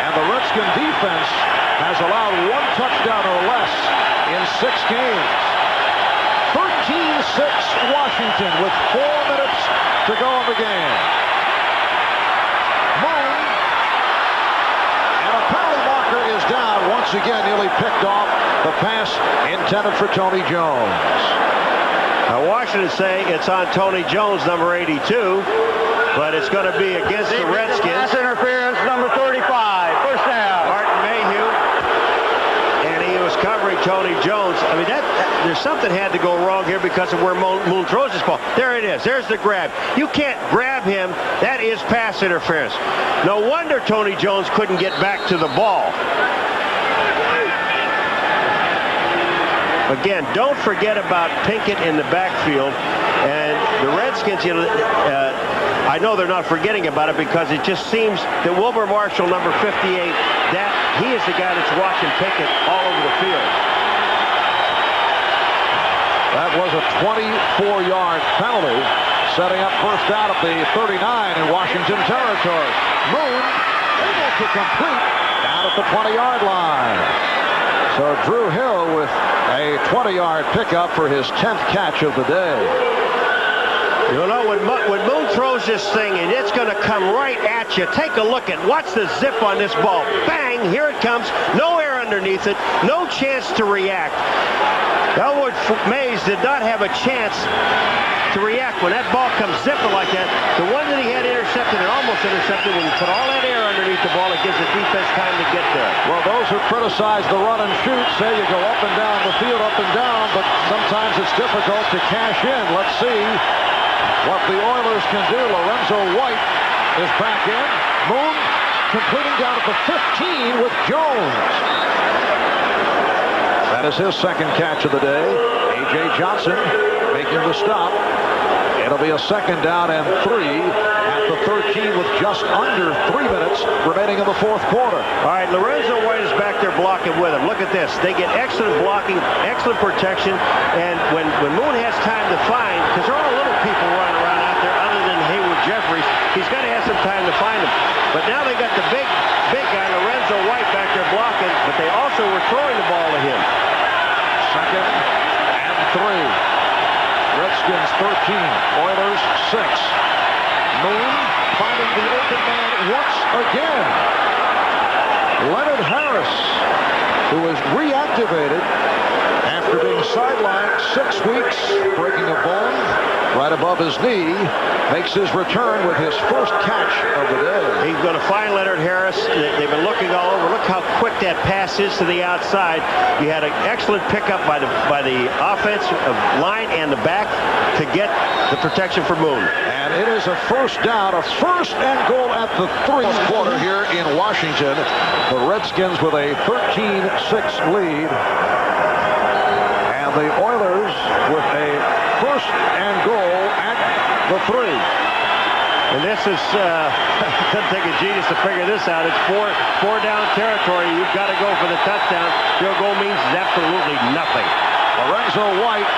And the Redskin defense has allowed 1 touchdown or less in 6 games. 13-6 Washington with 4 minutes to go in the game. Moon, and a penalty marker is down once again, nearly picked off the pass intended for Tony Jones. Now Washington say it's on Tony Jones, number 82, but it's going to be against the Redskins. Pass interference, number 35, first down. Martin Mayhew, and he was covering Tony Jones. something had to go wrong here because of where Moon throws this ball. There it is. There's the grab. You can't grab him. That is pass interference. No wonder Tony Jones couldn't get back to the ball. Again, don't forget about Pinkett in the backfield. And the Redskins, I know they're not forgetting about it because it just seems that Wilbur Marshall, number 58, that he is the guy that's watching Pinkett all over the field. That was a 24-yard penalty, setting up first down at the 39 in Washington territory. Moon able to complete down at the 20-yard line. So Drew Hill with a 20-yard pickup for his 10th catch of the day. You know, when Moon throws this thing and it's going to come right at you, take a look at what's the zip on this ball. Bang, here it comes. No air underneath it. No chance to react. Elwood Mays did not have a chance to react when that ball comes zipping like that. The one that he had intercepted and almost intercepted, when you put all that air underneath the ball, it gives the defense time to get there. Well, those who criticize the run and shoot say you go up and down the field, up and down, but sometimes it's difficult to cash in. Let's see what the Oilers can do. Lorenzo White is back in. Moon completing down at the 15 with Jones. That is his second catch of the day. A.J. Johnson making the stop. It'll be a second down and 3 at the 13 with just under 3 minutes remaining in the fourth quarter. All right, Lorenzo White is back there blocking with him. Look at this. They get excellent blocking, excellent protection, and when Moon has time to find, because there are little people running around out there other than Hayward Jeffries, he's got to have some time to find them. But now they got the big guy, Lorenzo White, back there blocking, but they also were throwing the ball to him. Second and 3. Redskins 13, Oilers 6. Moon finding the open man once again. Leonard Harris, who is reactivated after being sidelined 6 weeks, breaking a bone right above his knee, makes his return with his first catch of the day. He's going to find Leonard Harris. They've been looking all over. Look how quick that pass is to the outside. You had an excellent pickup by the offensive line and the back to get the protection for Moon. And it is a first down, a first and goal at the 3rd quarter here in Washington. The Redskins with a 13-6 lead. And the Oilers with a first and goal at the 3. And this is, it doesn't take a genius to figure this out. It's four down territory. You've got to go for the touchdown. Field goal means absolutely nothing. Lorenzo White,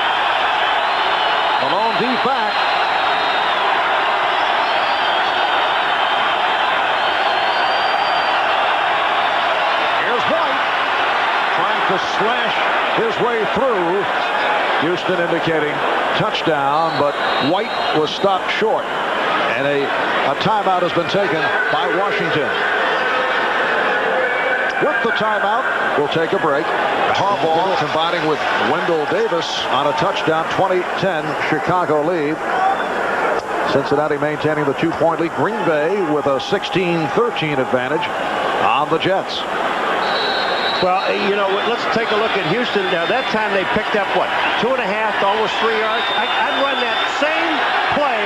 the lone deep back. Here's White, trying to slash his way through. Houston indicating touchdown, but White was stopped short. And a timeout has been taken by Washington. With the timeout, we'll take a break. Harbaugh combining with Wendell Davis on a touchdown, 20-10 Chicago lead. Cincinnati maintaining the 2-point lead. Green Bay with a 16-13 advantage on the Jets. Well, you know, let's take a look at Houston. Now, that time they picked up, what, 2.5 to almost 3 yards? I'd run that same play,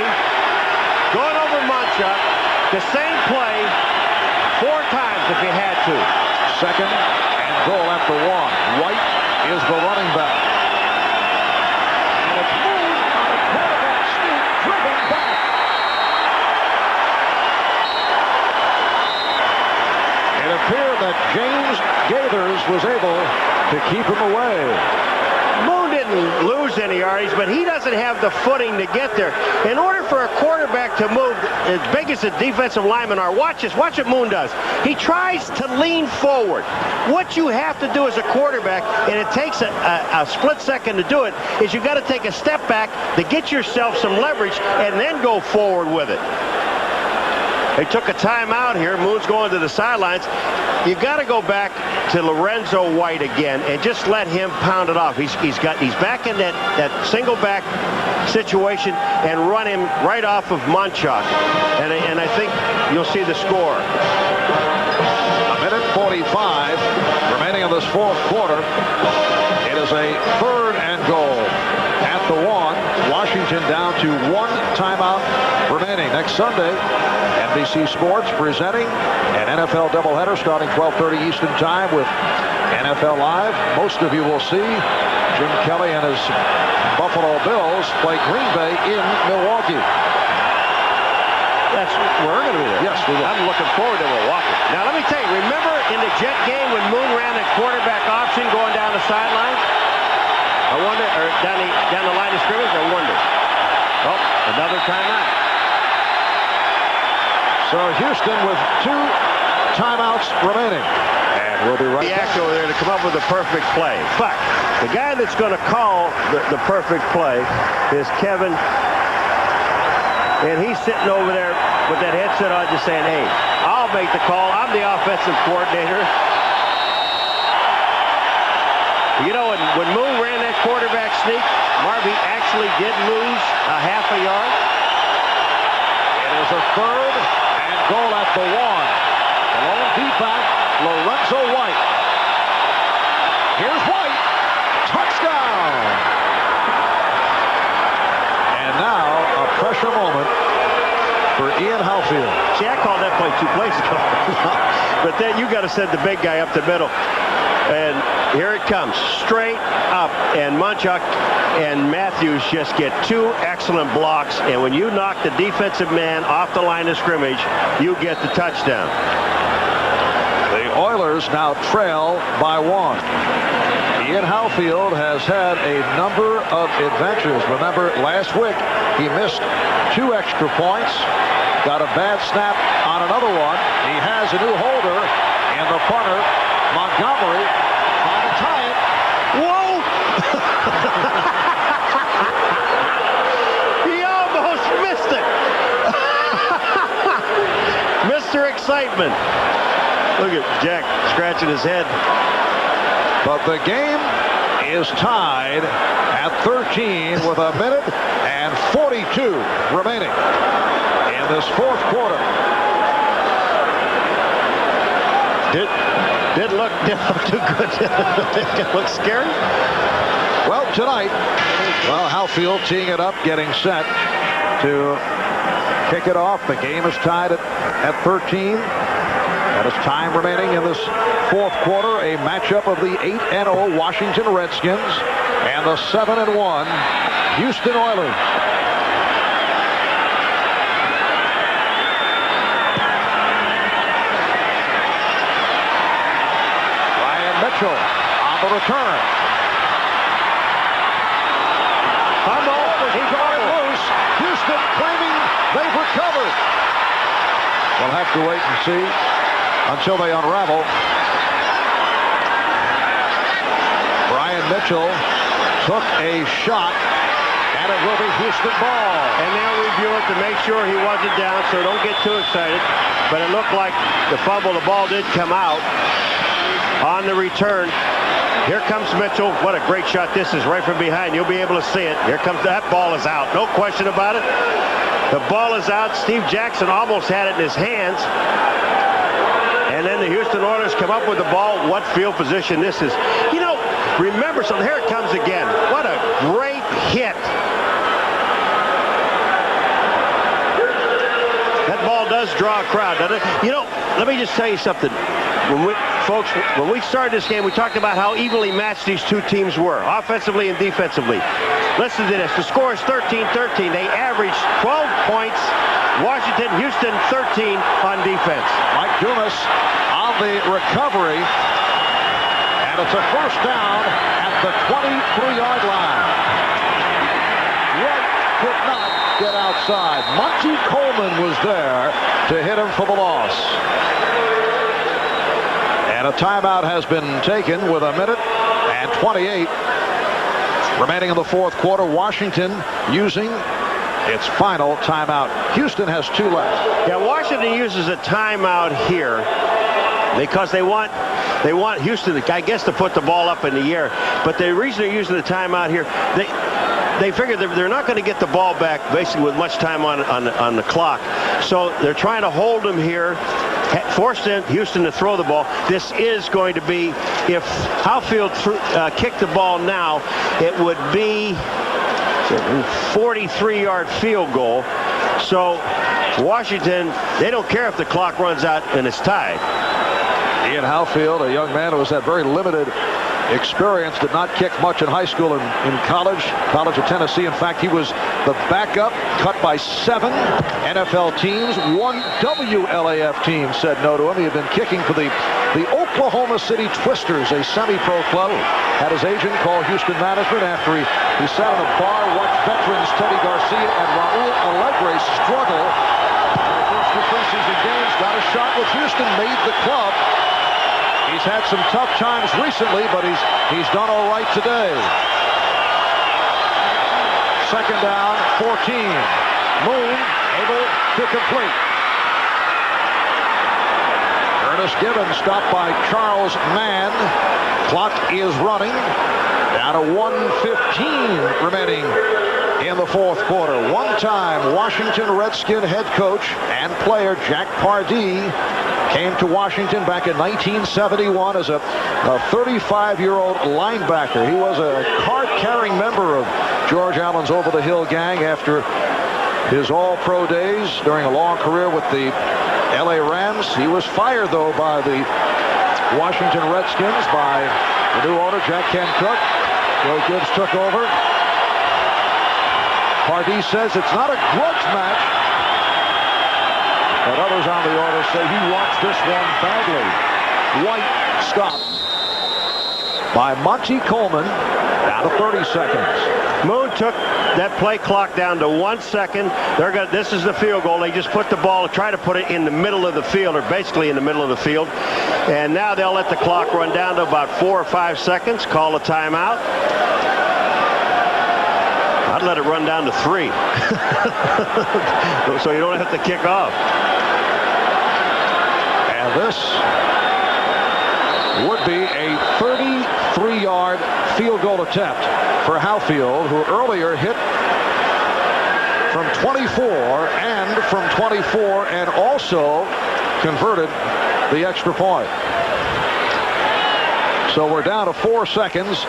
going over Monchuk, the same play 4 times if you had to. Second and goal after 1. White is the running back. And it's Moon on a quarterback sneak, driven back. It appeared that James Gaithers was able to keep him away. Moon didn't lose any yards, but he doesn't have the footing to get there. In order for a quarterback to move, as big as the defensive linemen are, watch what Moon does. He tries to lean forward. What you have to do as a quarterback, and it takes a split second to do it, is you got to take a step back to get yourself some leverage and then go forward with it. They took a timeout here. Moon's going to the sidelines. You got to go back to Lorenzo White again and just let him pound it off. He's back in that single back situation and run him right off of Monchuk. And I think you'll see the score. A minute 45 remaining in this fourth quarter. It is a 3rd and goal at the 1. Washington down to 1 timeout remaining. Next Sunday, NBC Sports presenting an NFL doubleheader starting 12:30 Eastern Time with NFL Live. Most of you will see Jim Kelly and his Buffalo Bills play Green Bay in Milwaukee. We're going to be there. Yes, we will. I'm looking forward to Milwaukee. Now, let me tell you, remember in the Jet game when Moon ran the quarterback option going down the sideline? I wonder, or down the line of scrimmage, I wonder. Oh, another timeout. So Houston with 2 timeouts remaining. And we'll be right back over there to come up with the perfect play. But the guy that's going to call the perfect play is Kevin. And he's sitting over there with that headset on just saying, hey, I'll make the call. I'm the offensive coordinator. You know, when Moon ran that quarterback sneak, Marvy actually did lose a half a yard. It is a 3rd and goal at the 1. The lone D-back, Lorenzo White. Here's White. Touchdown. And now a pressure moment for Ian Halfield. See, I called that play 2 plays ago. But then you got to send the big guy up the middle. And here it comes, straight up. And Munchak and Matthews just get 2 excellent blocks. And when you knock the defensive man off the line of scrimmage, you get the touchdown. The Oilers now trail by 1. Ian Halfield has had a number of adventures. Remember, last week he missed 2 extra points, got a bad snap on another one. He has a new holder in the punter, Montgomery, trying to tie it. Whoa! He almost missed it. Mr. Excitement. Look at Jack scratching his head. But the game is tied at 13 with 1 minute and 42 remaining in this 4th quarter. Didn't look too good. It looked scary. Well, tonight, Halfield teeing it up, getting set to kick it off. The game is tied at 13. That is time remaining in this 4th quarter. A matchup of the 8-0 Washington Redskins and the 7-1 Houston Oilers. Ryan Mitchell on the return. He got it loose. Houston claiming they've recovered. We'll have to wait and see until they unravel. Brian Mitchell took a shot, and it will be Houston ball. And they'll review it to make sure he wasn't down, so don't get too excited. But it looked like the fumble. The ball did come out on the return. Here comes Mitchell. What a great shot this is right from behind. You'll be able to see it. Here comes that ball is out. No question about it. The ball is out. Steve Jackson almost had it in his hands. And then the Houston Oilers come up with the ball. What field position this is. You know, remember something. Here it comes again. What a great hit. That ball does draw a crowd, doesn't it? You know, let me just tell you something. When we started this game, we talked about how evenly matched these 2 teams were, offensively and defensively. Listen to this. The score is 13-13. They averaged 12 points. Washington, Houston, 13 on defense. Mike Dumas on the recovery. And it's a first down at the 23-yard line. White could not get outside. Monty Coleman was there to hit him for the loss. And a timeout has been taken with 1 minute and 28 remaining in the 4th quarter. Washington using its final timeout. Houston has 2 left. Yeah, Washington uses a timeout here because they want Houston, I guess, to put the ball up in the air. But the reason they're using the timeout here, they figure they're not going to get the ball back basically with much time on the clock. So they're trying to hold them here forced Houston to throw the ball. This is going to be, if Houfield kicked the ball now, it would be a 43-yard field goal. So Washington, they don't care if the clock runs out and it's tied. Ian Houfield, a young man who has had very limited experience, did not kick much in high school and in college of Tennessee. In fact, he was the backup, cut by 7 NFL teams. 1 WLAF team said no to him. He had been kicking for the Oklahoma City Twisters, a semi-pro club. Had his agent call Houston management after he sat in a bar, watched veterans Teddy Garcia and Raul Alegre struggle in the first 2 preseason games. Got a shot with Houston, made the club. He's had some tough times recently, but he's done all right today. Second down, 14. Moon able to complete. Ernest Gibbons stopped by Charles Mann. Clock is running. Down to 1:15 remaining in the fourth quarter. One-time Washington Redskin head coach and player Jack Pardee came to Washington back in 1971 as a 35-year-old linebacker. He was a card-carrying member of George Allen's over-the-hill gang after his all-pro days during a long career with the L.A. Rams. He was fired, though, by the Washington Redskins by the new owner, Jack Kent Cooke. Joe Gibbs took over. Pardee says it's not a grudge match, but others on the order say he watched this one badly. White stopped by Monty Coleman. Down to 30 seconds. Moon took that play clock down to 1 second. This is the field goal. They just put the ball, try to put it in the middle of the field, or basically in the middle of the field. And now they'll let the clock run down to about 4 or 5 seconds. Call a timeout. I'd let it run down to 3. So you don't have to kick off. And this would be a 33-yard field goal attempt for Houfield, who earlier hit from 24 and also converted the extra point. So we're down to 4 seconds.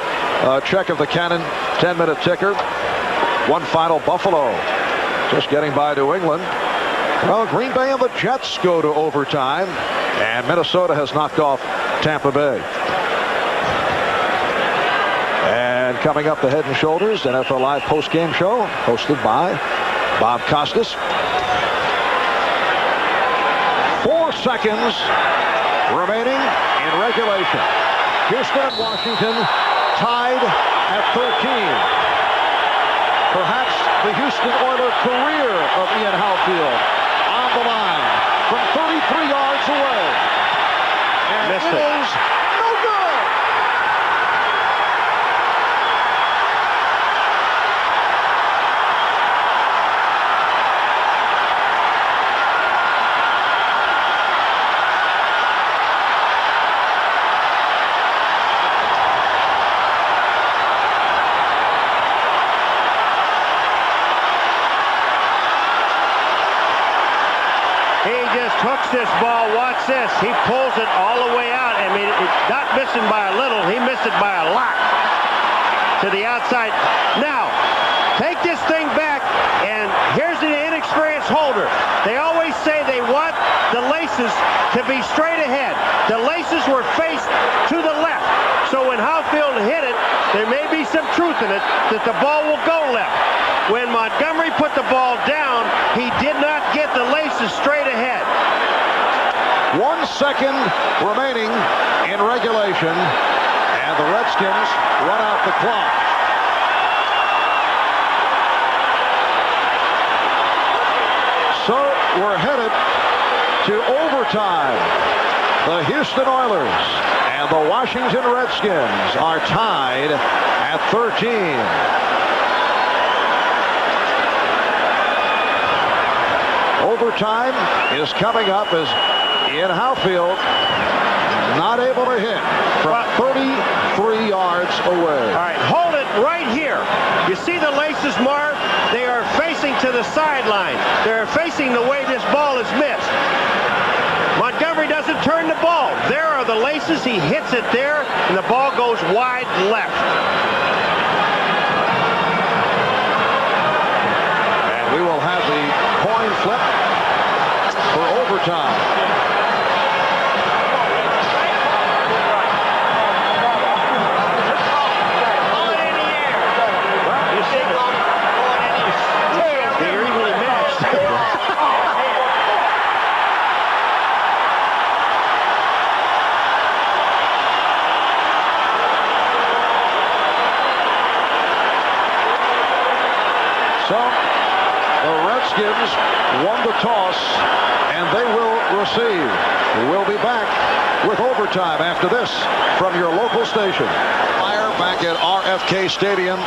Check of the cannon, 10-minute ticker. One final Buffalo. Just getting by New England. Well, Green Bay and the Jets go to overtime, and Minnesota has knocked off Tampa Bay. And coming up, the Head and Shoulders NFL Live post-game show, hosted by Bob Costas. 4 seconds remaining in regulation. Houston and Washington tied at 13. Perhaps the Houston Oilers career of Ian Houfield on the line from 33 yards away. And missed it is no good. Hooks this ball. Watch this. He pulls it all the way out. I mean, it's not missing by a little. He missed it by a lot to the outside. Now, take this thing back, and here's the inexperienced holder. They always say they want the laces to be straight ahead. The laces were faced to the left. So when Houfield hit it, there may be some truth in it that the ball will go left. When Montgomery put the ball down, he did not get the laces straight ahead. 1 second remaining in regulation, and the Redskins run out the clock. So we're headed to overtime. The Houston Oilers and the Washington Redskins are tied at 13. Overtime is coming up as Ian Houfield not able to hit from 33 yards away. All right, hold it right here. You see the laces, Marv? They are facing to the sideline. They're facing the way this ball is missed. Montgomery laces. He hits it there, and the ball goes wide left. And we will have the coin flip for overtime. So the Redskins won the toss, and they will receive. We'll be back with overtime after this from your local station. Fire back at RFK Stadium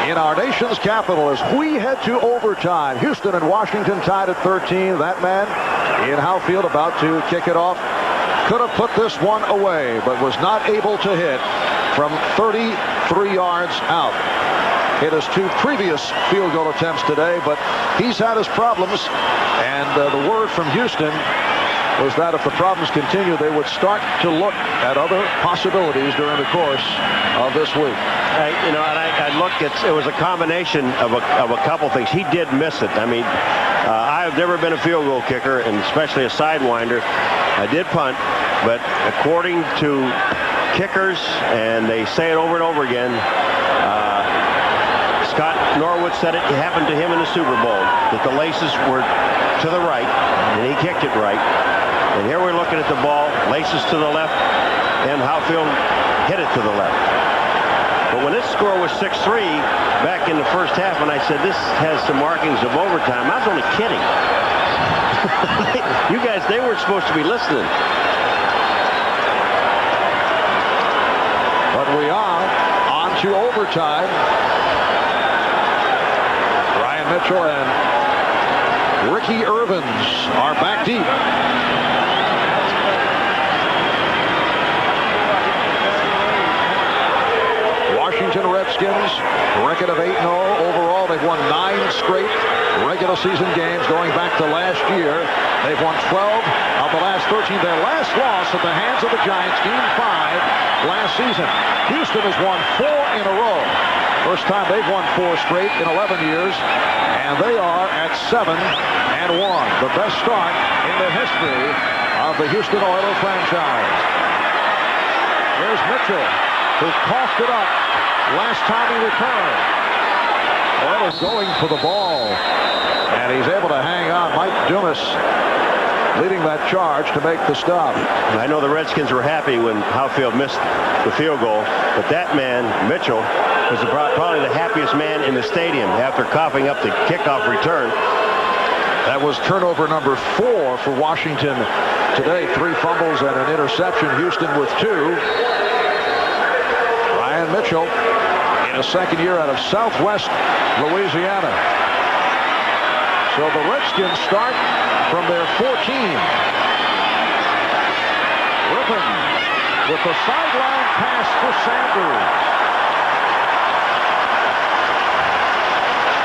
in our nation's capital as we head to overtime. Houston and Washington tied at 13. That man in Howfield about to kick it off. Could have put this one away, but was not able to hit from 33 yards out. Hit his 2 previous field goal attempts today, but he's had his problems, and the word from Houston was that if the problems continue, they would start to look at other possibilities during the course of this week. I looked at it was a combination of a couple things. He did miss it. I mean, I've never been a field goal kicker, and especially a sidewinder. I did punt, but according to kickers, and they say it over and over again, Scott Norwood said it happened to him in the Super Bowl, that the laces were to the right, and he kicked it right. And here we're looking at the ball, laces to the left, and Howfield hit it to the left. But when this score was 6-3 back in the first half, and I said this has some markings of overtime, I was only kidding. You guys, they weren't supposed to be listening. But we are on to overtime. Mitchell and Ricky Irvins are back deep. Washington Redskins, record of 8-0 overall. They've won 9 straight regular season games going back to last year. They've won 12 of the last 13. Their last loss at the hands of the Giants, Game 5 last season. Houston has won 4 in a row. First time they've won 4 straight in 11 years, and they are at 7-1. The best start in the history of the Houston Oilers franchise. Here's Mitchell, who coughed it up last time he returned. Oilers going for the ball, and he's able to hang on. Mike Dumas leading that charge to make the stop. I know the Redskins were happy when Howfield missed the field goal, but that man, Mitchell, was probably the happiest man in the stadium after coughing up the kickoff return. That was turnover number 4 for Washington today. 3 fumbles and an interception. Houston with 2. Ryan Mitchell in a second year out of Southwest Louisiana. So the Redskins start from their 14. Rippon with the sideline pass for Sanders.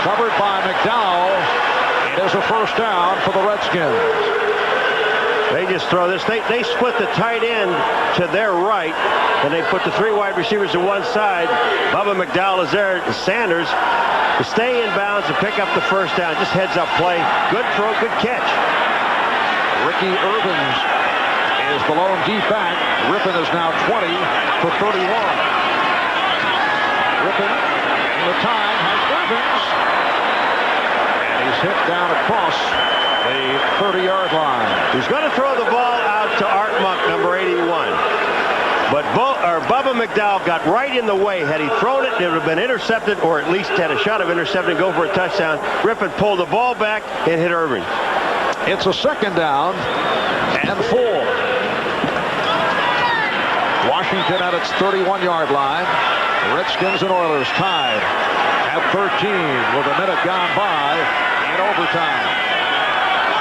Covered by McDowell. It is a first down for the Redskins. They just throw this. They split the tight end to their right, and they put the 3 wide receivers to one side. Bubba McDowell is there. Sanders to stay in bounds and pick up the first down. Just heads up play. Good throw, good catch. Ricky Irvins is the lone deep back. Rippon is now 20 for 31. Rippon in the time has Irvins. And he's hit down across the 30-yard line. He's going to throw the ball out to Art Monk, number 81. But Bubba McDowell got right in the way. Had he thrown it, it would have been intercepted, or at least had a shot of intercepting, go for a touchdown. Rippon pulled the ball back and hit Irving. It's a second down and 4. Washington at its 31-yard line. Redskins and Oilers tied at 13 with a minute gone by in overtime.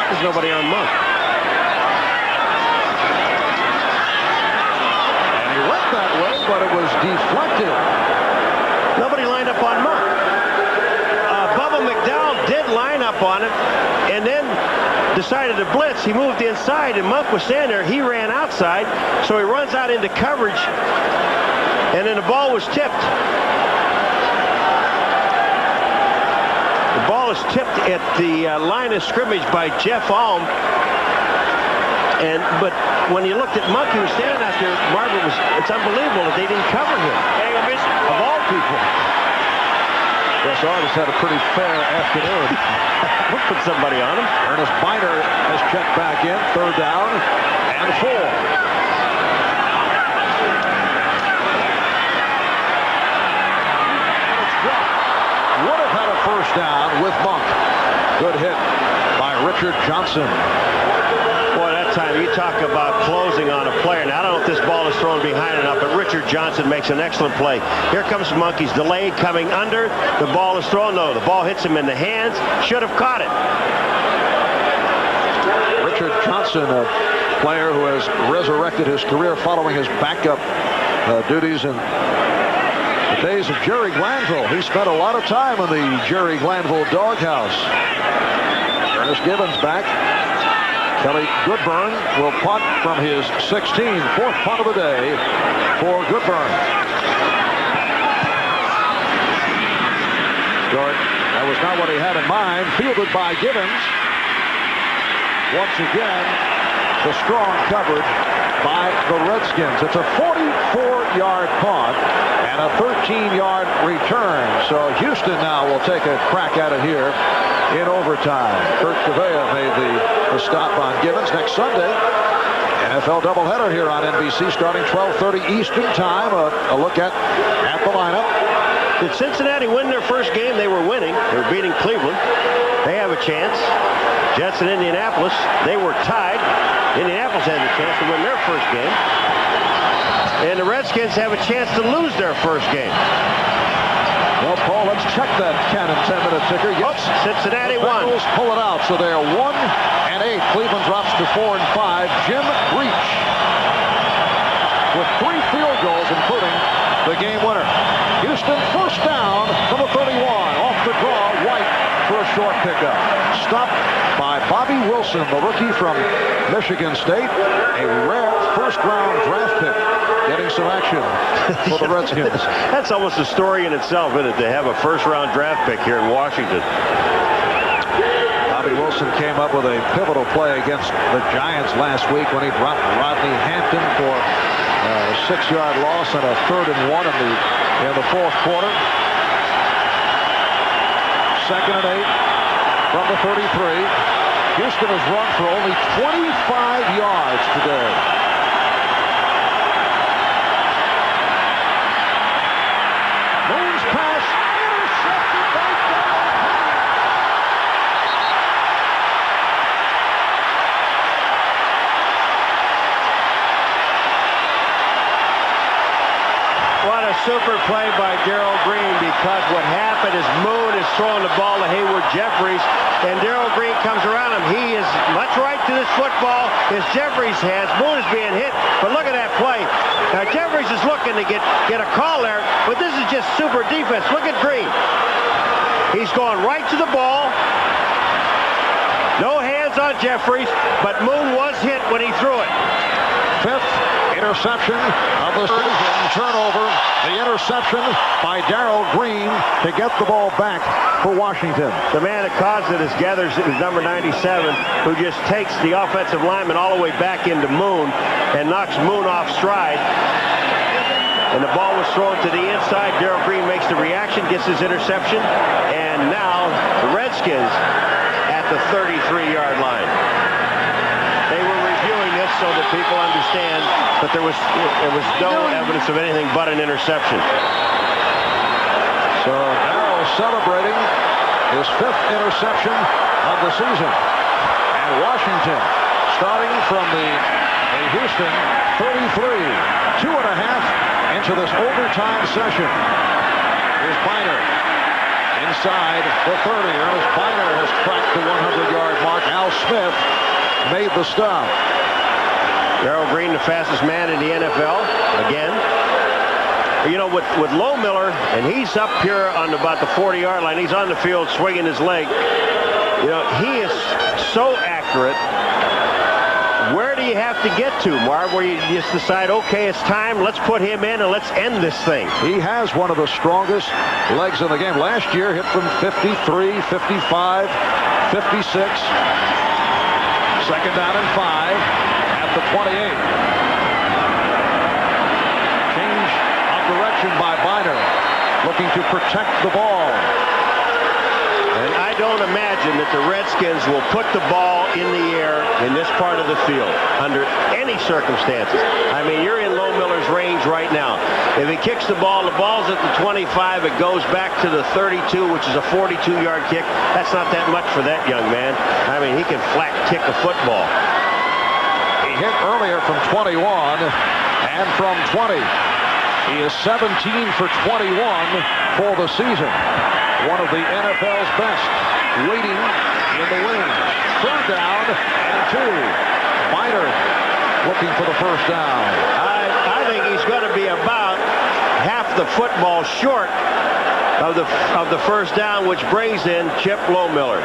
There's nobody on Monk. And he went that way, but it was deflected. Nobody lined up on Monk. Bubba McDowell did line up on it, and then decided to blitz. He moved inside, and Monk was standing there. He ran outside, so he runs out into coverage, and then the ball was tipped. The ball is tipped at the line of scrimmage by Jeff Alm. But when you looked at Monk, he was standing out there. Margaret it's unbelievable that they didn't cover him. Of all people. Yes, Artis had a pretty fair afternoon. We'll put somebody on him. Ernest Biner has checked back in. 3rd down and 4. Would have had a 1st down with Monk. Good hit by Richard Johnson. Boy, that time you talk about closing on a player. Now, I don't know if this ball is thrown behind enough, but Richard Johnson makes an excellent play. Here comes Monk. He's delayed, coming under. The ball is thrown. No, the ball hits him in the hands. Should have caught it. Richard Johnson, a player who has resurrected his career following his backup duties in the days of Jerry Glanville. He spent a lot of time in the Jerry Glanville doghouse. Ernest Gibbons back. Kelly Goodburn will punt from his 16th, 4th punt of the day for Goodburn. Short. That was not what he had in mind. Fielded by Gibbons. Once again, the strong coverage by the Redskins. It's a 44-yard punt and a 13-yard return. So Houston now will take a crack at it here in overtime. Kurt Cavea made the stop on Gibbons. Next Sunday, NFL doubleheader here on NBC starting 12:30 Eastern time. A look at the lineup. Did Cincinnati win their first game? They were winning. They were beating Cleveland. They have a chance. Jets and Indianapolis, they were tied. Indianapolis has a chance to win their first game. And the Redskins have a chance to lose their first game. Well, Paul, let's check that Cannon 10-minute ticker. Yes, Cincinnati the won. Bengals pull it out, so they are 1-8. Cleveland drops to 4-5. Jim Breach with 3 field goals, including the game winner. Houston 1st down from the 31. Off the draw, White for a short pickup. Stopped by Bobby Wilson, the rookie from Michigan State. A rare 1st-round draft pick. Getting some action for the Redskins. That's almost a story in itself, isn't it, to have a 1st-round draft pick here in Washington. Bobby Wilson came up with a pivotal play against the Giants last week when he dropped Rodney Hampton for a 6-yard loss and a 3rd and 1 in the 4th quarter. 2nd and 8 from the 33. Houston has run for only 25 yards today. Moon's pass intercepted by Darrell. What a super play by Darrell Green, because what happened is Moon is throwing the ball to Hayward Jeffries, and Darrell Green comes around him. He is much right to this football as Jeffries has. Moon is being hit, but look at that play. Now Jeffries is looking to get a call there, but this is just super defense. Look at Green. He's going right to the ball. No hands on Jeffries, but Moon was hit when he threw it. 5th interception of the season. Turnover. The interception by Darrell Green to get the ball back for Washington. The man that caused it is Gathers, is number 97, who just takes the offensive lineman all the way back into Moon and knocks Moon off stride. And the ball was thrown to the inside. Darrell Green makes the reaction, gets his interception, and now the Redskins at the 33-yard line. They were reviewing this so that people understand that there was no evidence of anything but an interception. So Darrell celebrating his 5th interception of the season. And Washington starting from the Houston 33. 2.5 into this overtime session. Here's Biner inside the 30. Ernest Biner has cracked the 100-yard mark. Al Smith made the stop. Darrell Green, the fastest man in the NFL, again. You know, with Low Miller, and he's up here on about the 40-yard line. He's on the field swinging his leg. You know, he is so accurate. Where do you have to get to, Marv, where you just decide, okay, it's time, let's put him in and let's end this thing? He has one of the strongest legs in the game. Last year, hit from 53, 55, 56. Second down and 5 at the 28. Change of direction by Biner, looking to protect the ball. And I don't imagine that the Redskins will put the ball in the air in this part of the field under any circumstances. I mean, you're in Low Miller's range right now. If he kicks the ball's at the 25. It goes back to the 32, which is a 42-yard kick. That's not that much for that young man. I mean, he can flat kick a football. He hit earlier from 21 and from 20. He is 17 for 21 for the season. One of the NFL's best, waiting in the wings. Third down and 2. Biner looking for the first down. I think he's going to be about half the football short of the first down, which brings in Chip Lowmiller.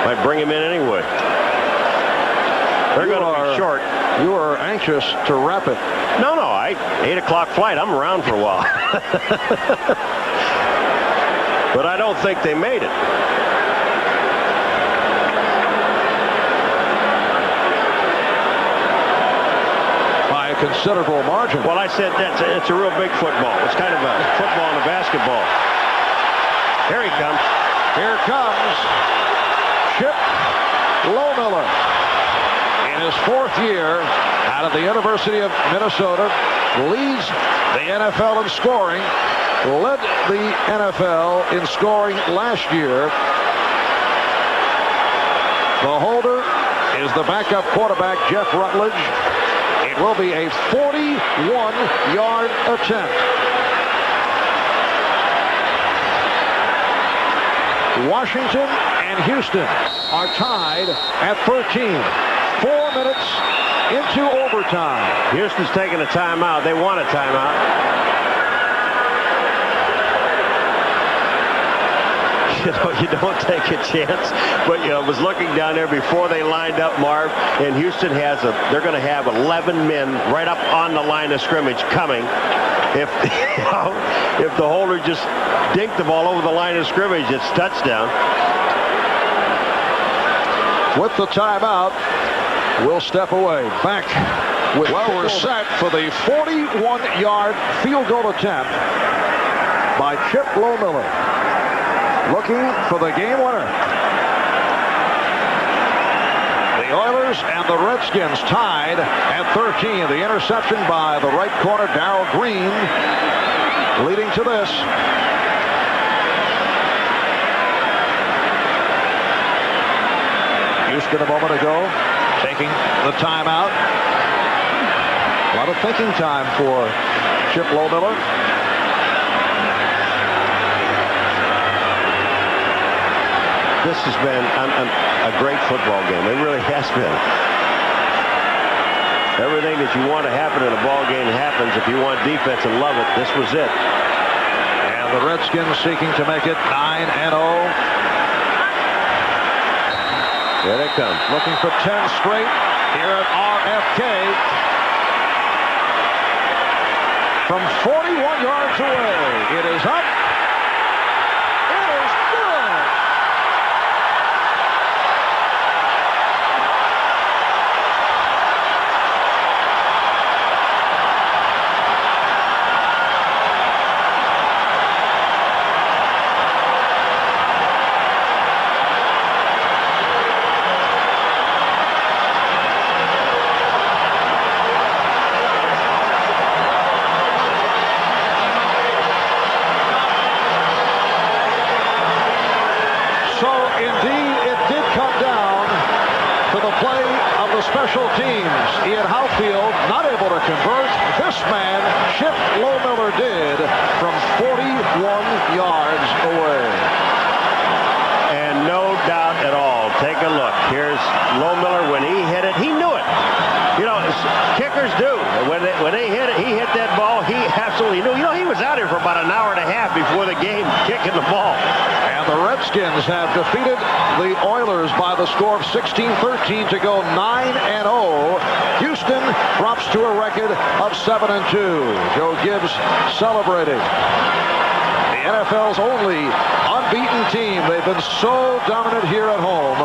Might bring him in anyway. They're going to be short. You are anxious to wrap it. No, 8 o'clock flight. I'm around for a while. But I don't think they made it. By a considerable margin. Well, I said it's a real big football. It's kind of a football and a basketball. Here he comes. Here comes Chip Lowmiller. In his 4th year out of the University of Minnesota, leads the NFL in scoring, led the NFL in scoring last year. The holder is the backup quarterback, Jeff Rutledge. It will be a 41-yard attempt. Washington and Houston are tied at 13. 4 minutes into overtime. Houston's taking a timeout. They want a timeout. You don't take a chance. But I was looking down there before they lined up, Marv, and Houston they're going to have 11 men right up on the line of scrimmage coming. If the holder just dinked the ball over the line of scrimmage, it's touchdown. With the timeout, we'll step away. Back with we're set for the 41-yard field goal attempt by Chip Lowmiller. Looking for the game winner. The Oilers and the Redskins tied at 13. The interception by the right corner, Darrell Green, leading to this. Houston a moment ago taking the timeout. A lot of thinking time for Chip Lowmiller. This has been a great football game. It really has been. Everything that you want to happen in a ball game happens. If you want defense and love it, this was it. And the Redskins seeking to make it 9-0. Here they come. Looking for 10 straight here at RFK. From 41 yards away, it is up. It is good. Special teams. Ian Houtfield not able to convert. This man, Chip Lowmiller, did from 41 yards away. And no doubt at all. Take a look. Here's Lowmiller. When he hit it, he knew it. You know, kickers do. When they hit it, he hit that ball. He absolutely knew. You know, he was out here for about an hour and a half before the game, kicking the ball. And the Redskins have defeated the Oilers by the score of 16-13 to go 9-0. Houston drops to a record of 7-2. Joe Gibbs celebrating. The NFL's only unbeaten team. They've been so dominant here at home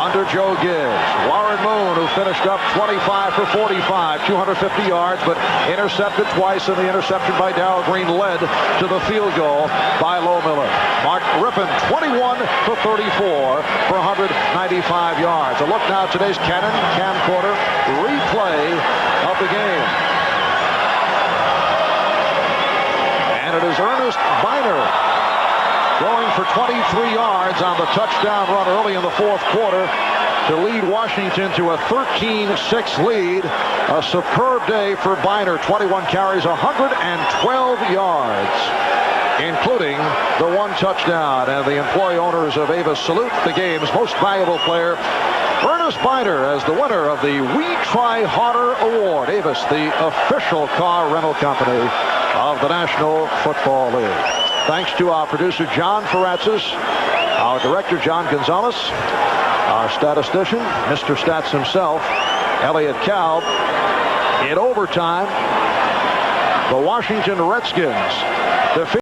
under Joe Gibbs. Warren Moon, who finished up 25 for 45, 250 yards, but intercepted twice, and the interception by Darrell Green led to the field goal by Low Miller. Mark Rippon, 21 for 34 for 195 yards. A look now at today's Canon camcorder replay of the game. And it is Ernest Biner going for 23 yards on the touchdown run early in the fourth quarter to lead Washington to a 13-6 lead. A superb day for Biner. 21 carries, 112 yards, including the one touchdown. And the employee owners of Avis salute the game's most valuable player, Ernest Biner, as the winner of the We Try Harder Award. Avis, the official car rental company of the National Football League. Thanks to our producer, John Faratzis, our director, John Gonzalez, our statistician, Mr. Stats himself, Elliot Kalb. In overtime, the Washington Redskins defeat